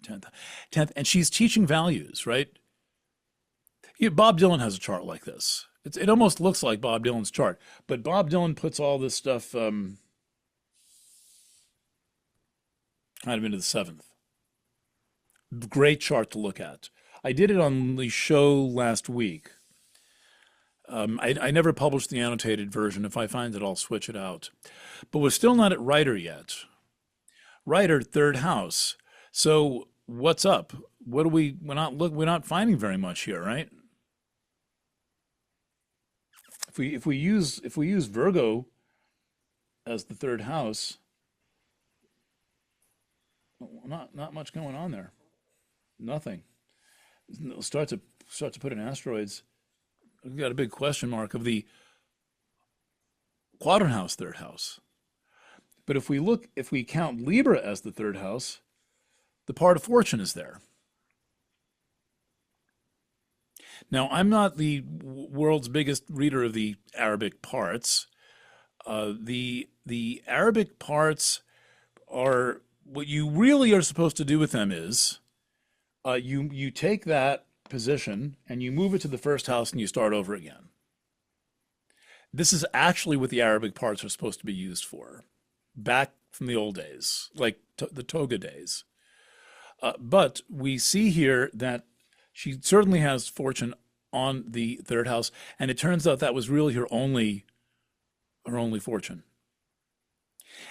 10th, and she's teaching values, right? Bob Dylan has a chart like this. It almost looks like Bob Dylan's chart, but Bob Dylan puts all this stuff kind of into the seventh. Great chart to look at. I did it on the show last week. I never published the annotated version. If I find it, I'll switch it out. But we're still not at writer yet. Writer, third house. So what's up? What do we're not finding very much here, right? If we use Virgo as the third house, not much going on there. Nothing. Start to put in asteroids. We've got a big question mark of the quadrant house, third house. But if we count Libra as the third house, the part of fortune is there. Now, I'm not the world's biggest reader of the Arabic parts. The Arabic parts are, what you really are supposed to do with them is you take that position and you move it to the first house and you start over again. This is actually what the Arabic parts are supposed to be used for, back from the old days, like the toga days. But we see here that she certainly has fortune on the third house, and it turns out that was really her only fortune.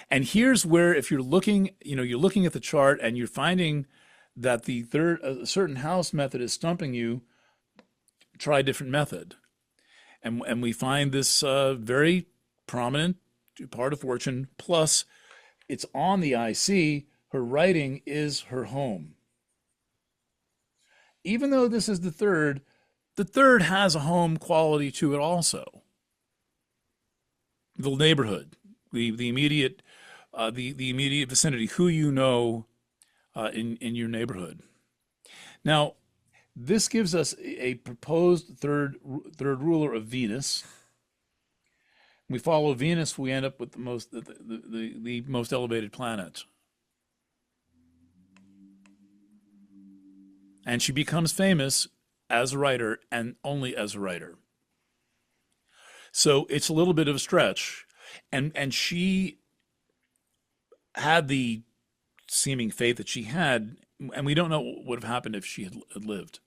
And here's where, if you're looking at the chart and you're finding that the a certain house method is stumping you, try a different method. And we find this very prominent part of fortune, plus it's on the IC, her writing is her home. Even though this is the third has a home quality to it also. The neighborhood, the immediate vicinity, who you know in your neighborhood. Now, this gives us a proposed third ruler of Venus. We follow Venus, we end up with the most elevated planet. And she becomes famous as a writer and only as a writer. So it's a little bit of a stretch. And she had the seeming fate that she had, and we don't know what would have happened if she had lived.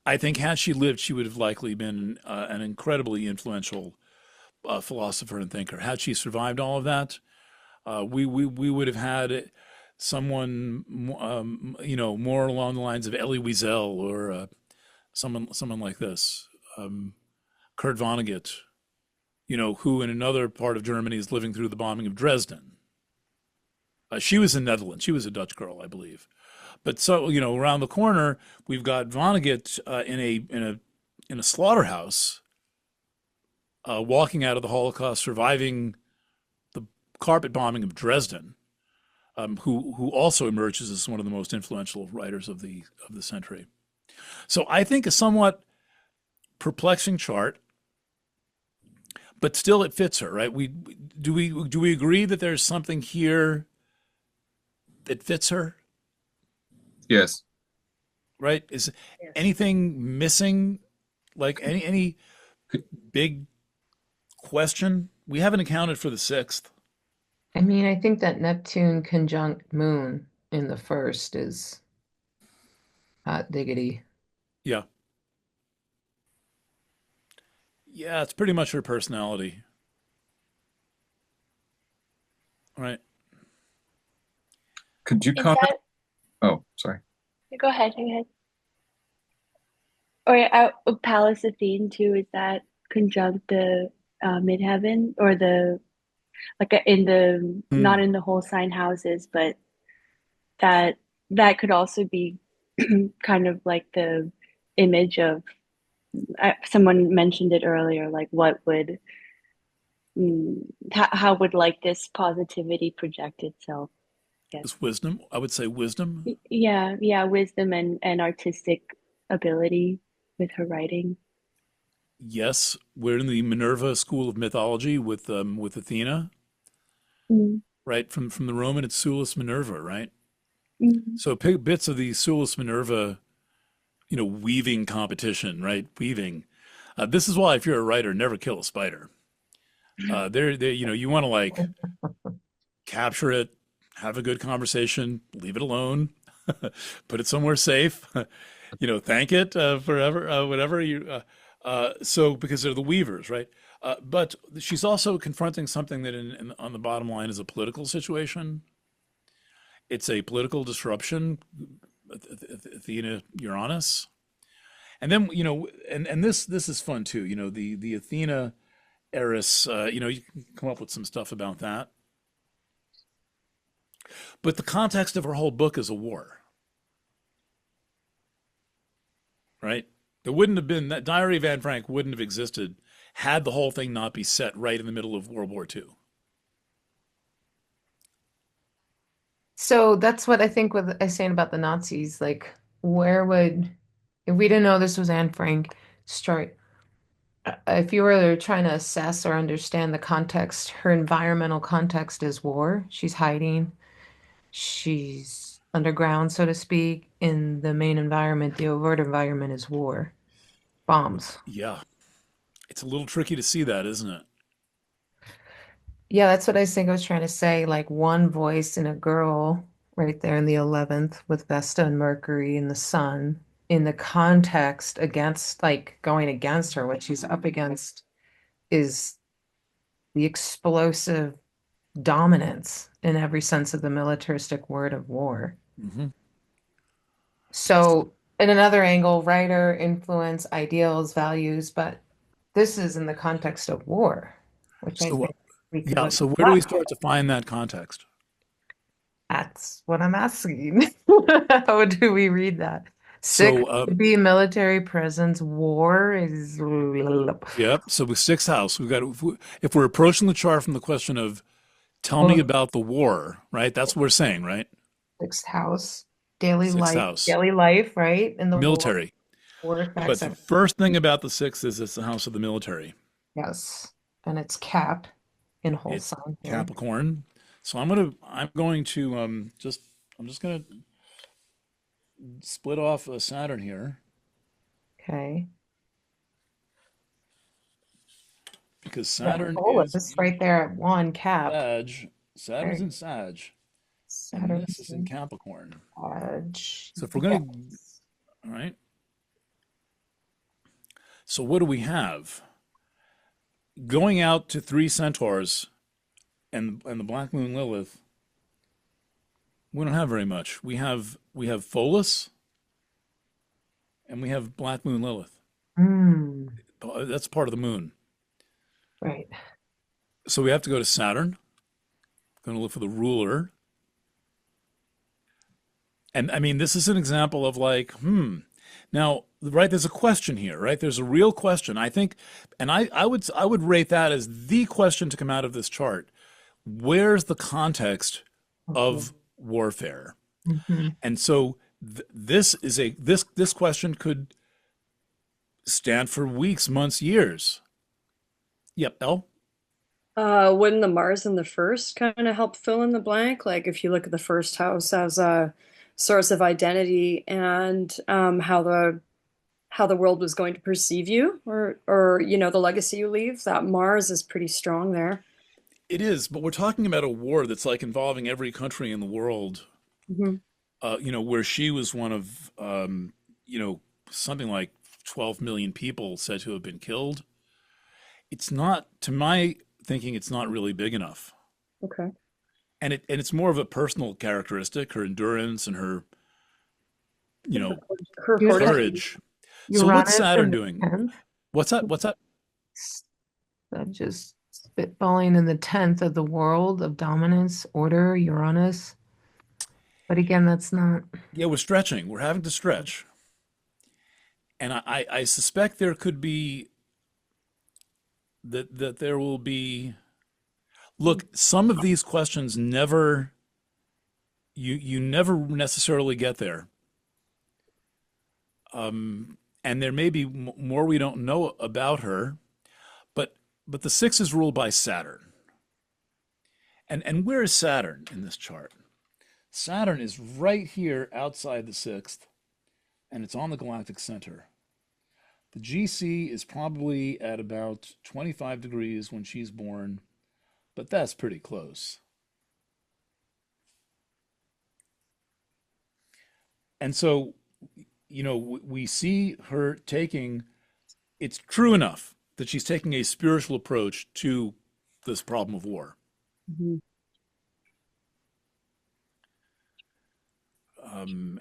I think had she lived, she would have likely been an incredibly influential philosopher and thinker. Had she survived all of that, we would have had someone, more along the lines of Elie Wiesel or someone like this, Kurt Vonnegut, who in another part of Germany is living through the bombing of Dresden. She was in Netherlands. She was a Dutch girl, I believe. But so, around the corner, we've got Vonnegut in a slaughterhouse, walking out of the Holocaust, surviving the carpet bombing of Dresden, who also emerges as one of the most influential writers of the century. So I think a somewhat perplexing chart, but still it fits her, right? Do we agree that there's something here that fits her? Yes. Right? Is anything missing? Like any big question? We haven't accounted for the sixth. I mean, I think that Neptune conjunct Moon in the first is hot diggity. Yeah. Yeah, it's pretty much her personality. Right. Could you Is comment? that, Oh, sorry. go ahead, go ahead. Or Pallas Athene too, is that conjunct the midheaven or the in the not in the whole sign houses, but that could also be kind of like the image of someone mentioned it earlier, like what would how would like this positivity project itself? Yes. It's wisdom. I would say wisdom. Yeah, wisdom and artistic ability with her writing. Yes, we're in the Minerva school of mythology with Athena, right? From the Roman, it's Sulis Minerva, right? So bits of the Sulis Minerva, weaving competition, right? Weaving. This is why if you're a writer, never kill a spider. You want to like capture it, have a good conversation, leave it alone, put it somewhere safe, thank it forever, whatever so because they're the weavers, right? But she's also confronting something that on the bottom line is a political situation. It's a political disruption, Athena, Uranus. And then, and this is fun too, the Athena Eris, you can come up with some stuff about that. But the context of her whole book is a war, right? There wouldn't have been, that Diary of Anne Frank wouldn't have existed had the whole thing not be set right in the middle of World War II. So that's what I think what I was saying about the Nazis. Like, if we didn't know this was Anne Frank, start, if you were trying to assess or understand the context, her environmental context is war. She's hiding. She's underground, so to speak. In the main environment, the overt environment is war. Bombs. Yeah. It's a little tricky to see that, isn't it? Yeah, that's what I think I was trying to say. Like one voice in a girl right there in the 11th with Vesta and Mercury and the sun in the context against, like going against her, what she's up against is the explosive dominance in every sense of the militaristic word of war. Mm-hmm. So, in another angle, writer, influence, ideals, values, but this is in the context of war, which I think we can look So at where do we that. start to find that context? That's what I'm asking. How do we read that? Six would be military presence. War is. Yep. So with sixth house, we've got, if we're approaching the chart from the question of tell me about the war, right? That's what we're saying, right? Sixth house, daily Sixth life, house. daily life, right? In the Military. war But effects. the first thing about the sixth is it's the house of the military. Yes, and it's Cap in whole It's sign here. Capricorn. So I'm going to I'm just gonna split off Saturn here Okay. because Saturn It's right there at one Cap. Sag. Saturn's in Sag, and Saturn this is in Capricorn. Sag. So if we're gonna, all right. So what do we have? Going out to 3 centaurs and the Black Moon Lilith, we don't have very much. We have Pholus and we have Black Moon Lilith. That's part of the moon. Right. So we have to go to Saturn. Going to look for the ruler. And I mean, this is an example of like, Now, right, there's a question here, right? There's a real question. I think, and I would rate that as the question to come out of this chart. Where's the context of warfare? And so this question could stand for weeks, months, years. Yep, Elle? Wouldn't the Mars in the first kind of help fill in the blank? Like if you look at the first house as a source of identity and how the world was going to perceive you, or the legacy you leave, that Mars is pretty strong there. It is, but we're talking about a war that's like involving every country in the world. Where she was one of something like 12 million people said to have been killed. It's not, to my thinking, it's not really big enough. Okay. And it's more of a personal characteristic, her endurance and her courage. So what's Saturn doing? What's that? I'm just spitballing in the 10th of the world of dominance, order, Uranus. But again, that's not. Yeah, we're stretching. We're having to stretch. And I suspect there could be that there will be. Look, some of these questions never. You never necessarily get there. And there may be more we don't know about her, but the 6 is ruled by Saturn. And where is Saturn in this chart? Saturn is right here outside the 6th, and it's on the galactic center. The GC is probably at about 25 degrees when she's born, but that's pretty close. And so, we see her taking, it's true enough that she's taking a spiritual approach to this problem of war. Mhm.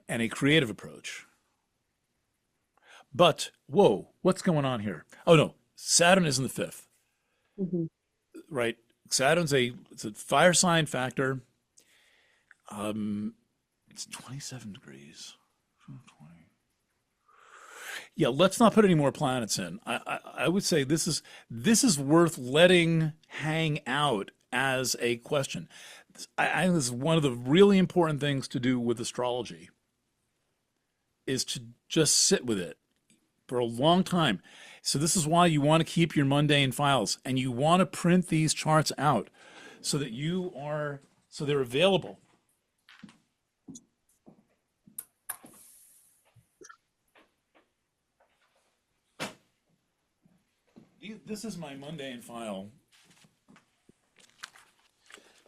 And a creative approach. But, whoa, what's going on here? Oh no, Saturn is in the fifth, Mhm. right? It's a fire sign factor. It's 27 degrees. 20. Yeah, let's not put any more planets in. I would say this is worth letting hang out as a question. I think this is one of the really important things to do with astrology, is to just sit with it for a long time. So this is why you want to keep your mundane files, and you want to print these charts out so that so they're available. This is my mundane file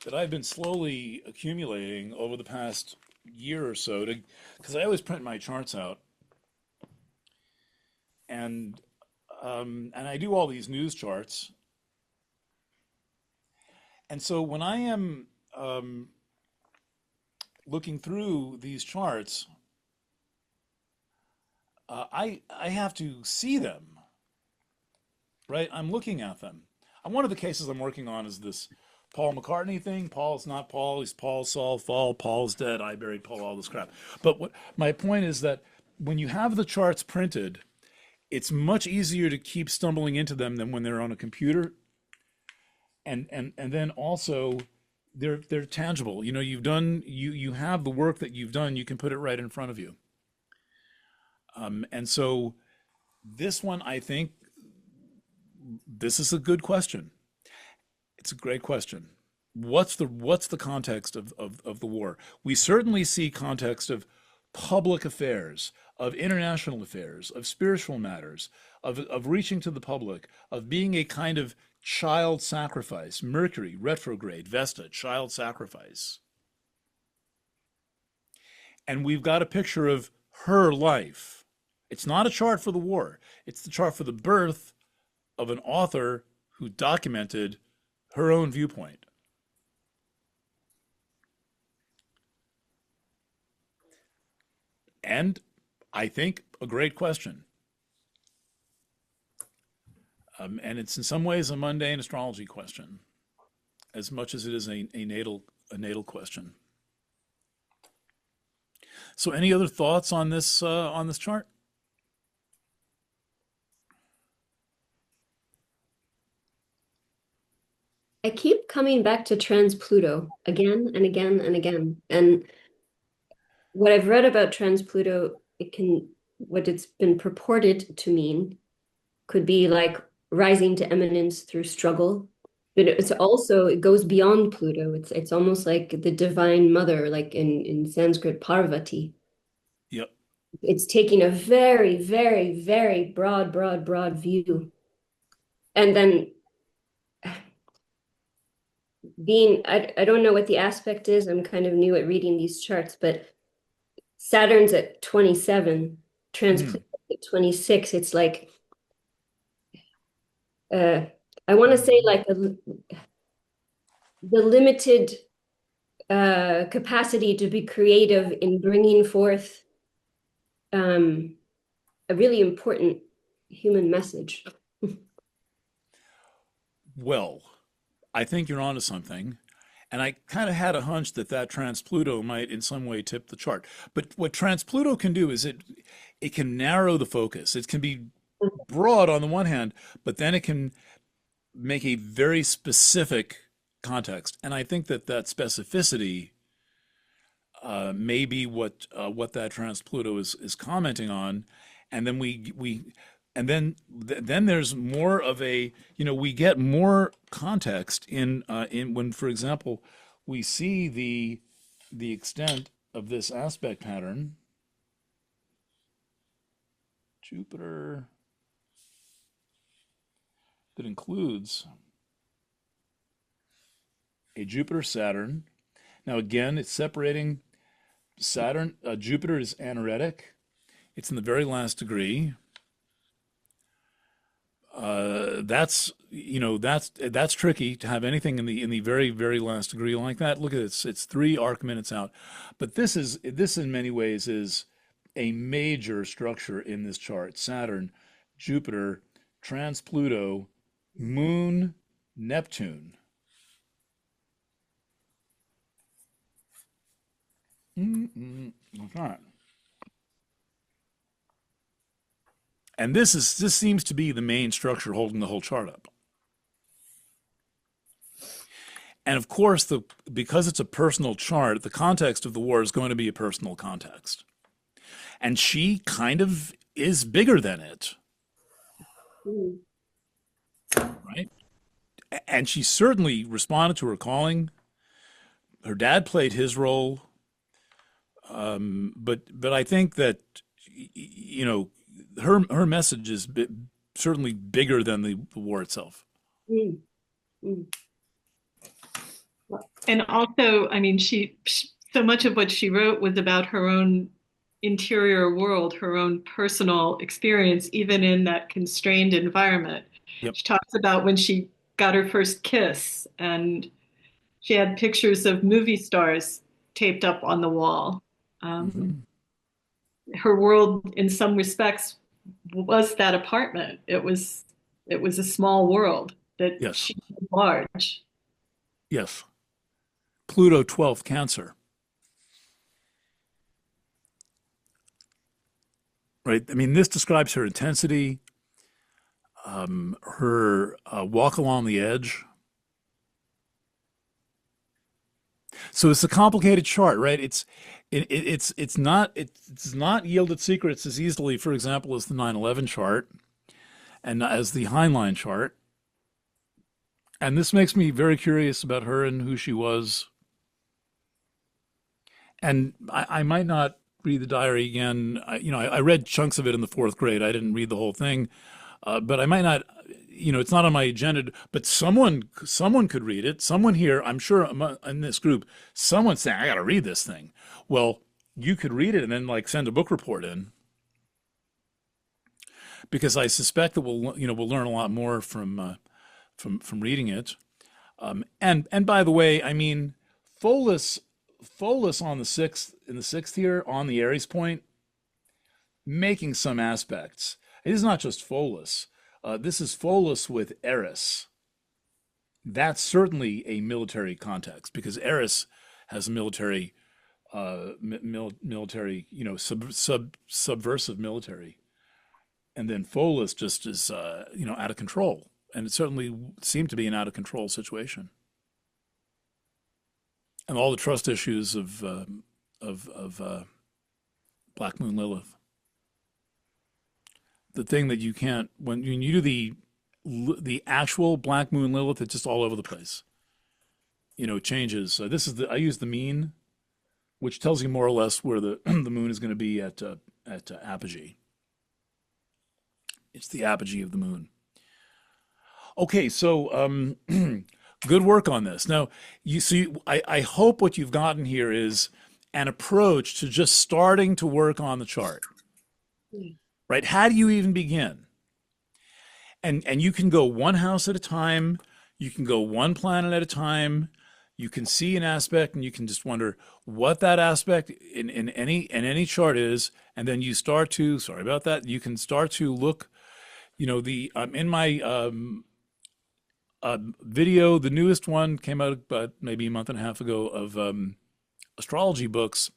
that I've been slowly accumulating over the past year or so, because I always print my charts out, and I do all these news charts. And so when I am looking through these charts, I have to see them, right? I'm looking at them. One of the cases I'm working on is this Paul McCartney thing. Paul's not Paul, he's Paul, Saul, Fall, Paul's dead, I buried Paul, all this crap. But my point is that when you have the charts printed, it's much easier to keep stumbling into them than when they're on a computer. And then also they're tangible. You have the work that you've done, you can put it right in front of you. And so this one, I think this is a good question. It's a great question. What's the context of the war? We certainly see context of public affairs, of international affairs, of spiritual matters, of reaching to the public, of being a kind of child sacrifice. Mercury, retrograde, Vesta, child sacrifice. And we've got a picture of her life. It's not a chart for the war. It's the chart for the birth of an author who documented her own viewpoint. And I think a great question. And it's in some ways a mundane astrology question, as much as it is a natal question. So, any other thoughts on this chart? I keep coming back to trans Pluto again and again and again. And what I've read about trans Pluto, what it's been purported to mean could be like rising to eminence through struggle. But it goes beyond Pluto. It's almost like the divine mother, like in Sanskrit, Parvati. Yep. It's taking a very, very, very broad view. And then I don't know what the aspect is. I'm kind of new at reading these charts, but Saturn's at 27, trans Pluto at 26. It's like, I want to say like the limited capacity to be creative in bringing forth a really important human message. Well, I think you're onto something. And I kind of had a hunch that trans Pluto might in some way tip the chart. But what trans Pluto can do is it can narrow the focus. It can be broad on the one hand, but then it can make a very specific context. And I think that specificity may be what that trans Pluto is commenting on. And then then there's more of a, we get more context in when, for example, we see the extent of this aspect pattern. Jupiter, that includes a Jupiter Saturn. Now again, it's separating Saturn. Jupiter is anaretic. It's in the very last degree. That's tricky to have anything in the very very last degree like that. Look at it; it's 3 arc minutes out. But this in many ways is a major structure in this chart: Saturn, Jupiter, trans Pluto, Moon, Neptune. Okay. And this seems to be the main structure holding the whole chart up. And of course, because it's a personal chart, the context of the war is going to be a personal context. And she kind of is bigger than it. Right? And she certainly responded to her calling. Her dad played his role. But I think that, her message is certainly bigger than the war itself. And also, I mean, she so much of what she wrote was about her own interior world, her own personal experience, even in that constrained environment. Yep. She talks about when she got her first kiss, and she had pictures of movie stars taped up on the wall. Her world, in some respects, was that apartment. It was a small world that Yes. she made large. Yes. Pluto 12th Cancer. Right? I mean, this describes her intensity, her walk along the edge. So it's a complicated chart, right? It's not yielded secrets as easily, for example, as the 9/11 chart and as the Heinlein chart. And this makes me very curious about her and who she was. And I might not read the diary again. I read chunks of it in the 4th grade. I didn't read the whole thing, but I might not. It's not on my agenda. But someone could read it. Someone here, I'm sure, in this group, someone's saying, "I got to read this thing." Well, you could read it and then send a book report in, because I suspect that we'll learn a lot more from reading it. And by the way, I mean, Pholus on the 6th here on the Aries point, making some aspects. It is not just Pholus. This is Pholus with Eris. That's certainly a military context, because Eris has a military, subversive military, and then Pholus just is, out of control, and it certainly seemed to be an out of control situation, and all the trust issues of Black Moon Lilith. The thing that you can't, when you do the actual Black Moon Lilith, it's just all over the place. It changes. I use the mean, which tells you more or less where the the moon is going to be at apogee. It's the apogee of the moon. Okay, so good work on this. Now, you see, I hope what you've gotten here is an approach to just starting to work on the chart. Right? How do you even begin? And you can go one house at a time. You can go one planet at a time. You can see an aspect and you can just wonder what that aspect in any chart is. And then you start to, sorry about that, you can start to look, in my video, the newest one came out about maybe a month and a half ago of astrology books.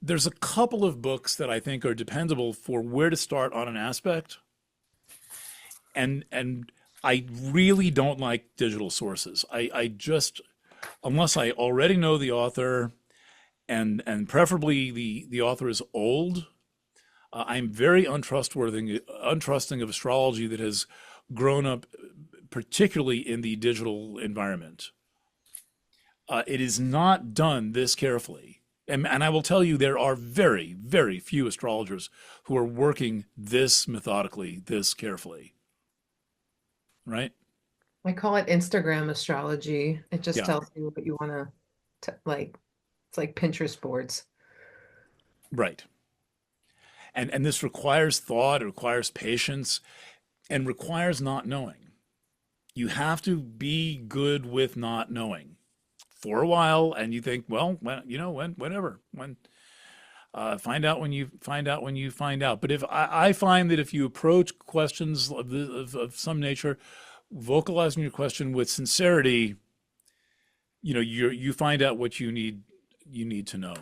There's a couple of books that I think are dependable for where to start on an aspect. And I really don't like digital sources. I just, unless I already know the author, and preferably the author is old, I'm very untrusting of astrology that has grown up particularly in the digital environment. It is not done this carefully. And I will tell you, there are very, very few astrologers who are working this methodically, this carefully. Right? I call it Instagram astrology. It just Yeah. tells you what you want to like. It's like Pinterest boards. Right. And this requires thought, it requires patience, and requires not knowing. You have to be good with not knowing for a while, and you think, well, whenever, find out when you find out when you find out. But if I find that if you approach questions of some nature, vocalizing your question with sincerity, you find out what you need to know.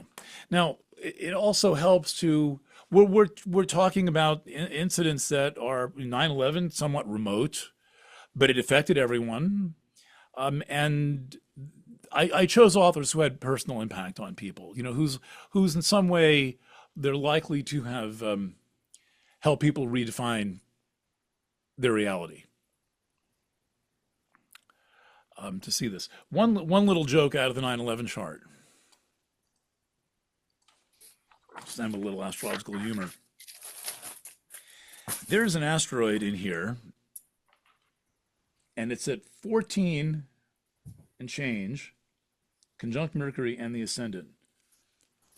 Now, it also helps to we're talking about incidents that are 9/11 somewhat remote, but it affected everyone. And I chose authors who had personal impact on people, who's in some way they're likely to have helped people redefine their reality. To see this. One little joke out of the 9/11 chart. Just have a little astrological humor. There's an asteroid in here, and it's at 14 and change, conjunct Mercury and the ascendant.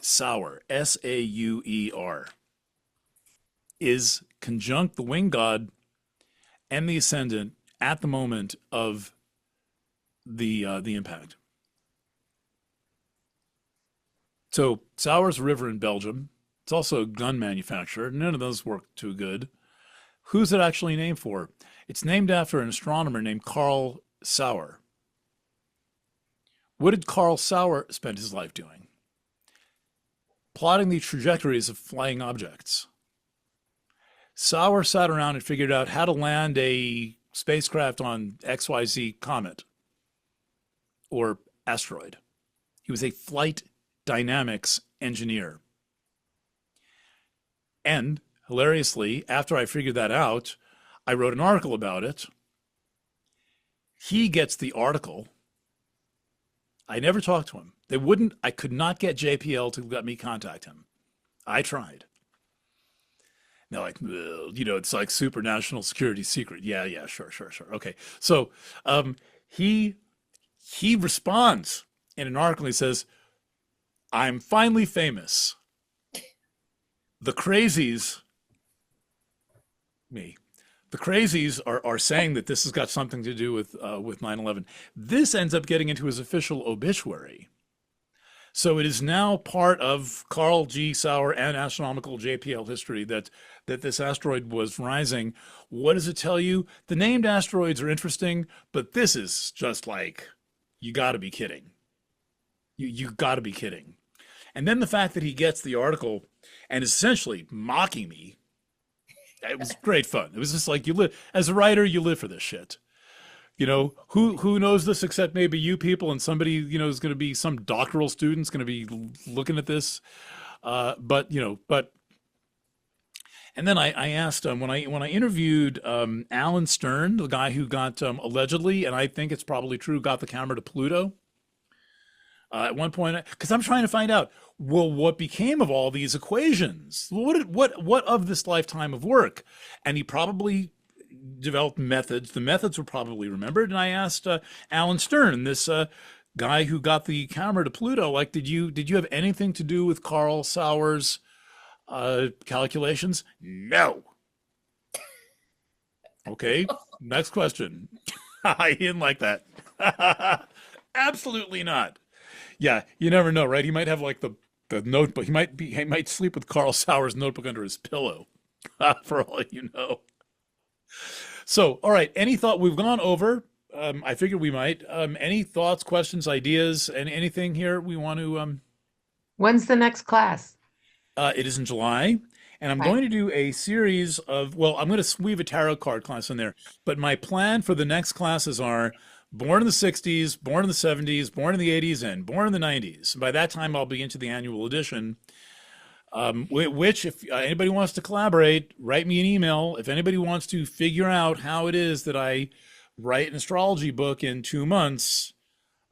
Sauer, Sauer, is conjunct the winged god and the ascendant at the moment of the impact. So Sauer's a river in Belgium. It's also a gun manufacturer. None of those work too good. Who's it actually named for? It's named after an astronomer named Carl Sauer. What did Carl Sauer spend his life doing? Plotting the trajectories of flying objects. Sauer sat around and figured out how to land a spacecraft on XYZ comet or asteroid. He was a flight dynamics engineer. And hilariously, after I figured that out, I wrote an article about it. He gets the article. I never talked to him. I could not get JPL to let me contact him. I tried. They're like, well, it's like super national security secret. Yeah, sure. Okay. So he responds in an article. He says, I'm finally famous. The crazies, me, the crazies are saying that this has got something to do with 9/11. This ends up getting into his official obituary. So it is now part of Carl G. Sauer and astronomical JPL history that this asteroid was rising. What does it tell you? The named asteroids are interesting, but this is just like, you got to be kidding. You got to be kidding. And then the fact that he gets the article and is essentially mocking me, it was great fun. It was just like, as a writer, you live for this shit. Who knows this except maybe you people, and somebody, is going to be some doctoral student's going to be looking at this. But and then I asked when I interviewed Alan Stern, the guy who got allegedly, and I think it's probably true, got the camera to Pluto. At one point, because I'm trying to find out, well, what became of all these equations? What of this lifetime of work? And he probably developed methods. The methods were probably remembered. And I asked Alan Stern, this guy who got the camera to Pluto, like, did you have anything to do with Carl Sauer's calculations? No. Okay, next question. I didn't like that. Absolutely not. Yeah, you never know, right? He might have like the notebook. He might sleep with Carl Sauer's notebook under his pillow, for all you know. So, all right. Any thought? We've gone over. I figured we might. Any thoughts, questions, ideas, and anything here we want to? When's the next class? It is in July, and I'm going to do a series of. Well, I'm going to weave a tarot card class in there. But my plan for the next classes are born in the 60s, born in the 70s, born in the 80s, and born in the 90s. By that time, I'll be into the annual edition, which if anybody wants to collaborate, write me an email. If anybody wants to figure out how it is that I write an astrology book in 2 months,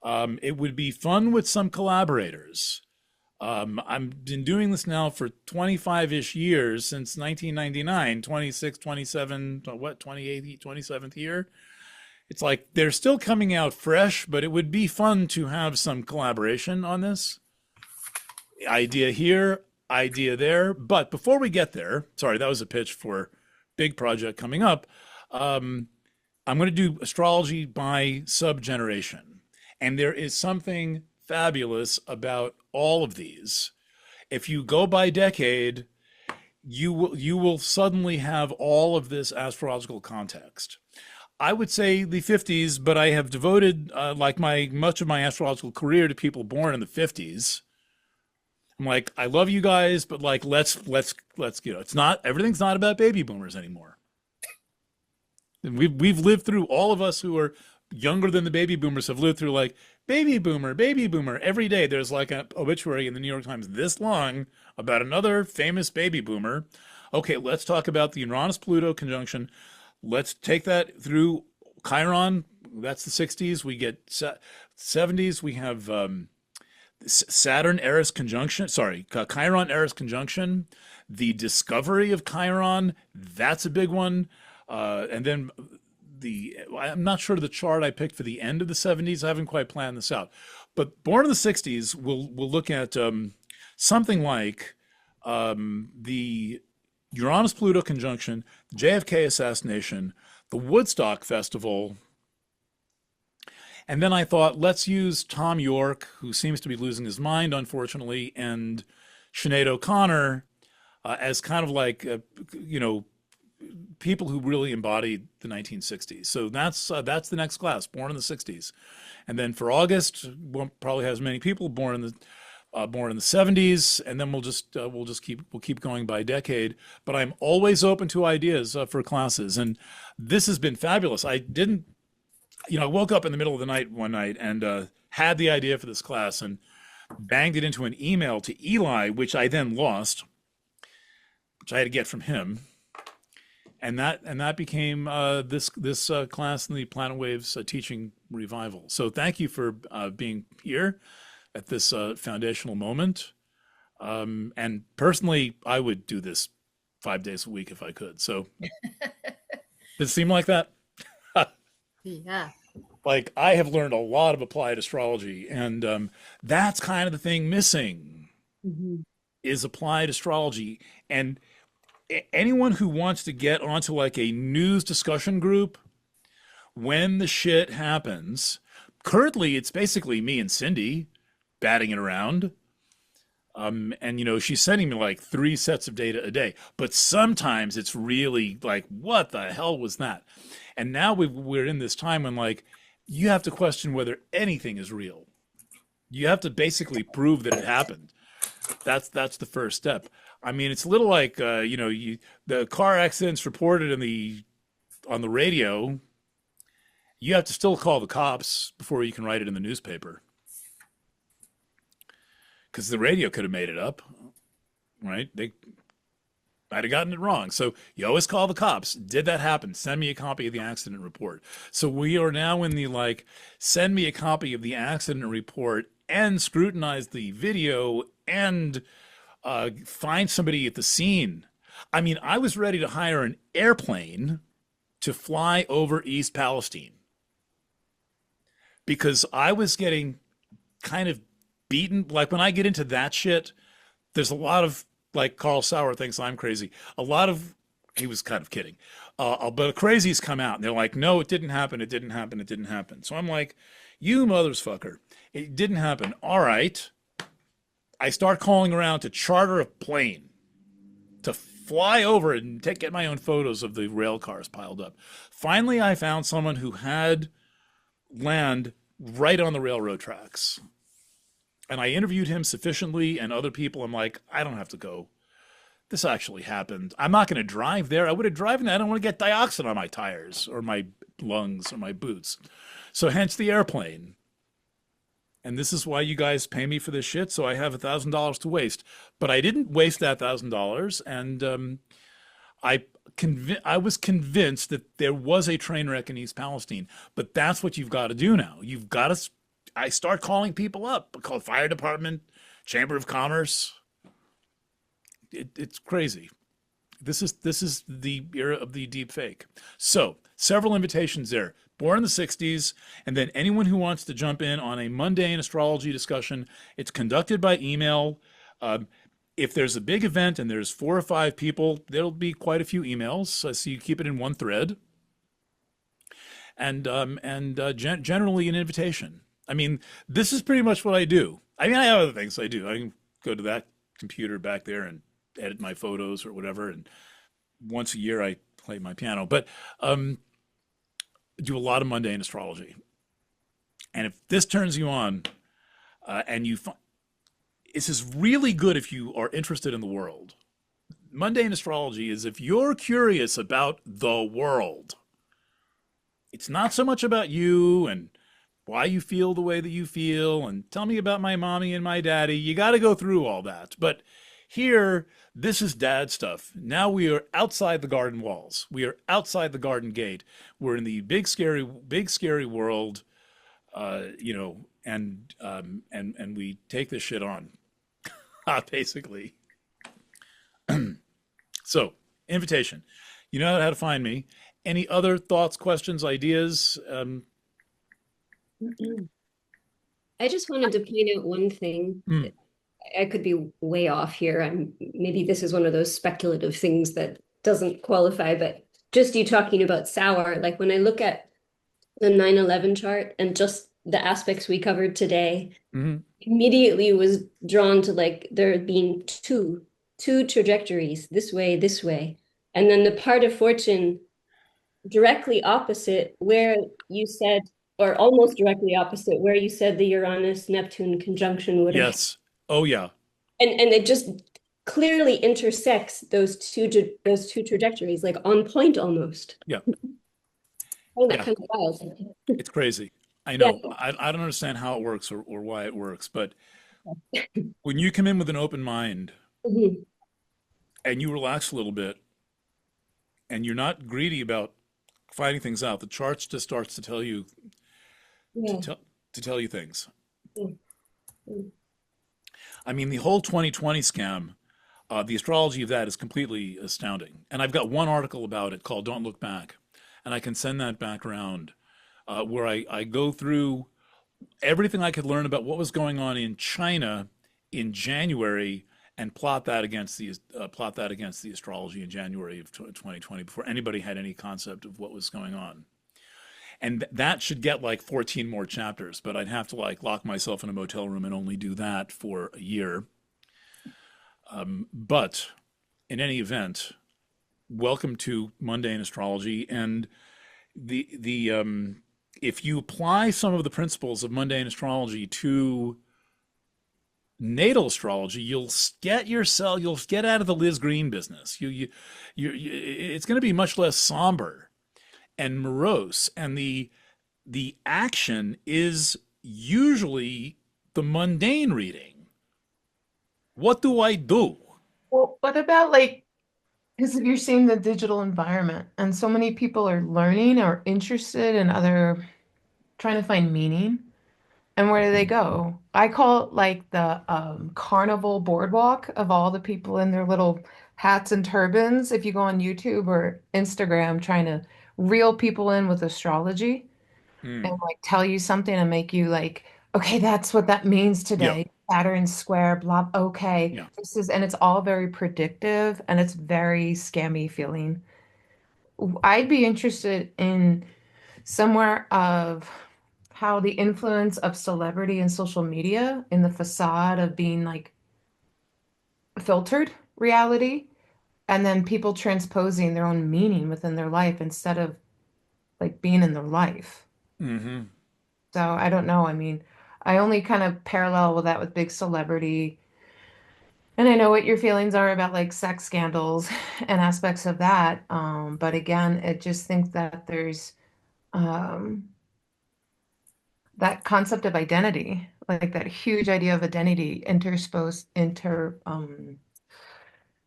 it would be fun with some collaborators. I've been doing this now for 25-ish years, since 1999, 26, 27, 28th, 27th year. It's like they're still coming out fresh, but it would be fun to have some collaboration on this. Idea here, idea there. But before we get there, sorry, that was a pitch for big project coming up. I'm going to do astrology by subgeneration. And there is something fabulous about all of these. If you go by decade, you will suddenly have all of this astrological context. I would say the 50s, but I have devoted like much of my astrological career to people born in the 50s. I'm like, I love you guys, but like let's it's not, everything's not about baby boomers anymore. And we've lived through, all of us who are younger than the baby boomers have lived through like baby boomer every day. There's like an obituary in the New York Times this long about another famous baby boomer. Okay, let's talk about the Uranus-Pluto conjunction. Let's take that through Chiron. That's the 60s. We get 70s. We have Saturn-Eris conjunction. Sorry, Chiron-Eris conjunction. The discovery of Chiron. That's a big one. And then I'm not sure of the chart I picked for the end of the 70s. I haven't quite planned this out. But born in the 60s, we'll look at something like the Uranus-Pluto conjunction, the JFK assassination, the Woodstock Festival. And then I thought, let's use Tom York, who seems to be losing his mind, unfortunately, and Sinead O'Connor as kind of like, people who really embodied the 1960s. So that's the next class, born in the 60s. And then for August, we'll probably have as many people born in the 70s, and then we'll keep going by decade. But I'm always open to ideas for classes, and this has been fabulous. I woke up in the middle of the night one night and had the idea for this class and banged it into an email to Eli, which I then lost, which I had to get from him. And that became this class in the Planet Waves teaching revival. So thank you for being here at this foundational moment. And personally, I would do this 5 days a week if I could. So does it seem like that? Yeah. Like I have learned a lot of applied astrology, and that's kind of the thing missing is applied astrology. And anyone who wants to get onto like a news discussion group when the shit happens, currently it's basically me and Cindy batting it around. And she's sending me like 3 sets of data a day, but sometimes it's really like, what the hell was that? And now we're in this time when like, you have to question whether anything is real. You have to basically prove that it happened. That's the first step. I mean, it's a little like, the car accidents reported on the radio. You have to still call the cops before you can write it in the newspaper. Because the radio could have made it up, right? They might have gotten it wrong. So you always call the cops. Did that happen? Send me a copy of the accident report. So we are now in the like, send me a copy of the accident report and scrutinize the video and find somebody at the scene. I mean, I was ready to hire an airplane to fly over East Palestine because I was getting kind of beaten. Like when I get into that shit, there's a lot of like Carl Sauer thinks I'm crazy. He was kind of kidding. But crazies come out and they're like, no, it didn't happen. It didn't happen. It didn't happen. So I'm like, you motherfucker, it didn't happen. All right. I start calling around to charter a plane to fly over and get my own photos of the rail cars piled up. Finally, I found someone who had land right on the railroad tracks. And I interviewed him sufficiently and other people. I'm like, I don't have to go. This actually happened. I'm not going to drive there. I would have driven there. I don't want to get dioxin on my tires or my lungs or my boots. So hence the airplane. And this is why you guys pay me for this shit. So I have $1,000 to waste. But I didn't waste that $1,000. And I was convinced that there was a train wreck in East Palestine. But that's what you've got to do now. You've got to... I start calling people up. I call fire department, Chamber of Commerce. It's crazy. This is the era of the deep fake. So several invitations there. born in the 60s, and then anyone who wants to jump in on a mundane astrology discussion, it's conducted by email. If there's a big event and there's 4 or 5 people, there'll be quite a few emails, so you keep it in one thread, and generally an invitation. I mean, this is pretty much what I do. I mean, I have other things I do. I can go to that computer back there and edit my photos or whatever, and once a year I play my piano, but do a lot of mundane astrology. And if this turns you on, and you find this is really good if you are interested in the world. Mundane astrology is if you're curious about the world. It's not so much about you and why you feel the way that you feel and tell me about my mommy and my daddy. You got to go through all that. But here, this is dad stuff. Now we are outside the garden walls. We are outside the garden gate. We're in the big scary world, and we take this shit on, basically. So, invitation. You know how to find me. Any other thoughts, questions, ideas? I just wanted to point out one thing. I could be way off here. Maybe this is one of those speculative things that doesn't qualify, but just you talking about sour, like when I look at the 9/11 chart and just the aspects we covered today, immediately was drawn to like there being two trajectories, this way, and then the part of fortune directly opposite where you said, or almost directly opposite where you said the Uranus-Neptune conjunction would have. Yes. Oh yeah. And it just clearly intersects those two trajectories, like on point almost. Yeah. Oh, that kind of wild. It's crazy. I know. Yeah. I don't understand how it works or why it works, but when you come in with an open mind and you relax a little bit and you're not greedy about finding things out, the charts just starts to tell you to tell you things. I mean, the whole 2020 scam, the astrology of that is completely astounding. And I've got one article about it called Don't Look Back. And I can send that back around where I go through everything I could learn about what was going on in China in January and plot that against the astrology in January of 2020 before anybody had any concept of what was going on. And that should get like 14 more chapters, but I'd have to like lock myself in a motel room and only do that for a year. But in any event, welcome to mundane astrology. And if you apply some of the principles of mundane astrology to natal astrology, you'll get out of the Liz Green business. It's going to be much less somber and morose, and the action is usually the mundane reading. What do I do? Well, what about because you're seeing the digital environment and so many people are learning or interested in trying to find meaning. And where do they go? I call it the carnival boardwalk of all the people in their little hats and turbans. If you go on YouTube or Instagram trying to reel people in with astrology and tell you something and make you okay, that's what that means today. Saturn square, blah. Okay. And it's all very predictive and it's very scammy feeling. I'd be interested in somewhere of how the influence of celebrity and social media in the facade of being filtered reality, and then people transposing their own meaning within their life instead of being in their life. So I don't know. I mean, I only kind of parallel with that with big celebrity. And I know what your feelings are about sex scandals and aspects of that. But again, I just think that there's that concept of identity, that huge idea of identity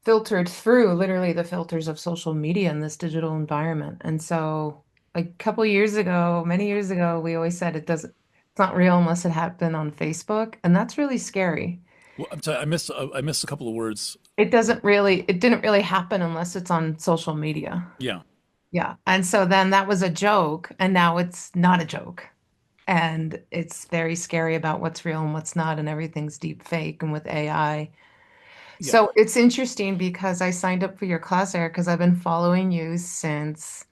filtered through literally the filters of social media in this digital environment. And so many years ago, we always said it's not real unless it happened on Facebook. And that's really scary. Well, I'm sorry, I missed a couple of words. It didn't really happen unless it's on social media. Yeah. Yeah. And so then that was a joke, and now it's not a joke. And it's very scary about what's real and what's not, and everything's deep fake and with AI. Yeah. So it's interesting because I signed up for your class, Eric, because I've been following you since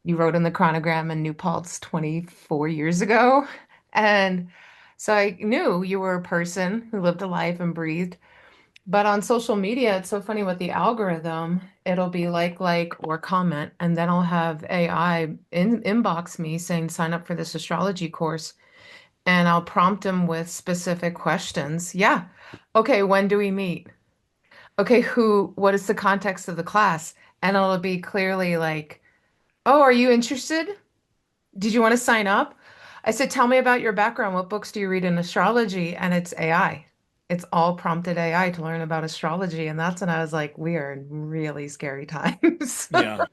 you wrote in the chronogram in New Paltz 24 years ago. And so I knew you were a person who lived a life and breathed. But on social media, it's so funny with the algorithm. It'll be like, or comment, and then I'll have AI inbox me saying, sign up for this astrology course. And I'll prompt them with specific questions. Yeah. Okay, when do we meet? Okay, what is the context of the class? And it'll be clearly like, oh, are you interested? Did you want to sign up? I said, tell me about your background. What books do you read in astrology? And it's AI. It's all prompted AI to learn about astrology. And that's when I was like, we are in really scary times. Yeah.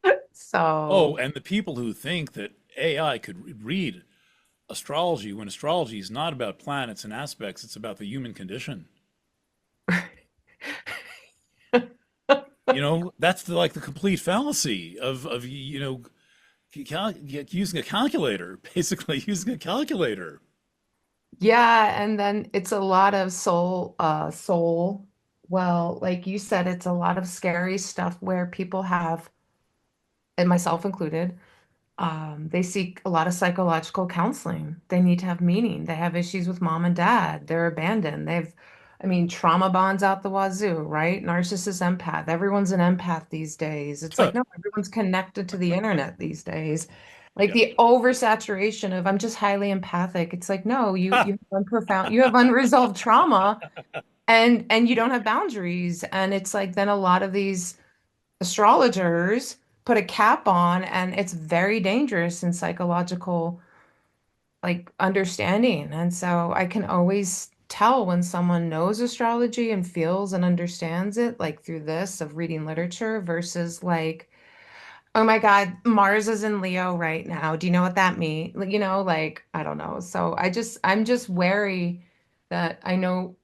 Oh, So, and the people who think that AI could read astrology when astrology is not about planets and aspects, it's about the human condition. That's like the complete fallacy of using a calculator, basically using a calculator. yeah, and then it's a lot of soul. Well, like you said, it's a lot of scary stuff where people have, and myself included, they seek a lot of psychological counseling. They need to have meaning. They have issues with mom and dad. They're abandoned. I mean, trauma bonds out the wazoo, right? Narcissist empath. Everyone's an empath these days. It's like, no, everyone's connected to the internet these days. Like Yeah. the oversaturation of I'm just highly empathic. It's like, no, you have unresolved trauma and you don't have boundaries. And it's like then a lot of these astrologers put a cap on, and it's very dangerous in psychological like understanding. And so I can always tell when someone knows astrology and feels and understands it, like through this of reading literature versus like, oh my God, Mars is in Leo right now. Do you know what that means? Like, like I don't know. So I'm just wary that I know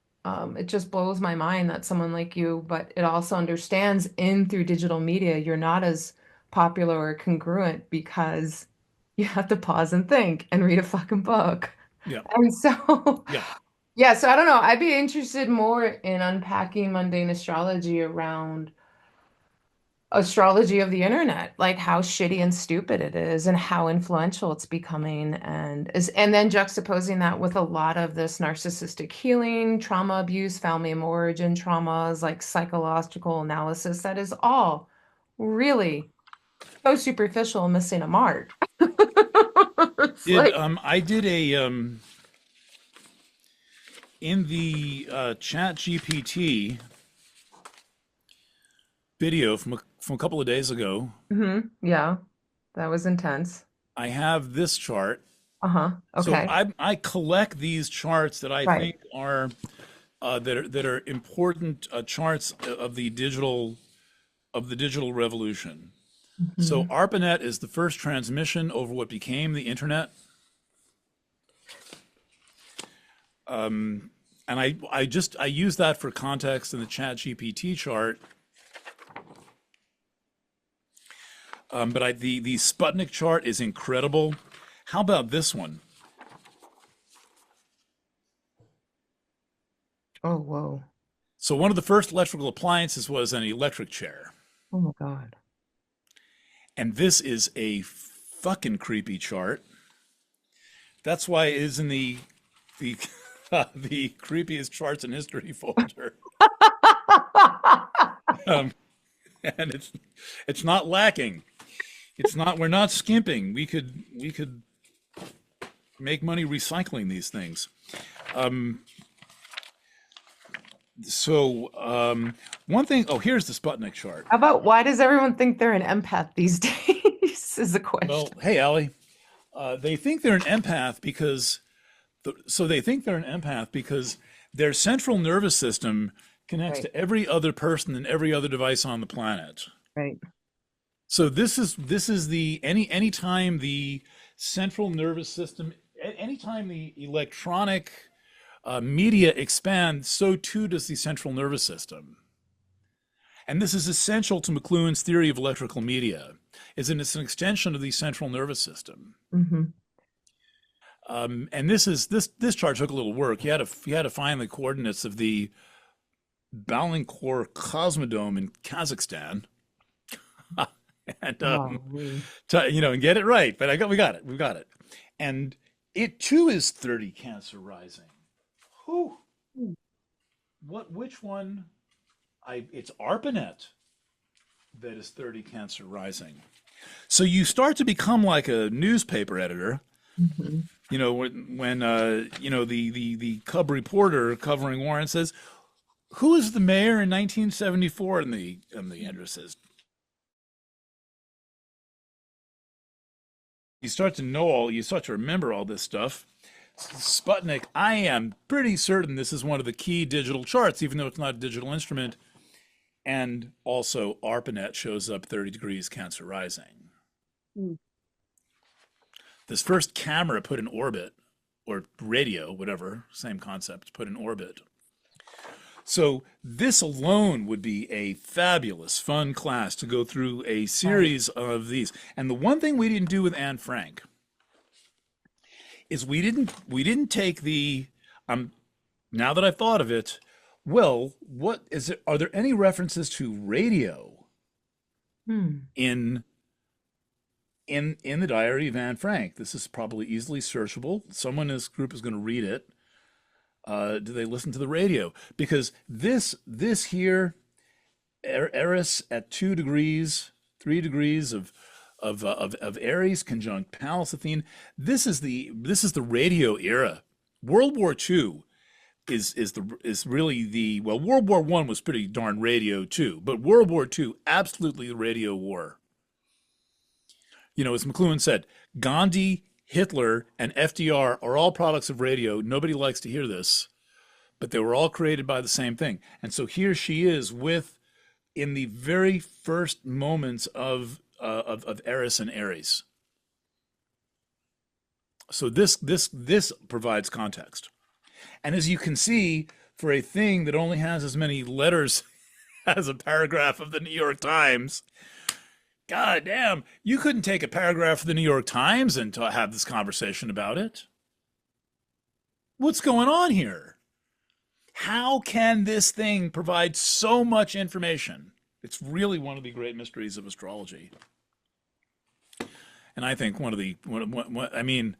it just blows my mind that someone like you, but it also understands in through digital media, you're not as popular or congruent because you have to pause and think and read a fucking book. Yeah. And so, Yeah. yeah, so I don't know. I'd be interested more in unpacking mundane astrology around astrology of the internet, like how shitty and stupid it is and how influential it's becoming and then juxtaposing that with a lot of this narcissistic healing, trauma abuse, family of origin traumas, like psychological analysis that is all really so superficial and missing a mark. It's like I did in the chat GPT video from a couple of days ago, yeah, that was intense. I have this chart. Uh-huh. So Okay. I collect these charts that I Right. think are that are important charts of the digital revolution. So Mhm. ARPANET is the first transmission over what became the internet. And I use that for context in the chat GPT chart. But the Sputnik chart is incredible. How about this one? Oh, whoa. So one of the first electrical appliances was an electric chair. Oh my God. And this is a fucking creepy chart. That's why it is in the the creepiest charts in history folder. And it's not lacking. We're not skimping. We could make money recycling these things. One thing, here's the Sputnik chart. How about why does everyone think they're an empath these days? Is the question. Well, hey, Allie, they think they're an empath because their central nervous system connects Right. to every other person and every other device on the planet. Right. So this is the anytime the central nervous system, anytime the electronic media expands, so too does the central nervous system. And this is essential to McLuhan's theory of electrical media, is that it's an extension of the central nervous system. Mm-hmm. And this chart took a little work. You had to find the coordinates of the Balancor Cosmodome in Kazakhstan, and and get it right. But we got it. And it too is 30 Cancer rising. Whew. Which one? It's ARPANET that is 30 Cancer rising. So you start to become like a newspaper editor. Mm-hmm. You know, when the Cub reporter covering Warren says, "Who was the mayor in 1974?" and the editor says, you start to remember all this stuff. Sputnik, I am pretty certain this is one of the key digital charts, even though it's not a digital instrument. And also ARPANET shows up 30 degrees Cancer rising. Mm. This first camera put in orbit, or radio, whatever, same concept, put in orbit. So this alone would be a fabulous, fun class to go through a series of these. And the one thing we didn't do with Anne Frank is we didn't take the now that I thought of it, well, what is it? Are there any references to radio in the diary of Anne Frank? This is probably easily searchable. Someone in this group is going to read it. Do they listen to the radio? Because this here, Eris at 2 degrees, 3 degrees of Aries conjunct Pallas Athene. This is the radio era. World War II is really the, well, World War I was pretty darn radio too, but World War II, absolutely the radio war. You know, as McLuhan said, Gandhi, Hitler, and FDR are all products of radio. Nobody likes to hear this, but they were all created by the same thing. And so here she is in the very first moments of Eris and Aries. So this provides context. And as you can see, for a thing that only has as many letters as a paragraph of the New York Times, God damn, you couldn't take a paragraph of the New York Times and have this conversation about it. What's going on here? How can this thing provide so much information? It's really one of the great mysteries of astrology. And I think I mean,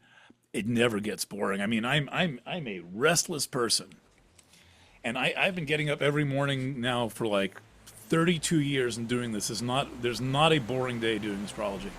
it never gets boring. I mean, I'm a restless person. And I've been getting up every morning now for like 32 years and doing this. There's not a boring day doing astrology.